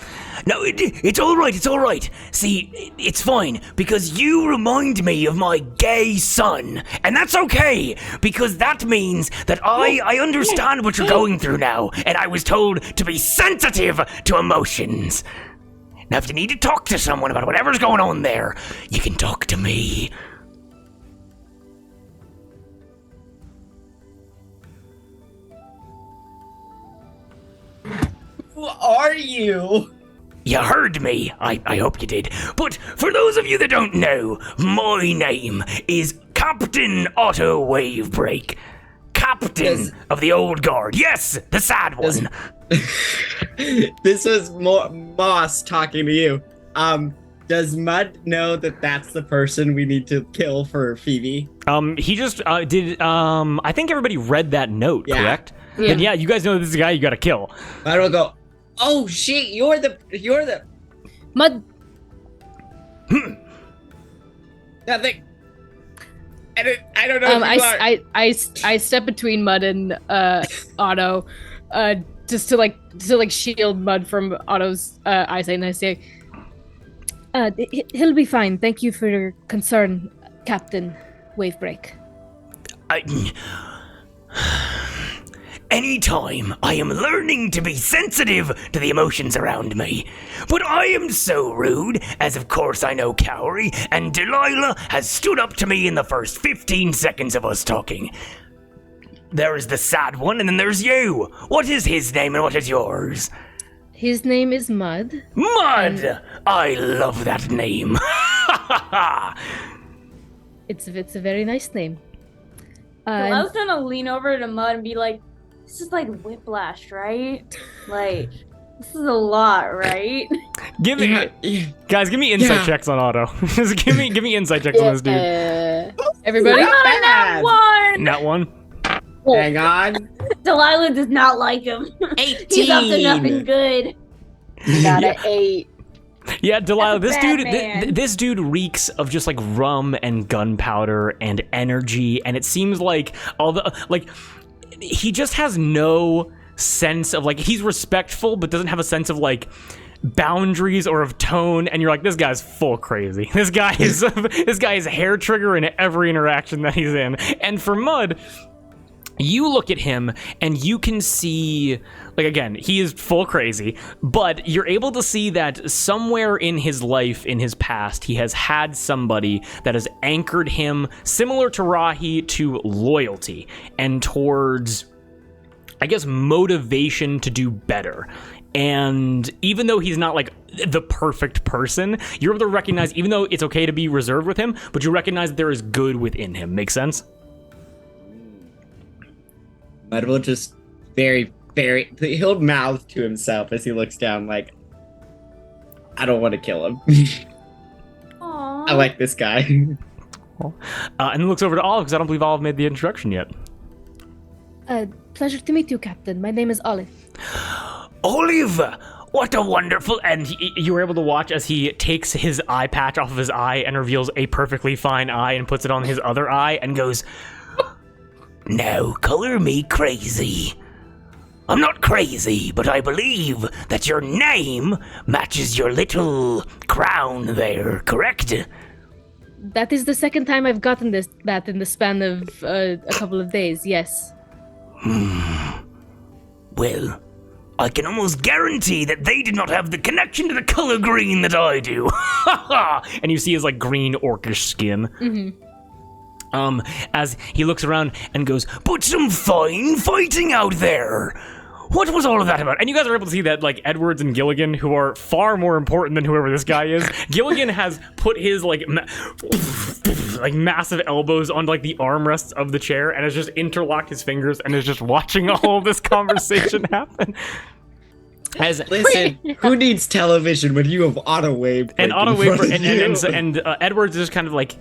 "No, it's all right. See, it's fine, because you remind me of my gay son, and that's okay, because that means that I understand what you're going through now, and I was told to be sensitive to emotions. Now, if you need to talk to someone about whatever's going on there, you can talk to me." Who are you? You heard me. I hope you did. But for those of you that don't know, my name is Captain Otto Wavebreak. Captain of the Old Guard. Yes, the sad one. This was Moss talking to you. Does Mud know that that's the person we need to kill for Phoebe? He just did. I think everybody read that note, Yeah. correct? Yeah. Then yeah, you guys know this is the guy you gotta kill. I don't go, "Oh shit, you're the Mud, nothing." I don't know if you are. I step between Mud and Otto, just to like shield Mud from Otto's eyesight, and I say, He'll be fine. Thank you for your concern, Captain Wavebreak. Anytime I am learning to be sensitive to the emotions around me. But I am so rude, as of course I know Cowrie, and Delilah has stood up to me in the first 15 seconds of us talking. There is the sad one, and then there's you. What is his name and what is yours? His name is Mud. Mud! I love that name. It's a very nice name. I was gonna lean over to Mud and be like, this is like whiplash, right? Like, this is a lot, right? Give me, guys, give me insight checks on Otto. Just give me insight checks on this dude. Everybody? Not one! Not one. Hang on. Delilah does not like him. 18. He's up to nothing good. Got an 8. Yeah, Delilah, this That's dude, Batman. this dude reeks of just like rum and gunpowder and energy, and it seems like he just has no sense of like, he's respectful but doesn't have a sense of like boundaries or of tone, and you're like, this guy's full crazy. This guy is hair trigger in every interaction that he's in. And for Mud, you look at him and you can see, like, again, he is full crazy, but you're able to see that somewhere in his life, in his past, he has had somebody that has anchored him, similar to Rahi, to loyalty and towards, I guess, motivation to do better. And even though he's not like the perfect person, you're able to recognize, even though it's okay to be reserved with him, but you recognize that there is good within him. Make sense? Mud will just he'll mouth to himself as he looks down like, I don't want to kill him. Aww. I like this guy. And he looks over to Olive, because I don't believe Olive made the introduction yet. Pleasure to meet you, Captain. My name is Olive. Olive! What a wonderful... And you were able to watch as he takes his eye patch off of his eye and reveals a perfectly fine eye and puts it on his other eye and goes, Now color me crazy. I'm not crazy, but I believe that your name matches your little crown there, correct? That is the second time I've gotten that in the span of a couple of days, yes. Well, I can almost guarantee that they did not have the connection to the color green that I do. and you see his like green orcish skin. Mm-hmm. As he looks around and goes, But some fine fighting out there. What was all of that about? and you guys are able to see that like Edwards and Gilligan, who are far more important than whoever this guy is, Gilligan has put his like massive elbows on like the armrests of the chair and has just interlocked his fingers and is just watching all of this conversation happen. Listen, who needs television when you have Otto Wave? And Otto Wave and Edwards is just kind of like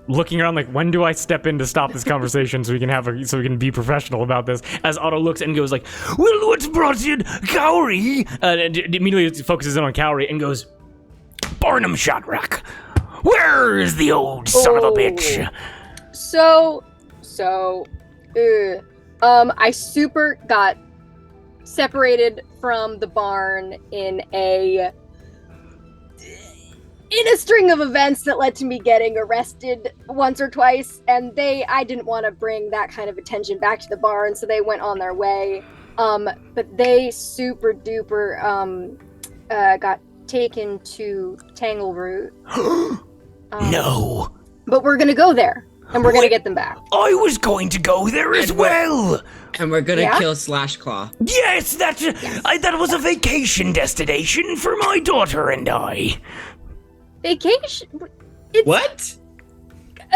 looking around like, when do I step in to stop this conversation so we can be professional about this? As Otto looks and goes like, Well, what's brought in Cowrie? and immediately focuses in on Cowrie and goes, Barnum Shadrack. Where is the old son of a bitch? I super got separated from the barn in a string of events that led to me getting arrested once or twice, and I didn't want to bring that kind of attention back to the barn, so they went on their way. But they super duper got taken to Tangleroot. No. But we're gonna go there, and we're gonna get them back. I was going to go there as well. And we're gonna Yeah? kill Slashclaw. Yes, that was a vacation destination for my daughter and I. Vacation? It's, What?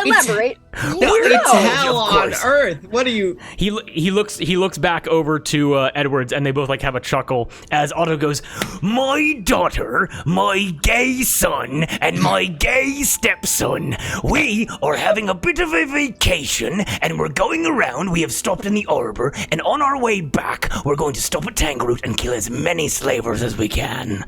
Elaborate. It's hell of on course. earth. What are you? he looks back over to Edwards, and they both like have a chuckle as Otto goes, My daughter, my gay son, and my gay stepson. We are having a bit of a vacation, and we're going around. We have stopped in the arbor, and on our way back, we're going to stop at Tangroot and kill as many slavers as we can.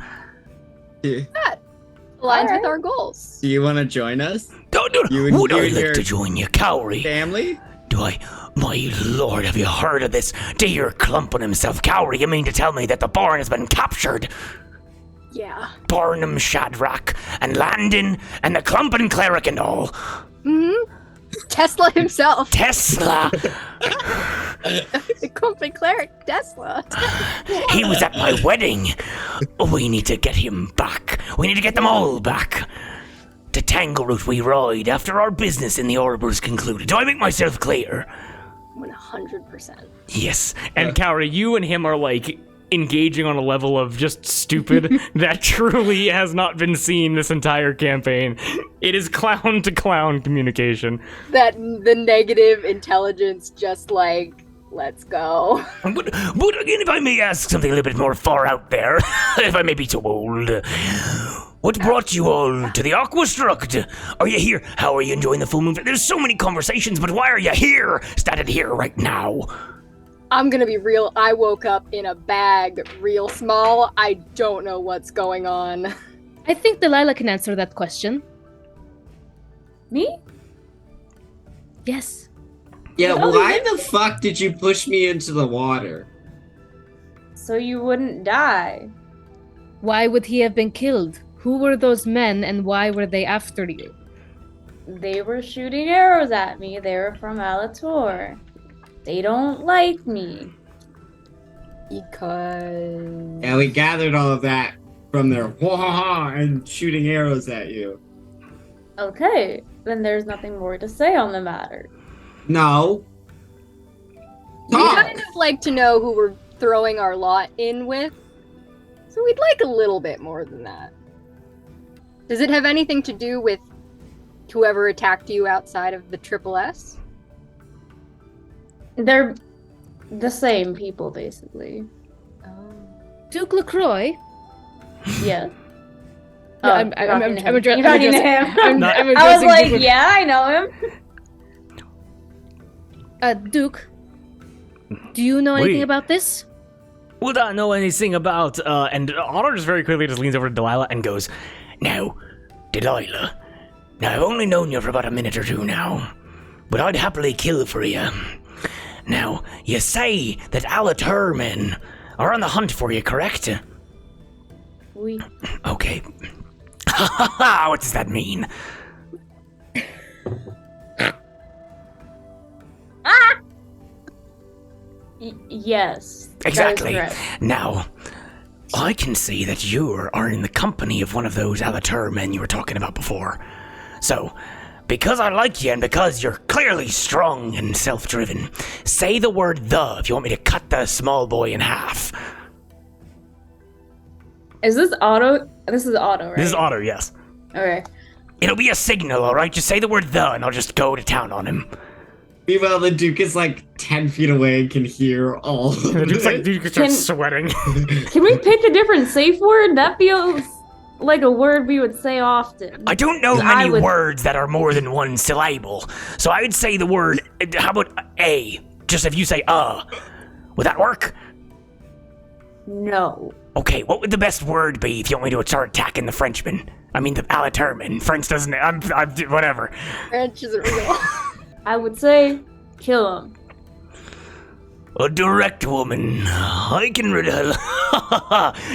Aligns with our goals. Do you want to join us? Would I and like your to join you, Cowrie? family? Do I? My lord, have you heard of this deer clump on himself? Cowrie, you mean to tell me that the barn has been captured? Yeah. Barnum, Shadrach, and Landon, and the Clumpin' Cleric and all. Mm-hmm. Tesla himself. Tesla! The Company Cleric Tesla. He was at my wedding. We need to get him back. We need to get them all back. To Tangleroot we ride after our business in the Orber's concluded. Do I make myself clear? 100%. Yes. And Kaori, you and him are like engaging on a level of just stupid that truly has not been seen this entire campaign. It is clown to clown communication. That the negative intelligence just like, let's go. But again, if I may ask something a little bit more far out there, if I may be so bold, what brought you all to the Aquastruct? Are you here? How are you enjoying the full moon? There's so many conversations, but why are you here? Started here right now. I'm gonna be real. I woke up in a bag real small. I don't know what's going on. I think Delilah can answer that question. Me? Yes. Yeah, Oh, why yeah. the fuck did you push me into the water? So you wouldn't die. Why would he have been killed? Who were those men and why were they after you? They were shooting arrows at me. They were from Alator. They don't like me. Because... Yeah, we gathered all of that from their wah and shooting arrows at you. Okay, then there's nothing more to say on the matter. No. We Talk. kind of like to know who we're throwing our lot in with. So we'd like a little bit more than that. Does it have anything to do with whoever attacked you outside of the Triple S? They're the same people, basically. Duke LaCroix? Yes. No, Oh, I'm you're talking to him. addressing- You're talking to him. I'm I was addressing like, Duke. yeah, I know him. Duke, do you know anything Wait. about this? Would I know anything about, and Otto just very quickly just leans over to Delilah and goes, Now, Delilah, now I've only known you for about a minute or two now, but I'd happily kill for you. Now, you say that Alatur men are on the hunt for you, correct? We. Okay. Ha ha ha, what does that mean? Yes. that is Exactly. correct. Now, I can see that you are in the company of one of those Alatur men you were talking about before. So, because I like you and because you're clearly strong and self-driven, say the word "the" if you want me to cut the small boy in half. Is this Otto? This is Otto, right? This is Otto, yes. Okay. It'll be a signal, alright? Just say the word "the" and I'll just go to town on him. Meanwhile, the Duke is like 10 feet away and can hear all of The dude's like, it. dude starts Can- sweating. Can we pick a different safe word? That feels like a word we would say often. I don't know I many would- words that are more than one syllable, so I would say the word, how about "a"? Just if you say would that work? No. Okay, what would the best word be if you want me to start attacking the Frenchman? I mean, the Alaturman. French doesn't. I'm whatever. French isn't real. I would say kill him. A direct woman. I can riddle.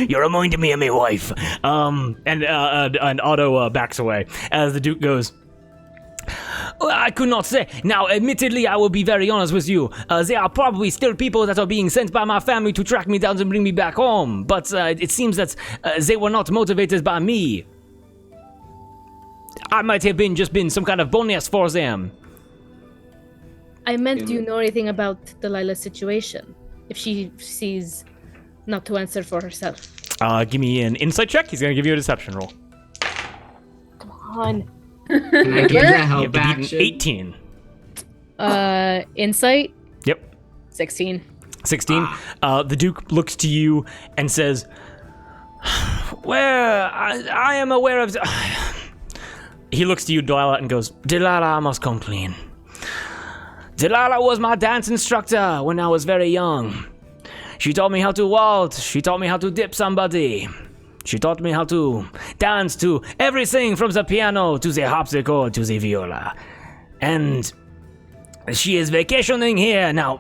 You're reminding me of my wife. And Otto backs away as the Duke goes, Well, I could not say. Now, admittedly, I will be very honest with you. There are probably still people that are being sent by my family to track me down and bring me back home. But it seems that they were not motivated by me. I might have been some kind of bonus for them. I meant, do you know anything about Delilah's situation? If she sees not to answer for herself. give me an insight check. He's going to give you a deception roll. Come on. Can I give that You help have to beat an action? 18. Insight? Yep. 16. 16. The Duke looks to you and says, Well, I am aware of... He looks to you, Delilah, and goes, Delilah, I must come clean. Delilah was my dance instructor when I was very young. She taught me how to waltz. She taught me how to dip somebody. She taught me how to dance to everything from the piano to the harpsichord to the viola. And She is vacationing here. Now,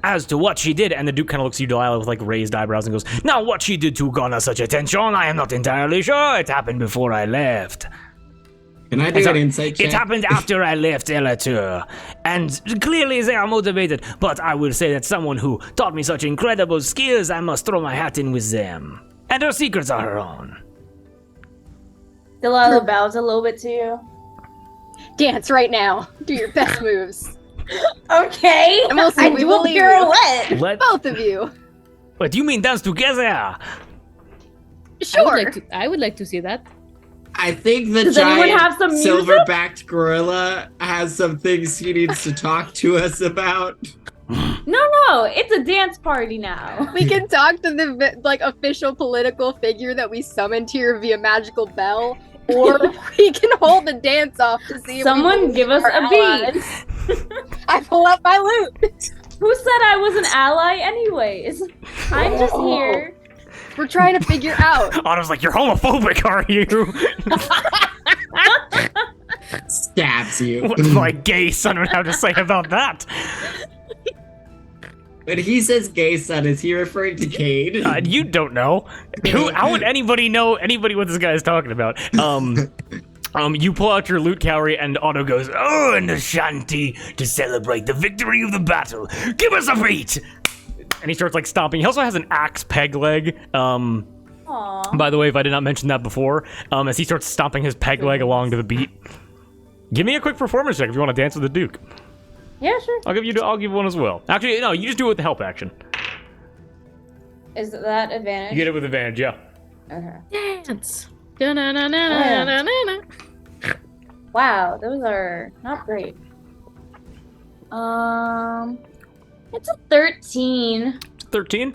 as to what she did, and the Duke kind of looks at you, Delilah, with like raised eyebrows and goes, now what she did to garner such attention, I am not entirely sure. It happened before I left. Can I do an insight check? It happened after I left Elatur, and clearly they are motivated, but I will say that someone who taught me such incredible skills, I must throw my hat in with them. And her secrets are her own. Delilah bows a little bit to you. Dance right now. Do your best moves. Okay. And we'll see, I we do will a leave you. pirouette. Both of you. What do you mean dance together? Sure. I would like to see that. I think the Does anyone giant have some music? silverbacked gorilla has some things he needs to talk to us about. No, it's a dance party now. We can talk to the like official political figure that we summoned here via magical bell, or we can hold the dance off to see. Someone if we give us our a beat. allies. I pull out my lute. Who said I was an ally anyways? I'm just here. We're trying to figure out. Otto's like, you're homophobic, are you? Stabs you. What my gay son would have to say about that? When he says gay son, is he referring to Cade? You don't know. How would anybody know what this guy is talking about? You pull out your loot, Cowrie, and Otto goes, Oh, and a shanty to celebrate the victory of the battle. Give us a beat! and he starts like stomping. He also has an axe peg leg. Aww. By the way, if I did not mention that before, as he starts stomping his peg leg along to the beat. Give me a quick performance check if you want to dance with the Duke. Yeah, sure. I'll give one as well. Actually, no, you just do it with the help action. Is that advantage? You get it with advantage, yeah. Okay. Dance. Da-na-na-na-na-na-na. Wow, those are not great. It's a 13. 13.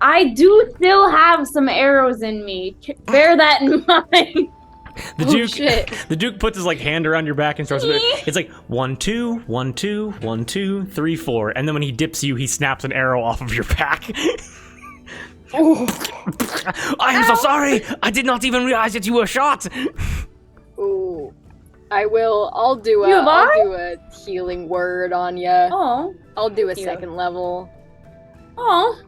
I do still have some arrows in me. Bear that in mind. The Duke puts his like hand around your back and starts. It's like 1, 2, 1, 2, 1, 2, 3, 4, and then when he dips you, he snaps an arrow off of your back. I am so sorry! I did not even realize that you were shot! Ooh. I'll do a healing word on ya. Oh. I'll do a Cute. second level. Oh.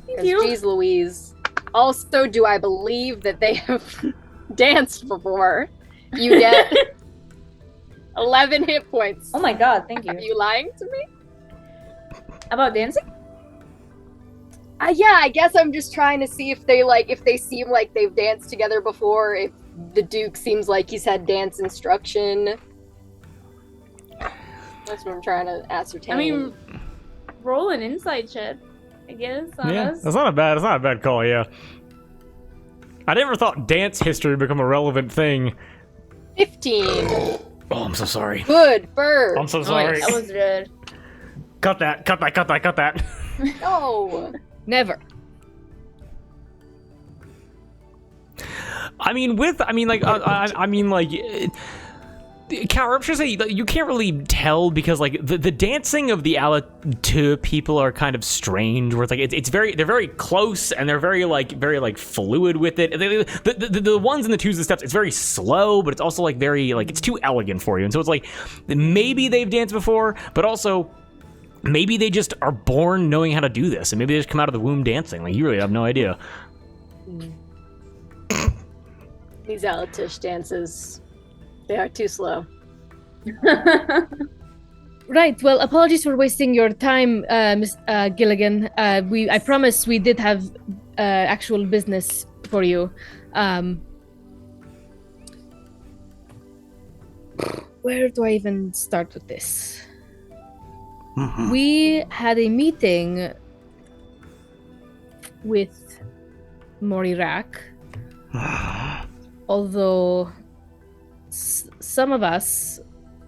Thank 'Cause you. Jeez Louise. Also, do I believe that they have danced before? You get 11 hit points. Oh my god, thank you. Are you lying to me? About dancing? Yeah, I guess I'm just trying to see if they seem like they've danced together before, if the Duke seems like he's had dance instruction. That's what I'm trying to ascertain. I mean, roll an insight check, I guess, on us. That's not a bad call, yeah. I never thought dance history would become a relevant thing. 15. Oh, I'm so sorry. Good bird. I'm so sorry. That was good. Cut that. No. Never. Cal, I'm sure say you can't really tell because like the dancing of the Alatur people are kind of strange. Where it's like they're very close and they're very fluid with it. The ones in the twos and steps, it's very slow, but it's also like very like it's too elegant for you. And so it's like maybe they've danced before, but also maybe they just are born knowing how to do this, and maybe they just come out of the womb dancing. Like you really have no idea. These Alatish dances, they are too slow. Right. Well, apologies for wasting your time, Miss Gilligan. I promise we did have actual business for you. Where do I even start with this? We had a meeting with Morirak, although some of us,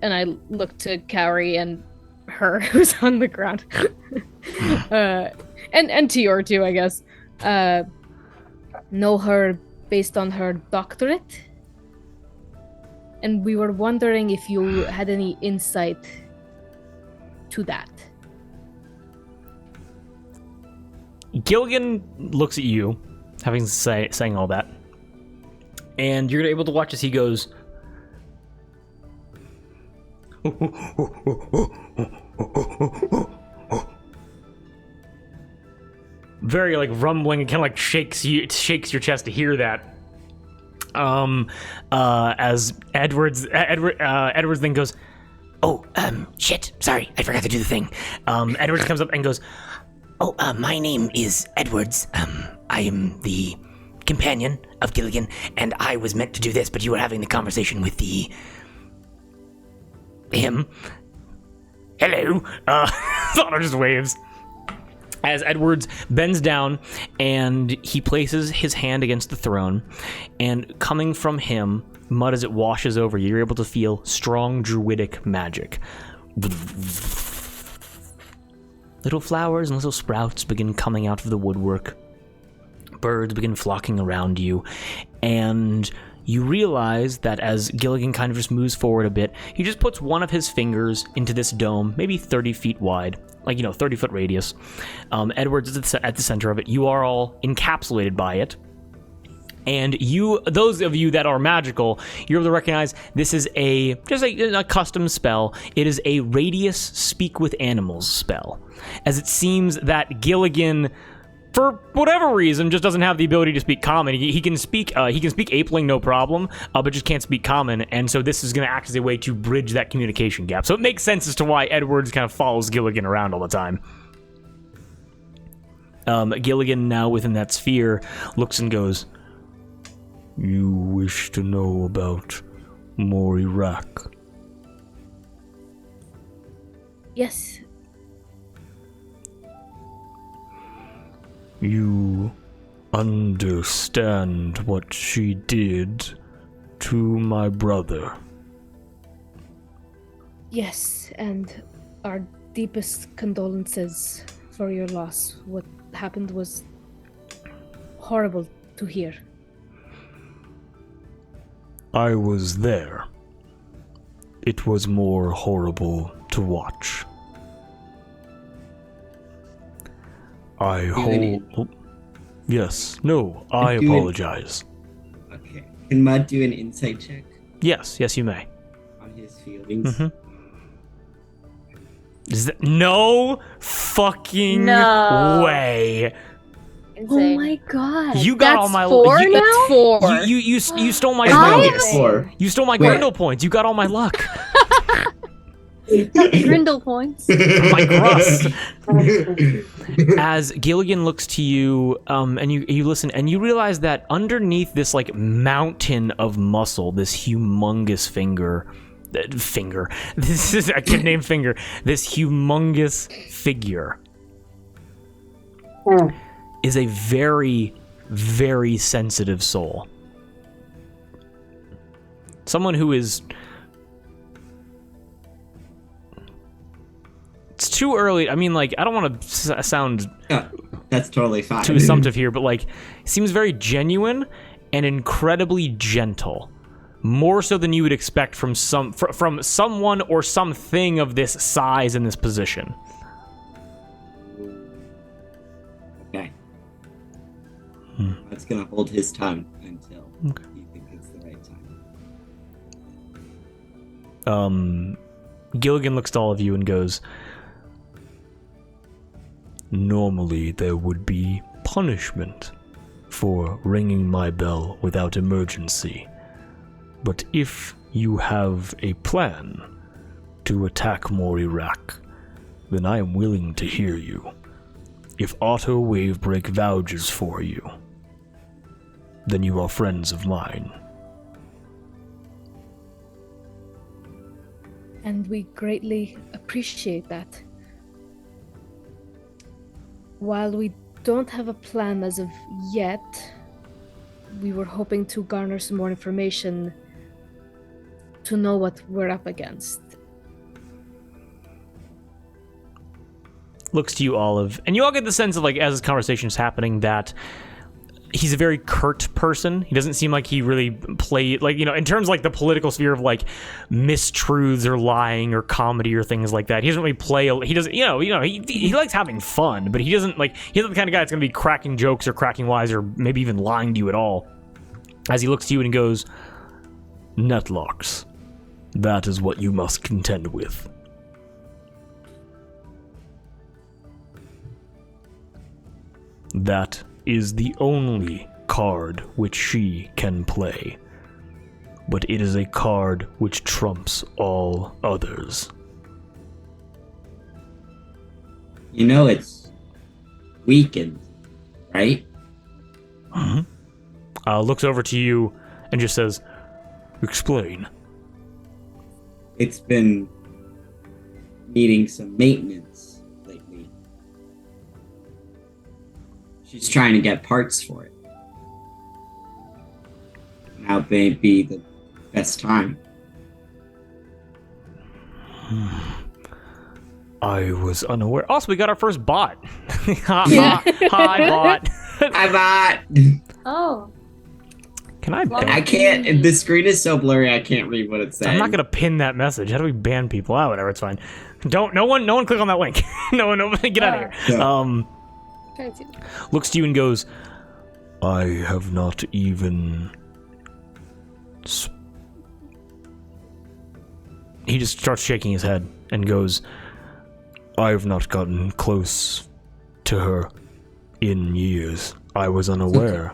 and I look to Cowrie and her who's on the ground, and Tior too, I guess, know her based on her doctorate, and we were wondering if you had any insight to that. Gilligan looks at you, saying all that, and you're able to watch as he goes, Very like rumbling and kind of like shakes your chest to hear that. As Edwards then goes, Oh, shit. Sorry, I forgot to do the thing. Edwards comes up and goes, Oh, my name is Edwards. I am the companion of Gilligan, and I was meant to do this, but you were having the conversation with him. Hello. Thought just waves. As Edwards bends down and he places his hand against the throne, and coming from him, mud as it washes over you, you're able to feel strong druidic magic. Little flowers and little sprouts begin coming out of the woodwork. Birds begin flocking around you, and you realize that as Gilligan kind of just moves forward a bit, he just puts one of his fingers into this dome, maybe 30 feet wide, 30-foot radius. Edwards is at the center of it. You are all encapsulated by it. And those of you that are magical, you're able to recognize this is a custom spell. It is a Radius Speak with Animals spell. As it seems that Gilligan, for whatever reason, just doesn't have the ability to speak common. He can speak Apeling, no problem, but just can't speak common. And so this is going to act as a way to bridge that communication gap. So it makes sense as to why Edwards kind of follows Gilligan around all the time. Gilligan, now within that sphere, looks and goes, "You wish to know about Morirak?" Yes. You understand what she did to my brother? Yes, and our deepest condolences for your loss. What happened was horrible to hear. I was there. It was more horrible to watch. Yes. No, I apologize. Okay. Can Mud do an insight check Yes, you may. on his feelings? Mm-hmm. Is that no fucking No. way? Insane. Oh my god. You got all my four you, now? That's 4. You stole my I Grindle. get 4. You stole my Wait. Grindle points. You got all my luck. Grindle points. My crust. As Gilligan looks to you, and you listen, and you realize that underneath this like mountain of muscle, this humongous finger, this is a kid named Finger, this humongous figure is a very, very sensitive soul. Someone who is. It's too early. I mean, like, I don't want to sound Yeah, that's totally fine. too assumptive here, but like, seems very genuine and incredibly gentle, more so than you would expect from someone or something of this size and this position. Okay. That's gonna hold his tongue until you think it's the right time. Gilligan looks to all of you and goes, "Normally there would be punishment for ringing my bell without emergency. But if you have a plan to attack Morirak, then I am willing to hear you. If Otto Wavebreak vouches for you, then you are friends of mine." And we greatly appreciate that. While we don't have a plan as of yet, we were hoping to garner some more information to know what we're up against. Looks to you, Olive, and you all get the sense of, like, as this conversation is happening, that he's a very curt person. He doesn't seem like he really play, like, you know, in terms of, like, the political sphere of, like, mistruths or lying or comedy or things like that. He doesn't really play, he doesn't, he likes having fun, but he doesn't, like, he's not the kind of guy that's going to be cracking jokes or cracking wise or maybe even lying to you at all. As he looks to you and goes, "Netlocks, that is what you must contend with." That is the only card which she can play. But it is a card which trumps all others. You know it's weakened, right? Looks over to you and just says, "Explain." It's been needing some maintenance lately. She's trying to get parts for it. Now may be the best time. I was unaware. Also, we got our first bot. Hi, bot. Hi, bot. Oh. Can I I ban? can't. The screen is so blurry. I can't read what it says. I'm not gonna pin that message. How do we ban people? Ah, whatever. It's fine. No one click on that link. no one, get out of here. Yeah. Trying to see. Looks to you and goes, "I have not even." He just starts shaking his head and goes, "I've not gotten close to her in years. I was unaware."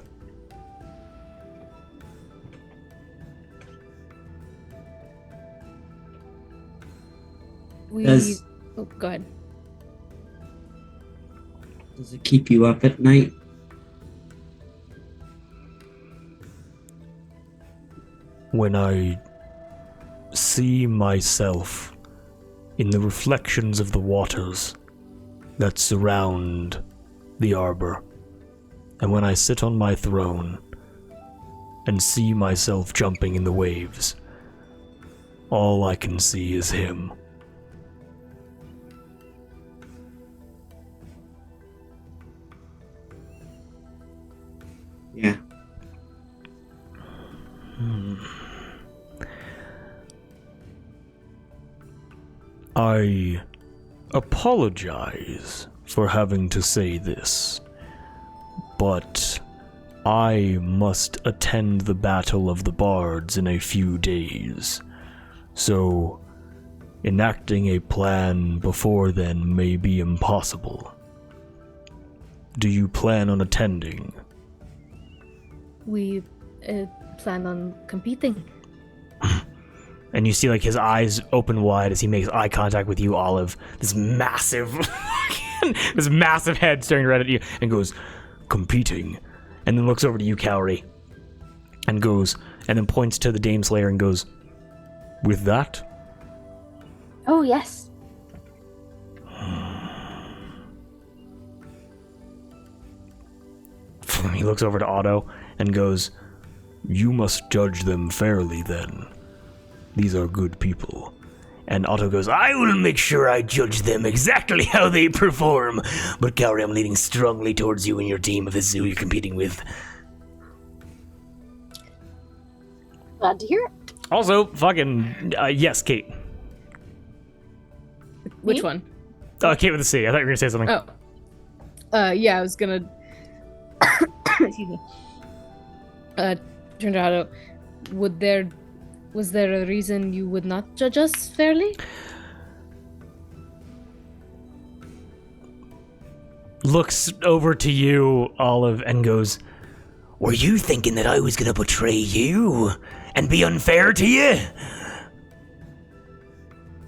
Does Oh, go ahead. it keep you up at night? When I see myself in the reflections of the waters that surround the arbor, and when I sit on my throne and see myself jumping in the waves, all I can see is him. Yeah. I apologize for having to say this, but I must attend the Battle of the Bards in a few days, so enacting a plan before then may be impossible. Do you plan on attending? We plan on competing. And you see, like, his eyes open wide as he makes eye contact with you, Olive. This massive head staring right at you, and goes, "Competing," and then looks over to you, Cowrie, and goes, and then points to the Dame Slayer and goes, "With that?" Oh, yes. He looks over to Otto and goes, "You must judge them fairly then. These are good people." And Otto goes, I will make sure I judge them exactly how they perform. But Cowrie, I'm leaning strongly towards you and your team if this is who you're competing with. Glad to hear it. Also, fucking, yes, Kate. Which Me? one? Kate with a C. I thought you were going to say something. Oh. Yeah, I was gonna. Excuse me. Turned out, was there a reason you would not judge us fairly? Looks over to you, Olive, and goes, Were you thinking that I was gonna betray you and be unfair to you?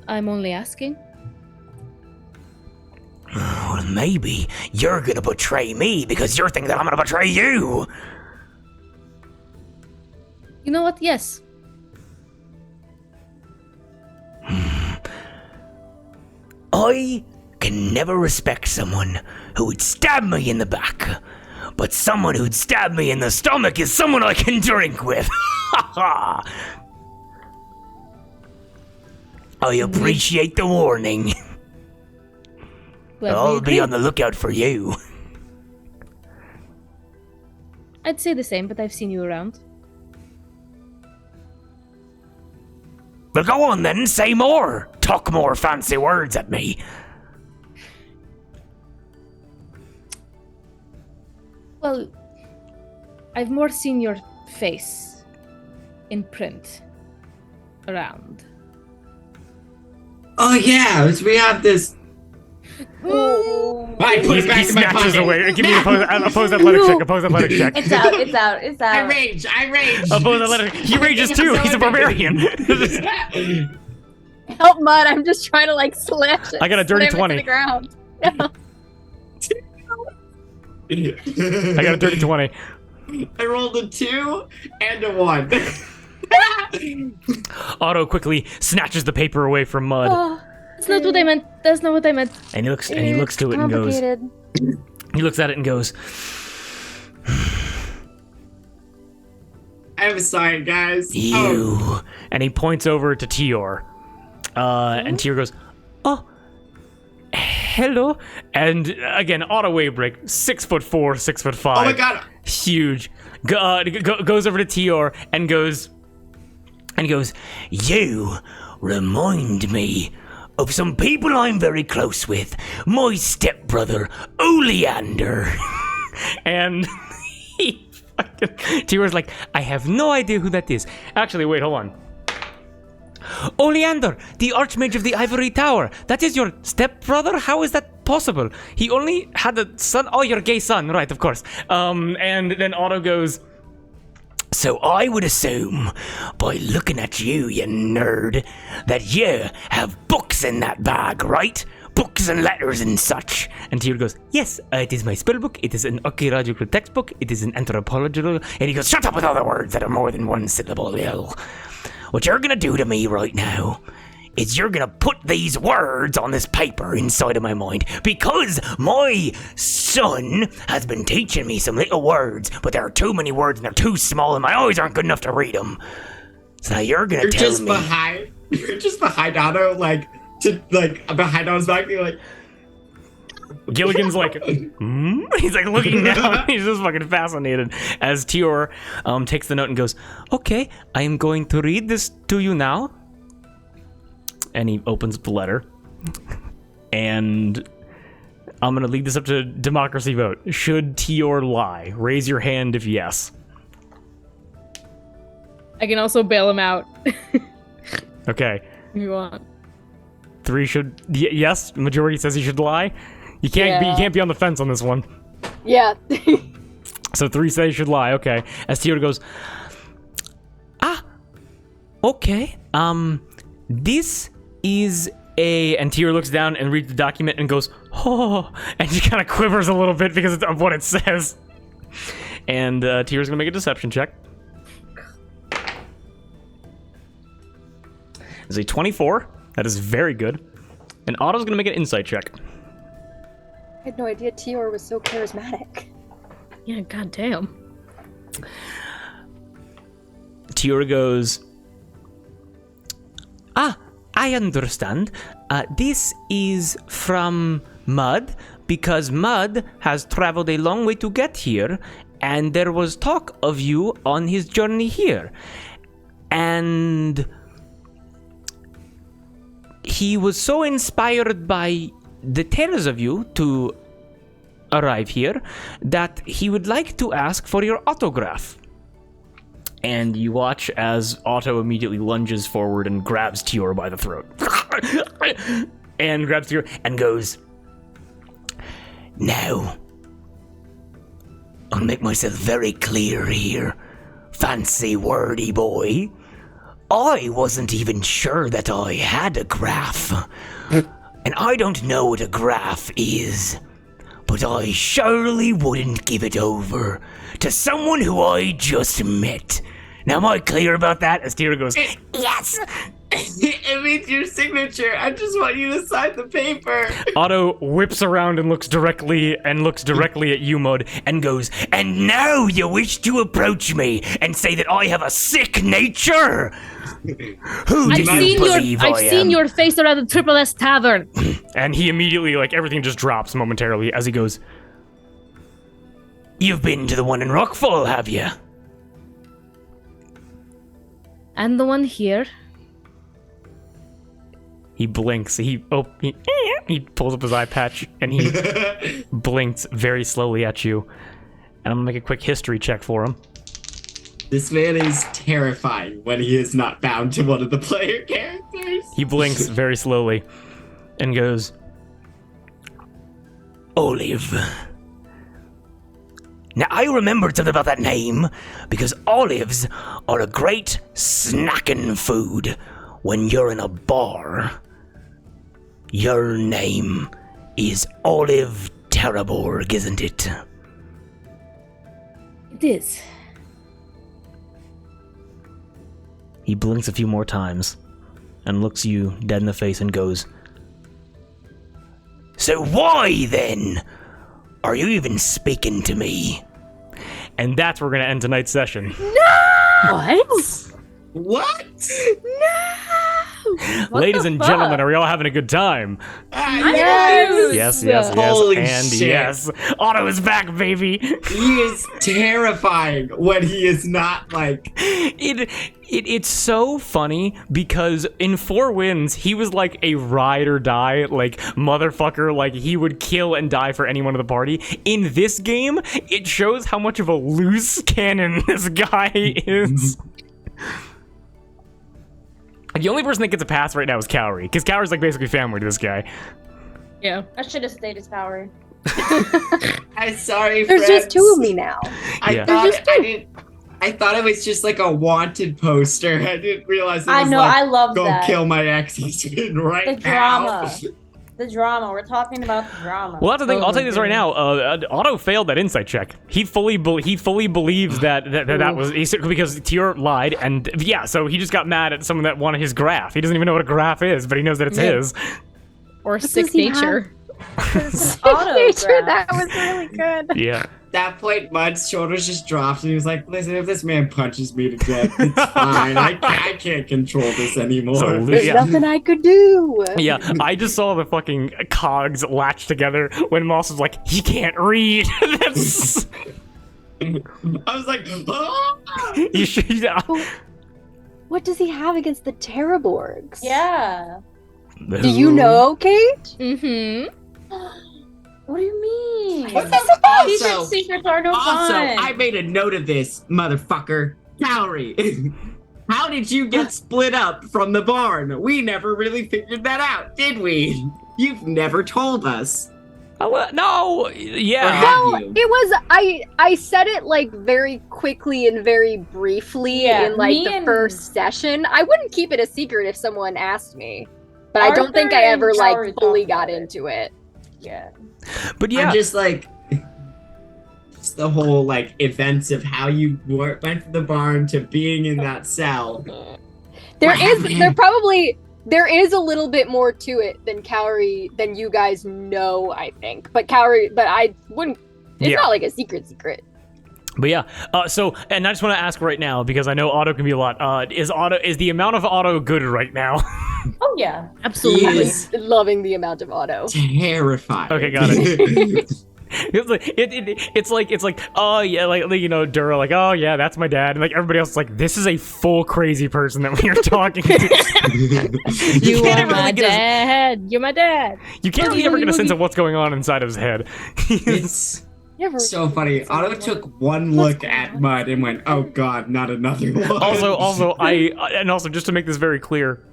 I'm only asking. Well, maybe you're gonna betray me because you're thinking that I'm gonna betray you. You know what? Yes. I can never respect someone who would stab me in the back. But someone who'd stab me in the stomach is someone I can drink with. Ha ha! I appreciate the warning. Glad we I'll agree. be on the lookout for you. I'd say the same, but I've seen you around. Well, go on then, say more. Talk more fancy words at me. Well, I've more seen your face in print around. Oh yeah, we have this I put it back He in my snatches pocket. away. Give me an opposed athletic check. Opposed athletic check. It's out. It's out. It's I out. rage. Opposed athletic. He rages too. He's a barbarian. Help, Mud. I'm just trying to like slash it. I got a dirty slam it 20. to the ground. I got a dirty 20. I rolled a 2 and a 1. Otto quickly snatches the paper away from Mud, Oh, that's not what I meant. That's not what I meant. and he looks to it and goes. Complicated. He looks at it and goes. I'm sorry, guys. You. And he points over to Tior. And Tior goes, oh, hello. And again, auto wave break, 6'4", 6'5". Oh my god. Huge. Goes over to Tior and goes, You remind me of some people I'm very close with. My stepbrother, Oleander. and he fucking, Tior's like, I have no idea who that is. Actually, wait, hold on. Oleander, the Archmage of the Ivory Tower. That is your stepbrother? How is that possible? He only had a son. Oh, your gay son, right? Of course. And then Otto goes. So I would assume, by looking at you, you nerd, that you have books in that bag, right? Books and letters and such. And Tior goes, yes, it is my spellbook. It is an archaeological textbook. It is an anthropological. And he goes, shut up with all the words that are more than one syllable, yo. What you're gonna do to me right now is you're gonna put these words on this paper inside of my mind, because my son has been teaching me some little words, but there are too many words and they're too small and my eyes aren't good enough to read them. So now you're gonna tell me. You're just behind Otto, behind Otto's back, being like, Gilligan's like, He's like looking down. He's just fucking fascinated as Tior takes the note and goes, okay, I am going to read this to you now. And he opens the letter. And I'm going to lead this up to democracy vote. Should Tior lie? Raise your hand if yes. I can also bail him out Okay. if you want. 3 should... yes, majority says he should lie. You can't be on the fence on this one. Yeah. So 3 say he should lie. Okay. As Tior goes, okay. This is a... And Tior looks down and reads the document and goes, oh, and she kind of quivers a little bit because of what it says. And Tior's gonna make a deception check. It's a 24. That is very good. And Otto's gonna make an insight check. I had no idea Tior was so charismatic. Yeah, goddamn. Tior goes, I understand. This is from Mud, because Mud has traveled a long way to get here, and there was talk of you on his journey here. And he was so inspired by the tales of you to arrive here that he would like to ask for your autograph. And you watch as Otto immediately lunges forward and grabs Tior by the throat. And grabs Tior and goes, Now, I'll make myself very clear here, fancy wordy boy. I wasn't even sure that I had a graph. And I don't know what a graph is, but I surely wouldn't give it over to someone who I just met. Now, am I clear about that? as Tior goes, Yes! it means your signature. I just want you to sign the paper. Otto whips around and looks directly at you, Mud, And goes, and now you wish to approach me and say that I have a sick nature? Who do you believe I am? I've seen your face around the Triple S Tavern. and he immediately, everything just drops momentarily as he goes, You've been to the one in Rockfall, have you? And the one here. he blinks, he pulls up his eye patch, and he blinks very slowly at you. And I'm gonna make a quick history check for him. This man is terrifying when he is not bound to one of the player characters. He blinks very slowly and goes, Olive. Now, I remembered something about that name because olives are a great snacking food when you're in a bar. Your name is Olive Terraborg, isn't it? It is. He blinks a few more times and looks you dead in the face and goes, So why, then, are you even speaking to me? and that's where we're going to end tonight's session. What? What? What Ladies the and fuck? gentlemen, are we all having a good time? Yes! Yes, Holy and shit. yes. Otto is back, baby. He is terrifying when he is not like. It's so funny because in 4 Winds, he was like a ride or die, like motherfucker, like he would kill and die for anyone in the party. In this game, it shows how much of a loose cannon this guy is. The only person that gets a pass right now is Cowrie, because Cowrie's like basically family to this guy. Yeah. I should have stayed as Power. I'm sorry, There's friends. just 2 of me now. Yeah. I thought it was just like a wanted poster. I didn't realize it was I know, like, I love go that. kill my exes right The now. drama. The drama. We're talking about the drama. Well, that's the thing. Oh I'll tell my you this right now. Otto failed that insight check. He fully believes that was because Tior lied, and yeah, so he just got mad at someone that wanted his graph. He doesn't even know what a graph is, but he knows that it's his. Or does Sixth he Nature. Nature, that was really good. Yeah. That point, Mud's shoulders just dropped, and he was like, "Listen, if this man punches me to death, it's fine. I can't control this anymore." So, There's yeah. nothing I could do. Yeah, I just saw the fucking cogs latch together when Moss was like, he can't read. That's... I was like, "Ah!" You should, What does he have against the Terraborgs? Yeah. Do you know, Kate? Mm-hmm. What do you mean? Also, Secrets are no also, fun. I made a note of this, motherfucker. Cowrie, how did you get split up from the barn? We never really figured that out, did we? You've never told us. no, Or yeah. have No, you? it was I said it like very quickly and very briefly Yeah, in like me the and- first session. I wouldn't keep it a secret if someone asked me, but I don't think Arthur I ever and like Cowrie fully talked got about it. into it. Yeah. But yeah, I'm just like, just the whole like events of how you went from the barn to being in that cell. There What happened? There is a little bit more to it than Cowrie than you guys know, I think. But I wouldn't. It's Yeah. not like a secret. But yeah, so, and I just want to ask right now, because I know Otto can be a lot, is the amount of Otto good right now? Oh yeah. He Absolutely. is Loving the amount of auto. terrified. Okay, got it. It's like, oh yeah, like you know, Dura, like, oh yeah, that's my dad, and like everybody else is like, this is a full crazy person that we are talking to. You can't are ever my really get a- dad. You're my dad. You can't really ever get a sense of what's going on inside of his head. It's so funny. Otto took one look at Mud and went, "Oh God, not another one." also, just to make this very clear,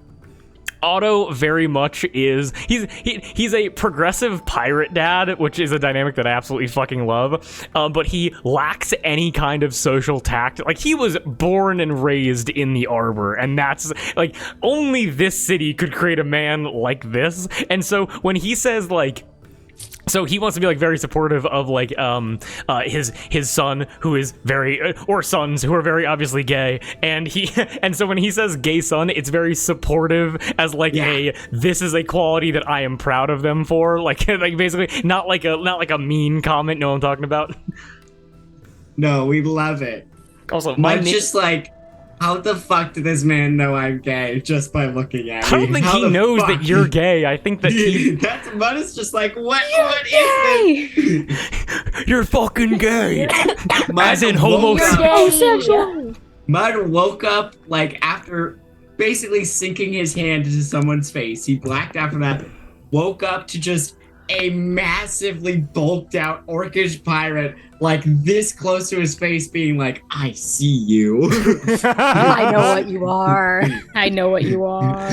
Otto very much is he's a progressive pirate dad, which is a dynamic that I absolutely fucking love. But he lacks any kind of social tact. Like, he was born and raised in the Arbor, and that's like, only this city could create a man like this. And so when he says like, so he wants to be like very supportive of like his son, who is very or sons who are very obviously gay, and so when he says gay son, it's very supportive as like this is a quality that I am proud of them for, like basically not like a mean comment. Know what I'm talking about? No, we love it. Also, my Mud's name. just like, how the fuck did this man know I'm gay just by looking at me? I don't think How he the knows fuck? that you're gay. I think that he. That's Mud is just like, what is this? You're fucking gay. Mud As in woke homosexual. up- Mud woke up like after basically sinking his hand into someone's face. He blacked out from that, woke up to just a massively bulked out orcish pirate like this close to his face being like, I see you. I know what you are. I know what you are.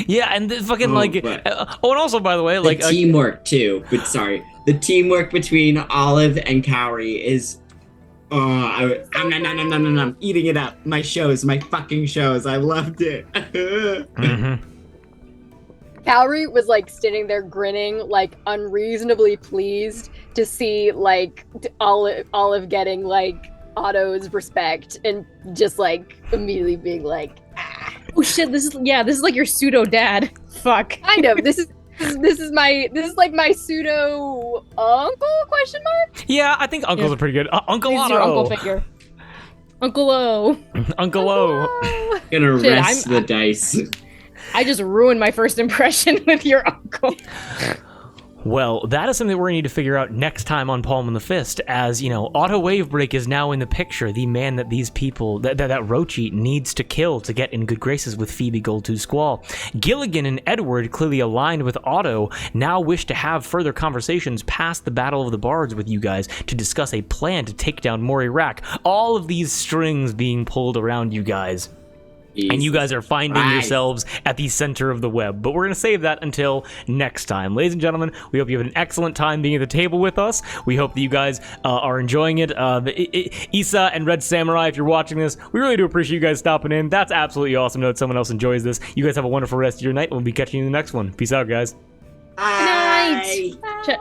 Yeah, and the fucking and also by the way, The teamwork too. But sorry, the teamwork between Olive and Cowrie is. I'm eating it up. My fucking shows. I loved it. Mhm. Cowrie was like standing there grinning, like unreasonably pleased to see like Olive getting like Otto's respect and just like immediately being like, Oh shit! This is like your pseudo dad. Fuck. kind of. This is like my pseudo uncle ? Question mark. Yeah, I think uncles Yeah. are pretty good. Uncle He's Otto. your uncle figure. Uncle O. Uncle O. Gonna Shit, rest the dice. I just ruined my first impression with your uncle. Well, that is something that we're going to need to figure out next time on Palm in the Fist, as, you know, Otto Wavebreak is now in the picture, the man that these people, that ROACHY needs to kill to get in good graces with Phoebe Goldtooth Squall. Gilligan and Edward, clearly aligned with Otto, now wish to have further conversations past the Battle of the Bards with you guys to discuss a plan to take down Mori Rack. All of these strings being pulled around you guys. And you guys are finding yourselves at the center of the web. But we're going to save that until next time. Ladies and gentlemen, we hope you have an excellent time being at the table with us. We hope that you guys are enjoying it. Issa and Red Samurai, if you're watching this, we really do appreciate you guys stopping in. That's absolutely awesome to know that someone else enjoys this. You guys have a wonderful rest of your night. We'll be catching you in the next one. Peace out, guys. Bye. Good night.